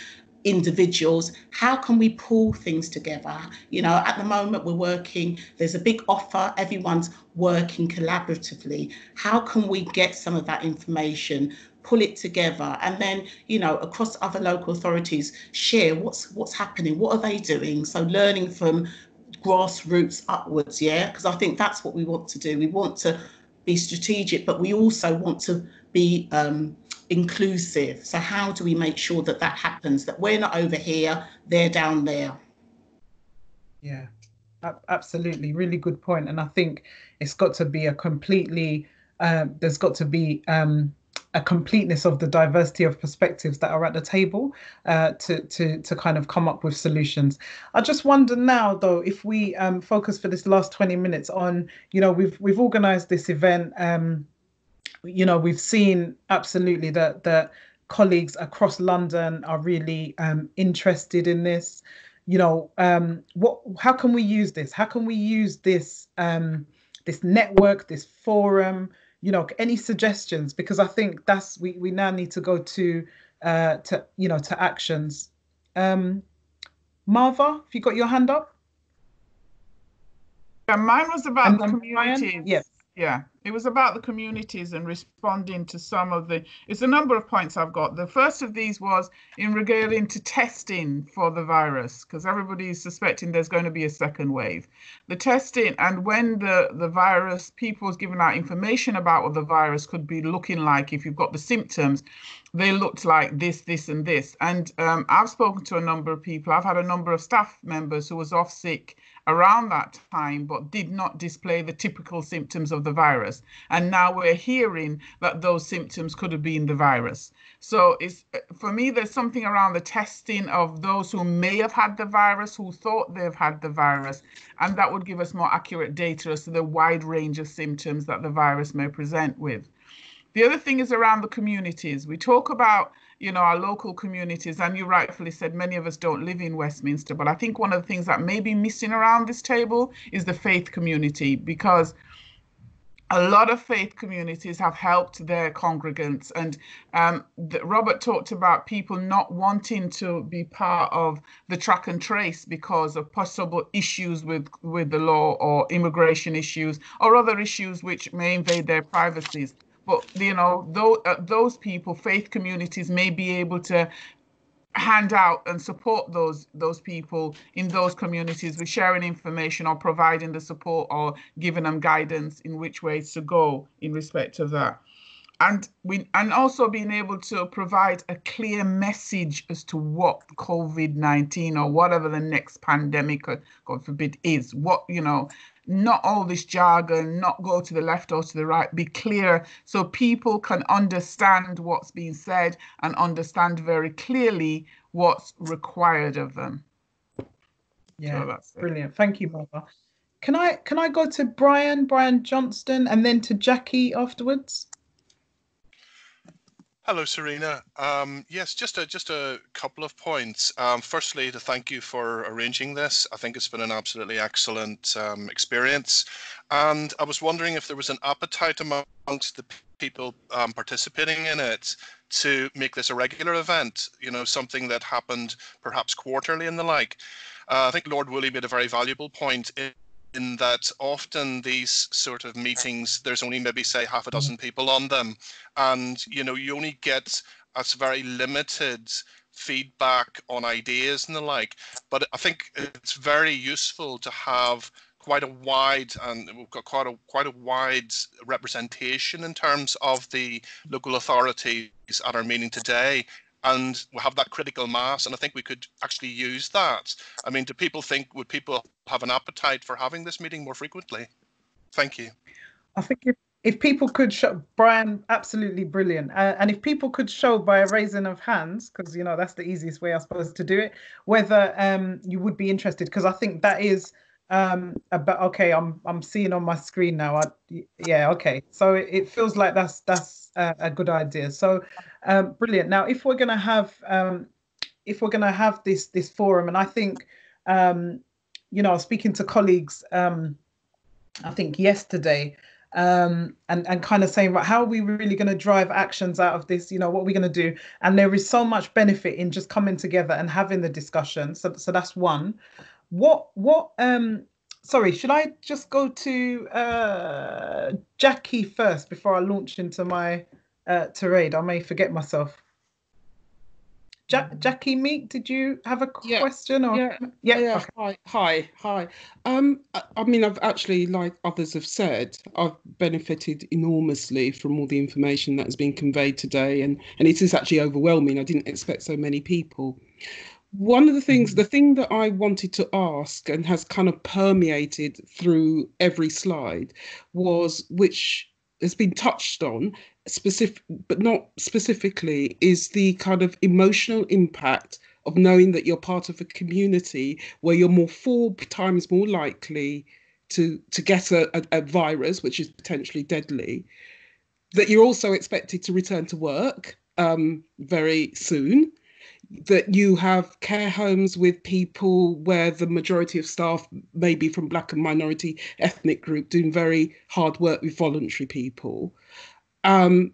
[SPEAKER 8] individuals. How can we pull things together? At the moment we're working, there's a big offer, everyone's working collaboratively. How can we get some of that information, pull it together, and then, across other local authorities, share what's happening, what are they doing? So learning from grassroots upwards, because I think that's what we want to do. We want to be strategic, but we also want to be inclusive. So how do we make sure that happens, that we're not over here, they're down there?
[SPEAKER 1] Yeah, absolutely. Really good point. And I think it's got to be a completely, there's got to be a completeness of the diversity of perspectives that are at the table to kind of come up with solutions. I just wonder now, though, if we focus for this last 20 minutes on, we've organised this event. We've seen absolutely that colleagues across London are really interested in this. How can we use this? How can we use this this network, this forum? Any suggestions? Because I think we now need to go to actions. Marva, have you got your hand up?
[SPEAKER 17] Yeah, mine was about the communities.
[SPEAKER 1] Ryan? Yes.
[SPEAKER 17] Yeah, it was about the communities and responding to some of it's a number of points I've got. The first of these was in regarding to testing for the virus, because everybody is suspecting there's going to be a second wave. The testing, and when the virus, people was giving out information about what the virus could be looking like if you've got the symptoms, they looked like this, this, and this. And I've spoken to a number of people. I've had a number of staff members who was off sick around that time, but did not display the typical symptoms of the virus. And now we're hearing that those symptoms could have been the virus. So for me, there's something around the testing of those who may have had the virus, who thought they've had the virus, and that would give us more accurate data as to the wide range of symptoms that the virus may present with. The other thing is around the communities. We talk about, our local communities, and you rightfully said many of us don't live in Westminster, but I think one of the things that may be missing around this table is the faith community, because a lot of faith communities have helped their congregants. And Robert talked about people not wanting to be part of the track and trace because of possible issues with the law, or immigration issues, or other issues which may invade their privacies. But, those people, faith communities, may be able to hand out and support those people in those communities with sharing information or providing the support or giving them guidance in which ways to go in respect of that. and also being able to provide a clear message as to what COVID-19 or whatever the next pandemic, God forbid, is. What, not all this jargon, not go to the left or to the right, be clear so people can understand what's being said and understand very clearly what's required of them.
[SPEAKER 1] Yeah,
[SPEAKER 17] so that's
[SPEAKER 1] brilliant. Thank you, Mother. Can I go to Brian Johnston, and then to Jackie afterwards?
[SPEAKER 10] Hello, Serena. Yes, just a couple of points. Firstly, to thank you for arranging this. I think it's been an absolutely excellent experience. And I was wondering if there was an appetite amongst the people participating in it to make this a regular event, something that happened perhaps quarterly and the like. I think Lord Woolley made a very valuable point in that often these sort of meetings, there's only maybe say half a dozen people on them, and you only get a very limited feedback on ideas and the like. But I think it's very useful to have quite a wide, and we've got quite a wide representation in terms of the local authorities at our meeting today. And we'll have that critical mass, and I think we could actually use that. I mean, would people have an appetite for having this meeting more frequently? Thank you.
[SPEAKER 1] I think if people could show, Brian, absolutely brilliant. And if people could show by a raising of hands, because that's the easiest way, I suppose, to do it, whether you would be interested, because I think that is about, okay, I'm seeing on my screen now. Yeah, okay. So it feels like that's a good idea. So brilliant. Now, if we're gonna have this forum, and I think speaking to colleagues, I think yesterday, and kind of saying, right, how are we really going to drive actions out of this? What are we going to do? And there is so much benefit in just coming together and having the discussion. So that's one. Sorry, should I just go to Jackie first before I launch into my tirade? I may forget myself. Jackie Mead, did you have a question? Or
[SPEAKER 18] Yeah. Okay. Hi. I mean, I've actually, like others have said, I've benefited enormously from all the information that has been conveyed today, and it is actually overwhelming. I didn't expect so many people. One of the things, the thing that I wanted to ask and has kind of permeated through every slide was, which has been touched on, but not specifically, is the kind of emotional impact of knowing that you're part of a community where you're 4 times more likely to get a virus, which is potentially deadly, that you're also expected to return to work very soon, that you have care homes with people where the majority of staff may be from Black and minority ethnic group doing very hard work with voluntary people,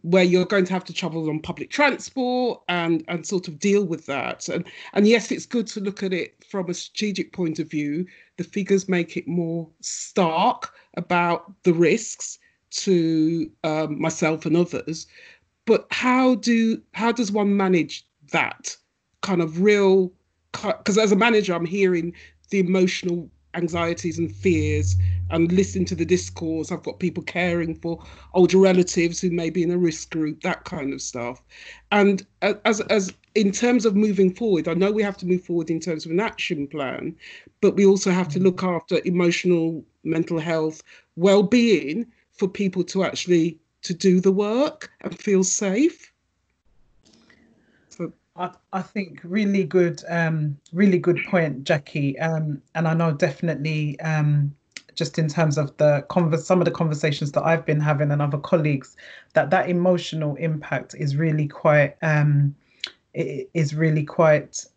[SPEAKER 18] where you're going to have to travel on public transport and sort of deal with that. And yes, it's good to look at it from a strategic point of view. The figures make it more stark about the risks to myself and others. But how does one manage that kind of real, because as a manager, I'm hearing the emotional anxieties and fears and listening to the discourse. I've got people caring for older relatives who may be in a risk group, that kind of stuff. And as in terms of moving forward, I know we have to move forward in terms of an action plan, but we also have to look after emotional, mental health, well-being for people to actually to do the work and feel safe.
[SPEAKER 1] I think really good point, Jackie. And I know definitely just in terms of some of the conversations that I've been having and other colleagues, that emotional impact is really quite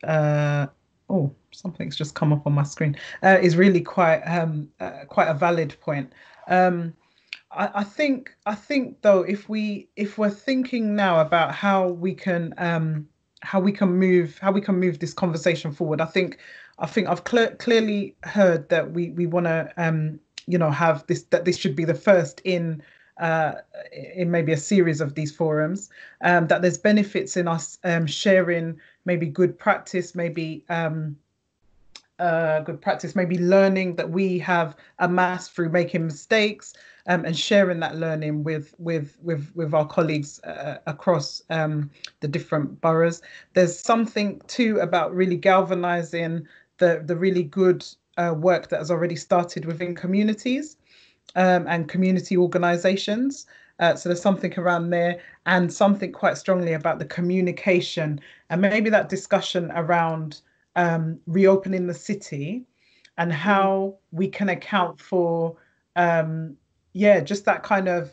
[SPEAKER 1] oh, something's just come up on my screen. Is really quite a valid point. I think though, if we're thinking now about how we can move this conversation forward, I think I've clearly heard that we want to have this, that this should be the first in maybe a series of these forums, that there's benefits in us sharing maybe good practice, maybe learning that we have amassed through making mistakes, and sharing that learning with our colleagues across the different boroughs. There's something too about really galvanizing the really good work that has already started within communities and community organizations. So there's something around there, and something quite strongly about the communication, and maybe that discussion around reopening the city and how we can account for just that kind of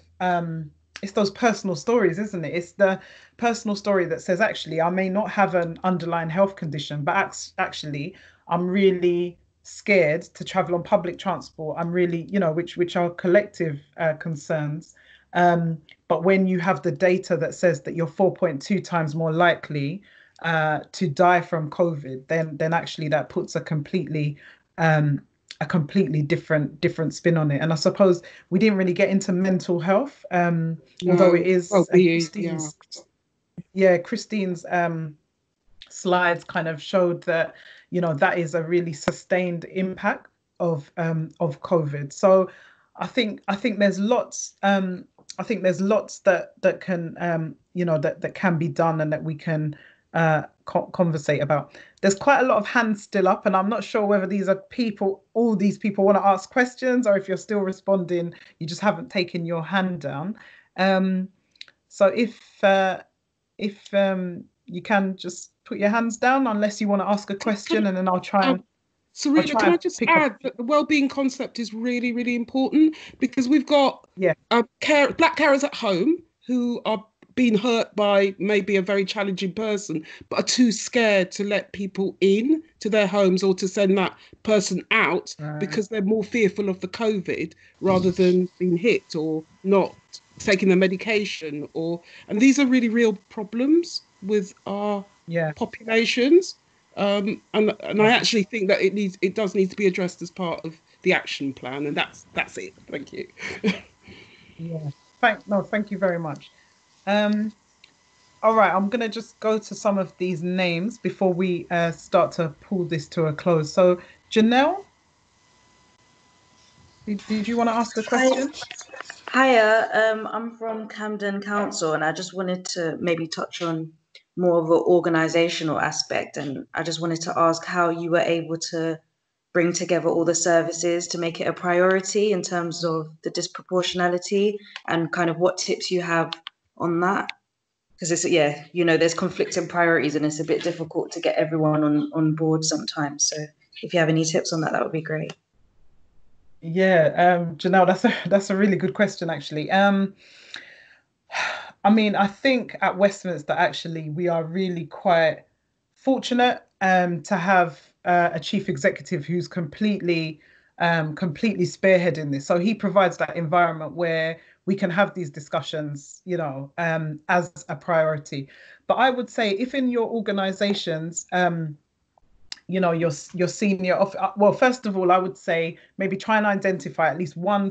[SPEAKER 1] it's those personal stories, isn't it? It's the personal story that says, actually, I may not have an underlying health condition, but actually I'm really scared to travel on public transport. I'm really, which are collective concerns. But when you have the data that says that you're 4.2 times more likely to die from COVID, then actually that puts a completely different spin on it. And I suppose we didn't really get into mental health, although it is Christine's slides kind of showed that, that is a really sustained impact of COVID. So I think there's lots that can that can be done and that we can conversate about. There's quite a lot of hands still up, and I'm not sure whether these are all these people want to ask questions, or if you're still responding, you just haven't taken your hand down. So if you can just put your hands down, unless you want to ask a question, and then I'll try and
[SPEAKER 18] Serena, can I just add that the wellbeing concept is really, really important, because we've got black carers at home who are being hurt by maybe a very challenging person, but are too scared to let people in to their homes or to send that person out because they're more fearful of the COVID rather than being hit or not taking the medication. And these are really real problems with our populations. And I actually think that it does need to be addressed as part of the action plan, and that's it. Thank you.
[SPEAKER 1] Thank you very much. All right, I'm going to just go to some of these names before we start to pull this to a close. So, Janelle, did you want to ask a question?
[SPEAKER 19] Hiya, I'm from Camden Council, and I just wanted to maybe touch on more of an organisational aspect, and I just wanted to ask how you were able to bring together all the services to make it a priority in terms of the disproportionality, and kind of what tips you have on that. Because it's, there's conflicting priorities and it's a bit difficult to get everyone on board sometimes. So if you have any tips on that, that would be great.
[SPEAKER 1] Yeah, Janelle, that's a really good question, actually. I mean, I think at Westminster, actually, we are really quite fortunate to have a chief executive who's completely spearheading this. So he provides that environment where we can have these discussions, as a priority. But I would say, if in your organizations, your senior, well, first of all, I would say maybe try and identify at least one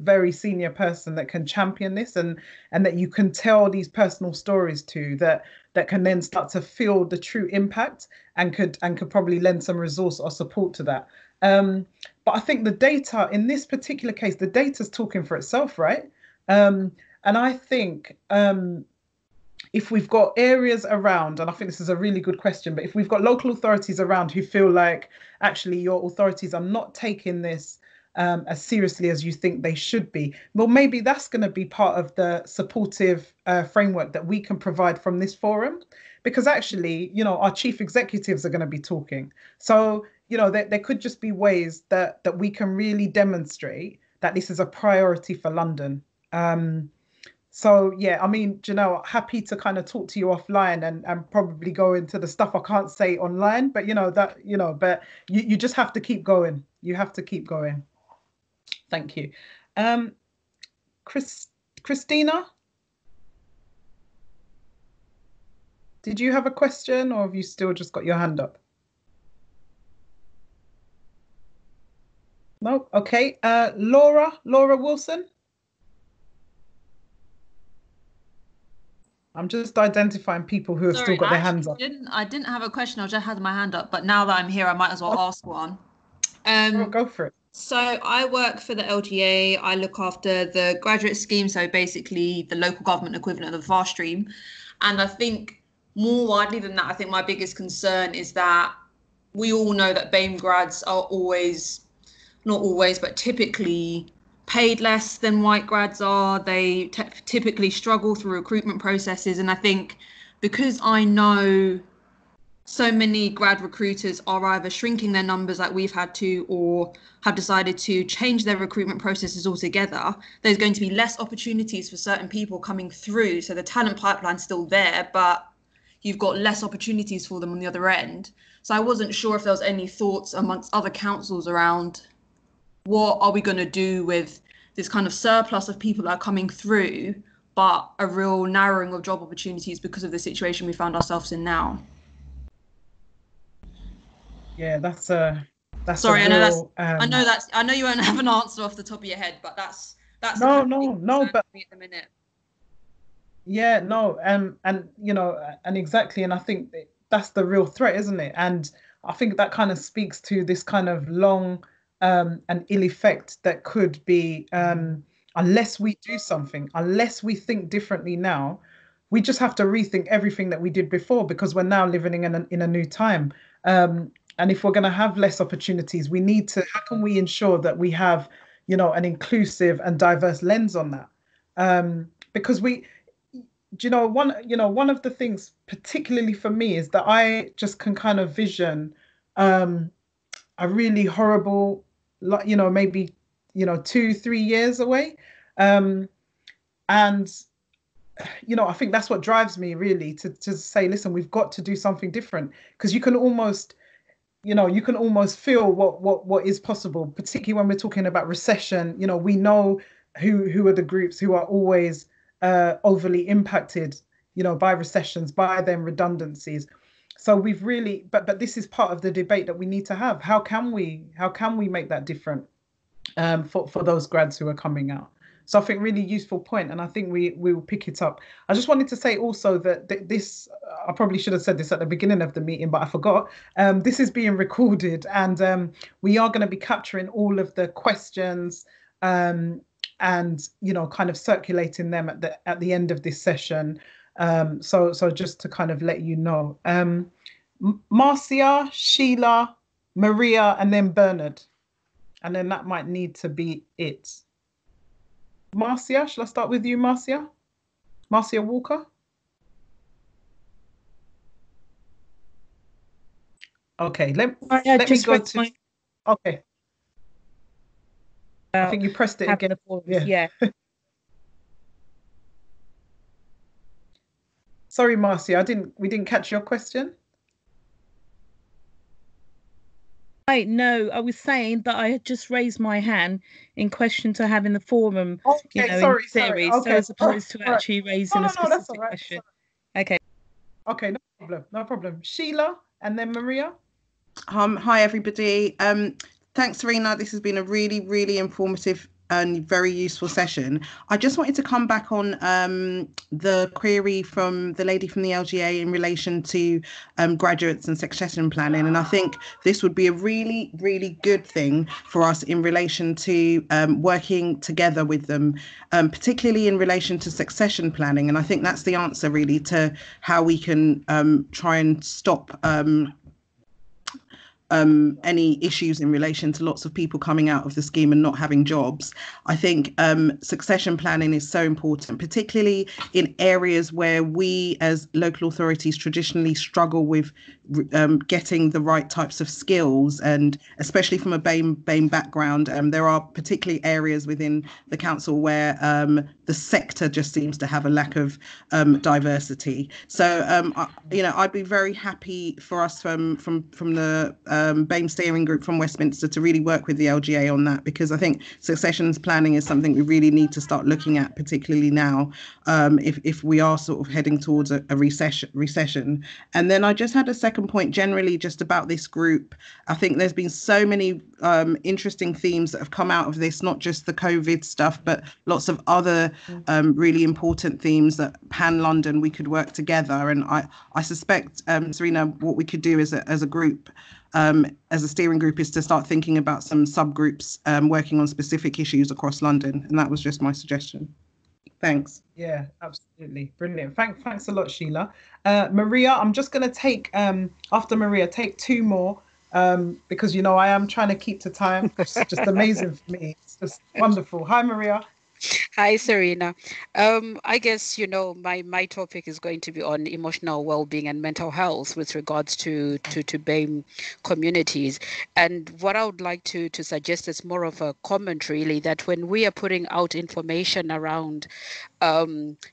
[SPEAKER 1] very senior person that can champion this, and that you can tell these personal stories to, that can then start to feel the true impact and could probably lend some resource or support to that. But I think the data in this particular case, the data's talking for itself, right? And I think if we've got areas around, and I think this is a really good question, but if we've got local authorities around who feel like, actually, your authorities are not taking this as seriously as you think they should be, well, maybe that's going to be part of the supportive framework that we can provide from this forum, because actually, our chief executives are going to be talking. So, there could just be ways that we can really demonstrate that this is a priority for London. So yeah, I mean, Janelle, happy to kind of talk to you offline and probably go into the stuff I can't say online, but but you just have to keep going. You have to keep going. Thank you. Christina, did you have a question, or have you still just got your hand up? No, okay. Laura Wilson. I'm just identifying people who have still got their hands up.
[SPEAKER 20] I didn't have a question. I just had my hand up, but now that I'm here, I might as well ask one.
[SPEAKER 1] Go for it.
[SPEAKER 20] So I work for the LGA. I look after the graduate scheme, so basically the local government equivalent of the VAR stream. And I think more widely than that, I think my biggest concern is that we all know that BAME grads are always, not always, but typically paid less than white grads are. They typically struggle through recruitment processes. And I think because I know so many grad recruiters are either shrinking their numbers like we've had to, or have decided to change their recruitment processes altogether, there's going to be less opportunities for certain people coming through. So the talent pipeline's still there, but you've got less opportunities for them on the other end. So I wasn't sure if there was any thoughts amongst other councils around what are we going to do with this kind of surplus of people that are coming through, but a real narrowing of job opportunities because of the situation we found ourselves in now.
[SPEAKER 1] Yeah, that's
[SPEAKER 20] sorry.
[SPEAKER 1] a real,
[SPEAKER 20] I know you won't have an answer off the top of your head, but that's
[SPEAKER 1] no, but
[SPEAKER 20] at the minute.
[SPEAKER 1] Yeah, no, and you know, and exactly, and I think that's the real threat, isn't it? And I think that kind of speaks to this kind of long and ill effect that could be unless we do something, unless we think differently now. We just have to rethink everything that we did before, because we're now living in a new time. And if we're going to have less opportunities, we need to, how can we ensure that we have, you know, an inclusive and diverse lens on that? Because one of the things, particularly for me, is that I just can kind of vision a really horrible, maybe, 2-3 years away. And, I think that's what drives me really to say, listen, we've got to do something different, because you can almost feel what is possible, particularly when we're talking about recession. We know who are the groups who are always overly impacted, by recessions, by them redundancies. So we've really, but this is part of the debate that we need to have. How can we make that different for those grads who are coming out? So I think really useful point, and I think we will pick it up. I just wanted to say also that this, I probably should have said this at the beginning of the meeting, but I forgot. This is being recorded, and we are going to be capturing all of the questions and kind of circulating them at the end of this session. So just to kind of let you know, Marcia, Sheila, Maria, and then Bernard, and then that might need to be it. Marcia, shall I start with you, Marcia? Marcia Walker? Okay, let me go to... Okay. I think you pressed it again. Yeah. Sorry, Marcia, we didn't catch your question.
[SPEAKER 8] No, I was saying that I had just raised my hand in question to having the forum,
[SPEAKER 1] sorry. Okay.
[SPEAKER 8] So as opposed to actually raising a specific question. Okay.
[SPEAKER 1] Okay, no problem. Sheila and then Maria.
[SPEAKER 21] Hi, everybody. Thanks, Serena. This has been a really, really informative and very useful session. I just wanted to come back on the query from the lady from the LGA in relation to graduates and succession planning. And I think this would be a really, really good thing for us in relation to working together with them, particularly in relation to succession planning. And I think that's the answer really to how we can try and stop any issues in relation to lots of people coming out of the scheme and not having jobs. I think succession planning is so important, particularly in areas where we as local authorities traditionally struggle with getting the right types of skills, and especially from a BAME background, there are particularly areas within the council where the sector just seems to have a lack of diversity. So I'd be very happy for us from the BAME steering group from Westminster to really work with the LGA on that, because I think successions planning is something we really need to start looking at, particularly now, if we are sort of heading towards a recession. And then I just had a second second point, generally just about this group, I think there's been so many interesting themes that have come out of this, not just the COVID stuff, but lots of other really important themes that pan-London we could work together. And I suspect, Serena, what we could do as a group, as a steering group, is to start thinking about some subgroups working on specific issues across London. And that was just my suggestion. Thanks.
[SPEAKER 1] Yeah, absolutely. Brilliant. Thanks a lot, Sheila. Maria, I'm just going to take, after Maria, take two more because, you know, I am trying to keep to time. It's just amazing for me. It's just wonderful. Hi, Maria.
[SPEAKER 3] Hi, Serena. I guess, you know, my topic is going to be on emotional well-being and mental health with regards to BAME communities. And what I would like to suggest is more of a comment, really, that when we are putting out information around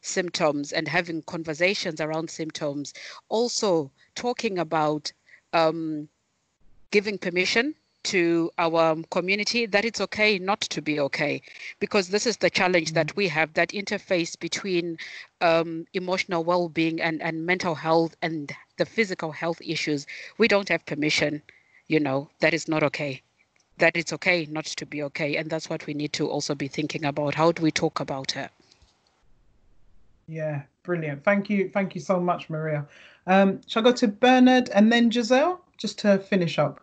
[SPEAKER 3] symptoms and having conversations around symptoms, also talking about giving permission to our community that it's okay not to be okay, because this is the challenge that we have, that interface between emotional well-being and mental health and the physical health issues. We don't have permission, you know, that is not okay, that it's okay not to be okay. And that's what we need to also be thinking about. How do we talk about it?
[SPEAKER 1] Yeah, brilliant. Thank you so much, Maria. Shall I go to Bernard and then Giselle, just to finish up?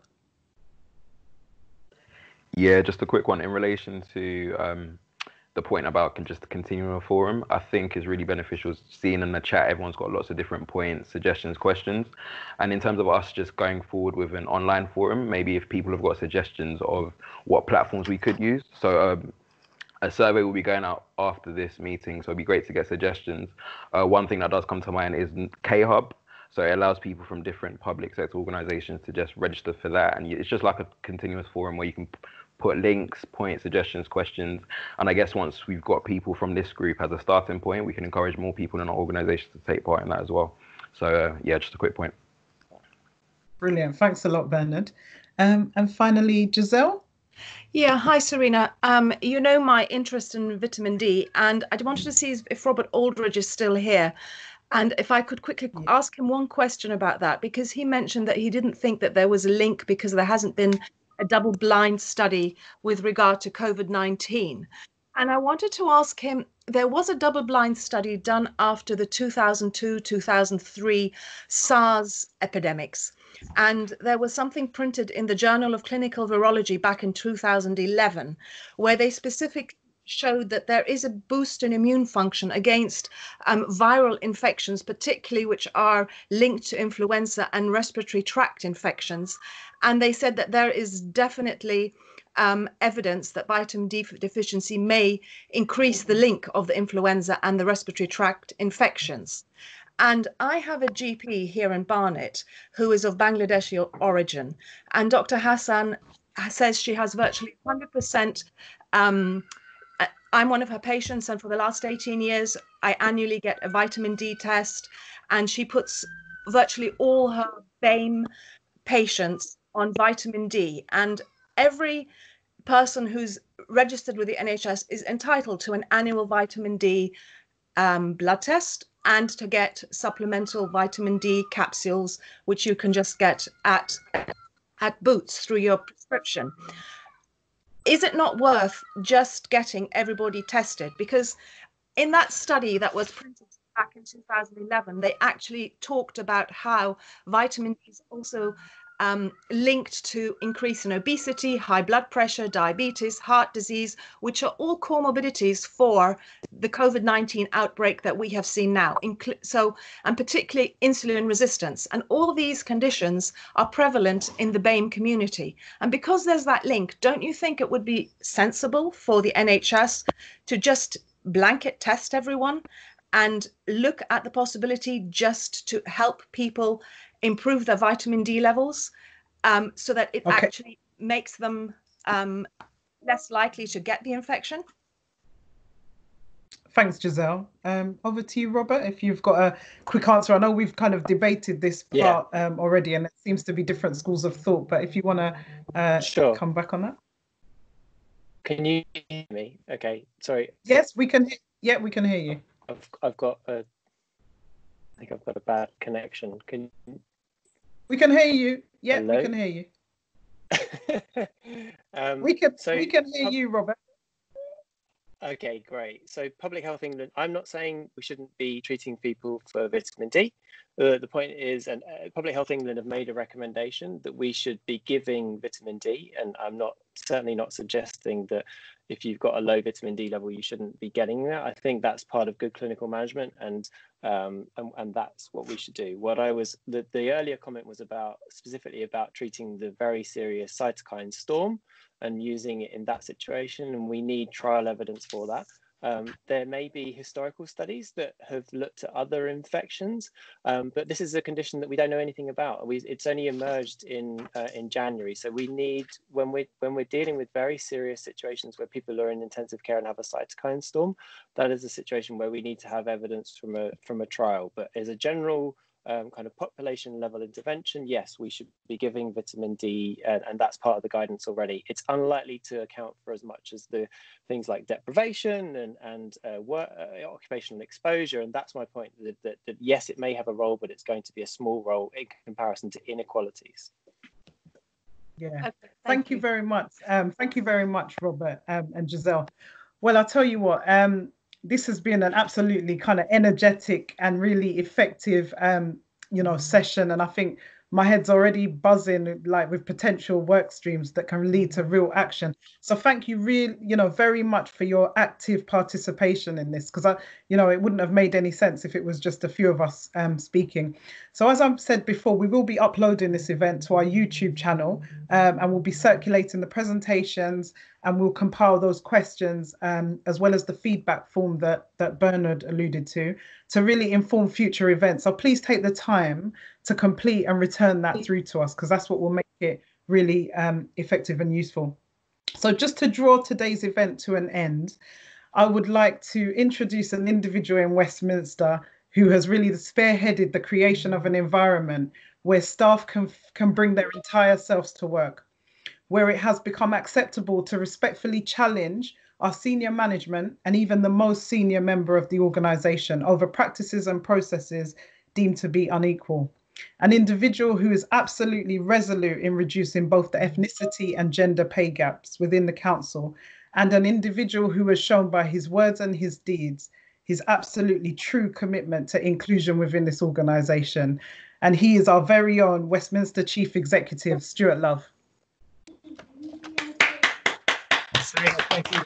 [SPEAKER 22] Yeah, just a quick one in relation to the point about just continuing a forum. I think is really beneficial seeing in the chat everyone's got lots of different points, suggestions, questions. And in terms of us just going forward with an online forum, maybe if people have got suggestions of what platforms we could use. So a survey will be going out after this meeting, so it'd be great to get suggestions. One thing that does come to mind is K-Hub. So it allows people from different public sector organizations to just register for that. And it's just like a continuous forum where you can put links, points, suggestions, questions. And I guess once we've got people from this group as a starting point, we can encourage more people in our organization to take part in that as well. So yeah, just a quick point.
[SPEAKER 1] Brilliant. Thanks a lot, Bernard. And finally, Giselle.
[SPEAKER 23] Yeah, hi, Serena. You know my interest in vitamin D, and I wanted to see if Robert Aldridge is still here. And if I could quickly ask him one question about that, because he mentioned that he didn't think that there was a link because there hasn't been a double-blind study with regard to COVID-19. And I wanted to ask him, there was a double-blind study done after the 2002-2003 SARS epidemics. And there was something printed in the Journal of Clinical Virology back in 2011, where they specifically showed that there is a boost in immune function against viral infections, particularly which are linked to influenza and respiratory tract infections. And they said that there is definitely evidence that vitamin D deficiency may increase the link of the influenza and the respiratory tract infections. And I have a GP here in Barnet who is of Bangladeshi origin, and Dr. Hassan says she has virtually 100%. I'm one of her patients, and for the last 18 years, I annually get a vitamin D test, and she puts virtually all her BAME patients on vitamin D. And every person who's registered with the NHS is entitled to an annual vitamin D blood test and to get supplemental vitamin D capsules, which you can just get at Boots through your prescription. Is it not worth just getting everybody tested? Because in that study that was printed back in 2011, they actually talked about how vitamin D is also linked to increase in obesity, high blood pressure, diabetes, heart disease, which are all comorbidities for the COVID-19 outbreak that we have seen now. And particularly insulin resistance. And all these conditions are prevalent in the BAME community. And because there's that link, don't you think it would be sensible for the NHS to just blanket test everyone and look at the possibility just to help people improve their vitamin D levels so that it actually makes them less likely to get the infection?
[SPEAKER 1] Thanks, Giselle. Over to you, Robert, if you've got a quick answer. I know we've kind of debated this part already, and it seems to be different schools of thought, but if you want to come back on that.
[SPEAKER 9] Can you hear me? Okay, sorry.
[SPEAKER 1] Yes, we can. Yeah, we can hear you.
[SPEAKER 9] I think I've got a bad connection.
[SPEAKER 1] We can hear you. Yeah,
[SPEAKER 9] Hello?
[SPEAKER 1] we can hear you. We can hear you, Robert.
[SPEAKER 9] Okay, great. So Public Health England, I'm not saying we shouldn't be treating people for vitamin D. The point is, and Public Health England have made a recommendation that we should be giving vitamin D, and I'm certainly not suggesting that if you've got a low vitamin D level, you shouldn't be getting that. I think that's part of good clinical management, and that's what we should do. The earlier comment was specifically about treating the very serious cytokine storm and using it in that situation, and we need trial evidence for that. There may be historical studies that have looked at other infections, but this is a condition that we don't know anything about. It's only emerged in January, so we need, when we're dealing with very serious situations where people are in intensive care and have a cytokine storm, that is a situation where we need to have evidence from a trial. But as a general kind of population level intervention, yes, we should be giving vitamin D, and that's part of the guidance already. It's unlikely to account for as much as the things like deprivation and occupational exposure, and that's my point, that yes, it may have a role, but it's going to be a small role in comparison to inequalities.
[SPEAKER 1] Yeah, okay, thank you very much. Thank you very much, Robert and Giselle. Well, I'll tell you what, this has been an absolutely kind of energetic and really effective, session. And I think my head's already buzzing like with potential work streams that can lead to real action. So thank you very much for your active participation in this, because it wouldn't have made any sense if it was just a few of us speaking. So as I've said before, we will be uploading this event to our YouTube channel, and we'll be circulating the presentations, and we'll compile those questions as well as the feedback form that Bernard alluded to really inform future events. So please take the time to complete and return that through to us, because that's what will make it really effective and useful. So just to draw today's event to an end, I would like to introduce an individual in Westminster who has really spearheaded the creation of an environment where staff can bring their entire selves to work, where it has become acceptable to respectfully challenge our senior management and even the most senior member of the organisation over practices and processes deemed to be unequal. An individual who is absolutely resolute in reducing both the ethnicity and gender pay gaps within the council, and an individual who has shown by his words and his deeds his absolutely true commitment to inclusion within this organisation. And he is our very own Westminster Chief Executive, Stuart Love.
[SPEAKER 2] Serena, thank you.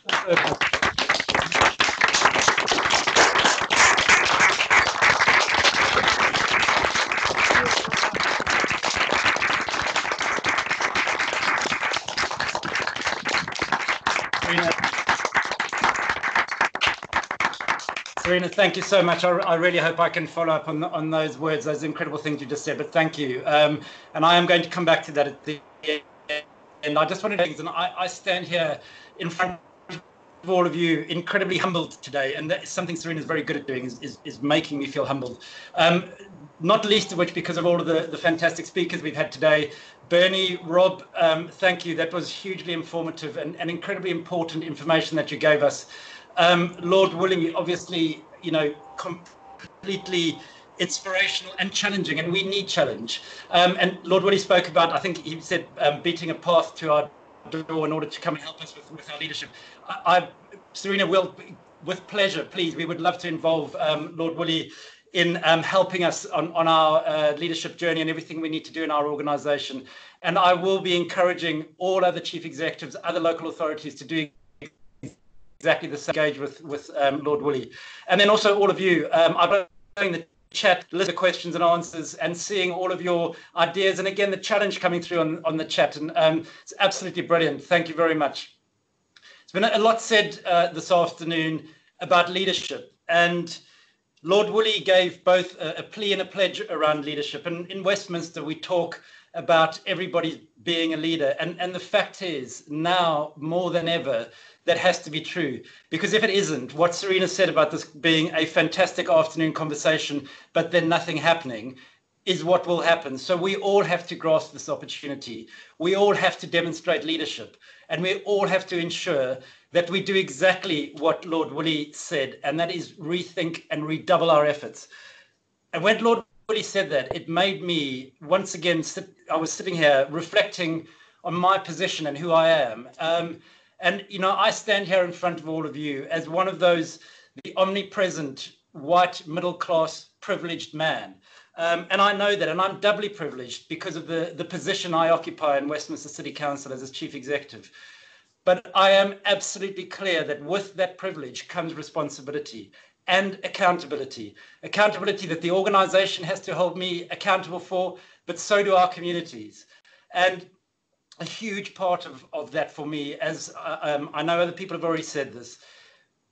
[SPEAKER 2] Serena, thank you so much. I really hope I can follow up on those words, those incredible things you just said, but thank you. And I am going to come back to that at the end. And I just wanted to, and I stand here in front of all of you incredibly humbled today, and that is something Serena's very good at doing, is making me feel humbled. Not least of which because of all of the fantastic speakers we've had today. Bernie, Rob, thank you. That was hugely informative and incredibly important information that you gave us. Lord Woolley, obviously, completely inspirational and challenging, and we need challenge. And Lord Woolley spoke about, I think he said, beating a path to our door in order to come and help us with our leadership. Serena will, with pleasure, please, we would love to involve Lord Woolley in helping us on our leadership journey and everything we need to do in our organisation. And I will be encouraging all other chief executives, other local authorities to do exactly the same, engage with Lord Woolley. And then also all of you, I'm going to chat, list of questions and answers, and seeing all of your ideas, and again the challenge coming through on the chat, and it's absolutely brilliant. Thank you very much. There's been a lot said this afternoon about leadership, and Lord Woolley gave both a plea and a pledge around leadership. And in Westminster we talk about everybody being a leader, and the fact is now more than ever that has to be true, because if it isn't, what Serena said about this being a fantastic afternoon conversation, but then nothing happening, is what will happen. So we all have to grasp this opportunity. We all have to demonstrate leadership, and we all have to ensure that we do exactly what Lord Woolley said, and that is rethink and redouble our efforts. And when Lord Woolley said that, it made me once again I was sitting here reflecting on my position and who I am. And you know, I stand here in front of all of you as one of those, the omnipresent white middle class privileged man. And I know that, and I'm doubly privileged because of the position I occupy in Westminster City Council as its chief executive. But I am absolutely clear that with that privilege comes responsibility and accountability. Accountability that the organisation has to hold me accountable for, but so do our communities. And a huge part of that for me, as I know other people have already said this,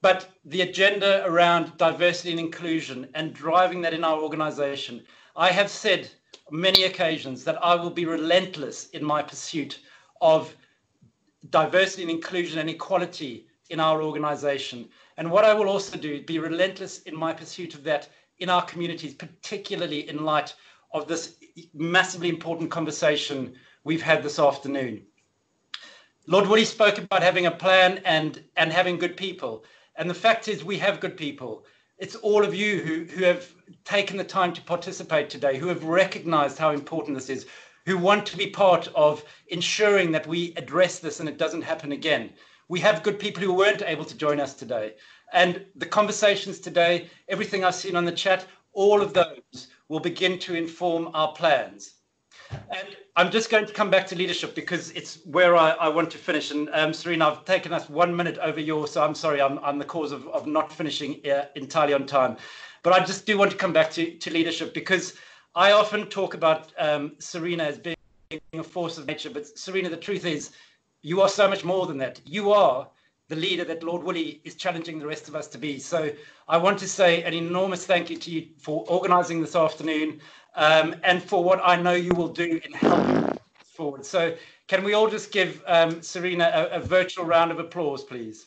[SPEAKER 2] but the agenda around diversity and inclusion and driving that in our organisation. I have said on many occasions that I will be relentless in my pursuit of diversity and inclusion and equality in our organisation. And what I will also do is be relentless in my pursuit of that in our communities, particularly in light of this massively important conversation we've had this afternoon. Lord Woolley spoke about having a plan and having good people. And the fact is we have good people. It's all of you who have taken the time to participate today, who have recognized how important this is, who want to be part of ensuring that we address this and it doesn't happen again. We have good people who weren't able to join us today. And the conversations today, everything I've seen on the chat, all of those will begin to inform our plans. And I'm just going to come back to leadership because it's where I want to finish. And Serena, I've taken us 1 minute over yours, so I'm sorry, I'm the cause of not finishing entirely on time. But I just do want to come back to leadership because I often talk about Serena as being a force of nature. But Serena, the truth is, you are so much more than that. You are the leader that Lord Woolley is challenging the rest of us to be. So I want to say an enormous thank you to you for organising this afternoon. And for what I know you will do in helping forward. So can we all just give Serena a virtual round of applause, please?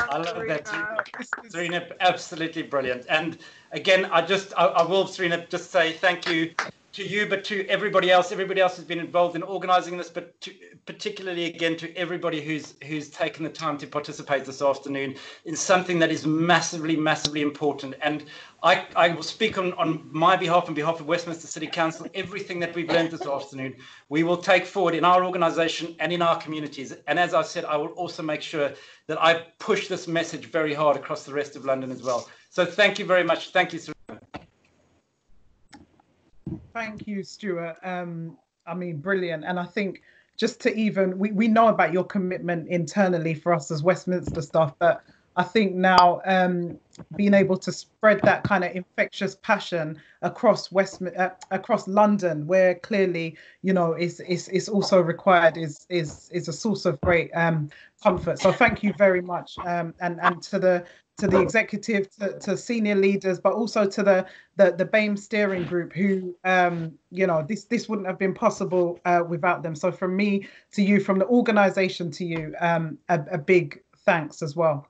[SPEAKER 2] I love that, Serena, absolutely brilliant. And again, I will, Serena, just say thank you to you, but to everybody else who's been involved in organising this, but particularly again to everybody who's taken the time to participate this afternoon in something that is massively, massively important. And I will speak on my behalf, on behalf of Westminster City Council, everything that we've learned this afternoon, we will take forward in our organisation and in our communities. And as I said, I will also make sure that I push this message very hard across the rest of London as well. So thank you very much. Thank you, Serena.
[SPEAKER 1] Thank you, Stuart. I mean, brilliant. And I think just to even, we know about your commitment internally for us as Westminster staff, but I think now being able to spread that kind of infectious passion across across London, where clearly, you know, is also required, is a source of great comfort. So thank you very much, and to the executive, to senior leaders, but also to the BAME steering group, who you know, this wouldn't have been possible without them. So from me to you, from the organisation to you, a big thanks as well.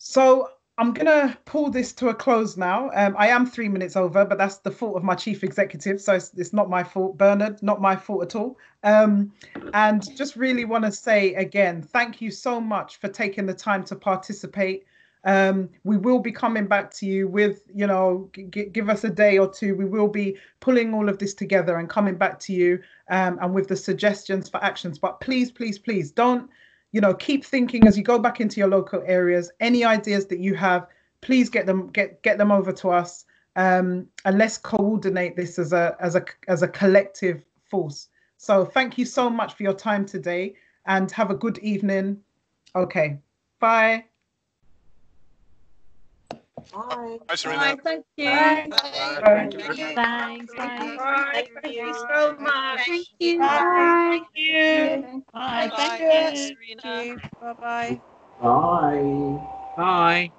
[SPEAKER 1] So I'm going to pull this to a close now. I am 3 minutes over, but that's the fault of my chief executive. So it's not my fault, Bernard, not my fault at all. And just really want to say again, thank you so much for taking the time to participate. We will be coming back to you with, you know, give us a day or two. We will be pulling all of this together and coming back to you and with the suggestions for actions. But please, please, please don't, you know, keep thinking as you go back into your local areas. Any ideas that you have, please get them over to us, and let's coordinate this as a collective force. So thank you so much for your time today, and have a good evening. Okay, bye.
[SPEAKER 23] Bye.
[SPEAKER 10] Bye, Serena.
[SPEAKER 23] Bye. Thank you.
[SPEAKER 10] Bye.
[SPEAKER 23] Thank
[SPEAKER 10] Bye.
[SPEAKER 23] you.
[SPEAKER 6] Thanks.
[SPEAKER 23] Bye. Thank you so much.
[SPEAKER 6] Thank you.
[SPEAKER 23] Bye.
[SPEAKER 6] Bye.
[SPEAKER 23] Thank you.
[SPEAKER 6] Bye.
[SPEAKER 23] Thank
[SPEAKER 6] Bye.
[SPEAKER 23] you.
[SPEAKER 6] Bye. Bye.
[SPEAKER 11] Bye.
[SPEAKER 4] Bye.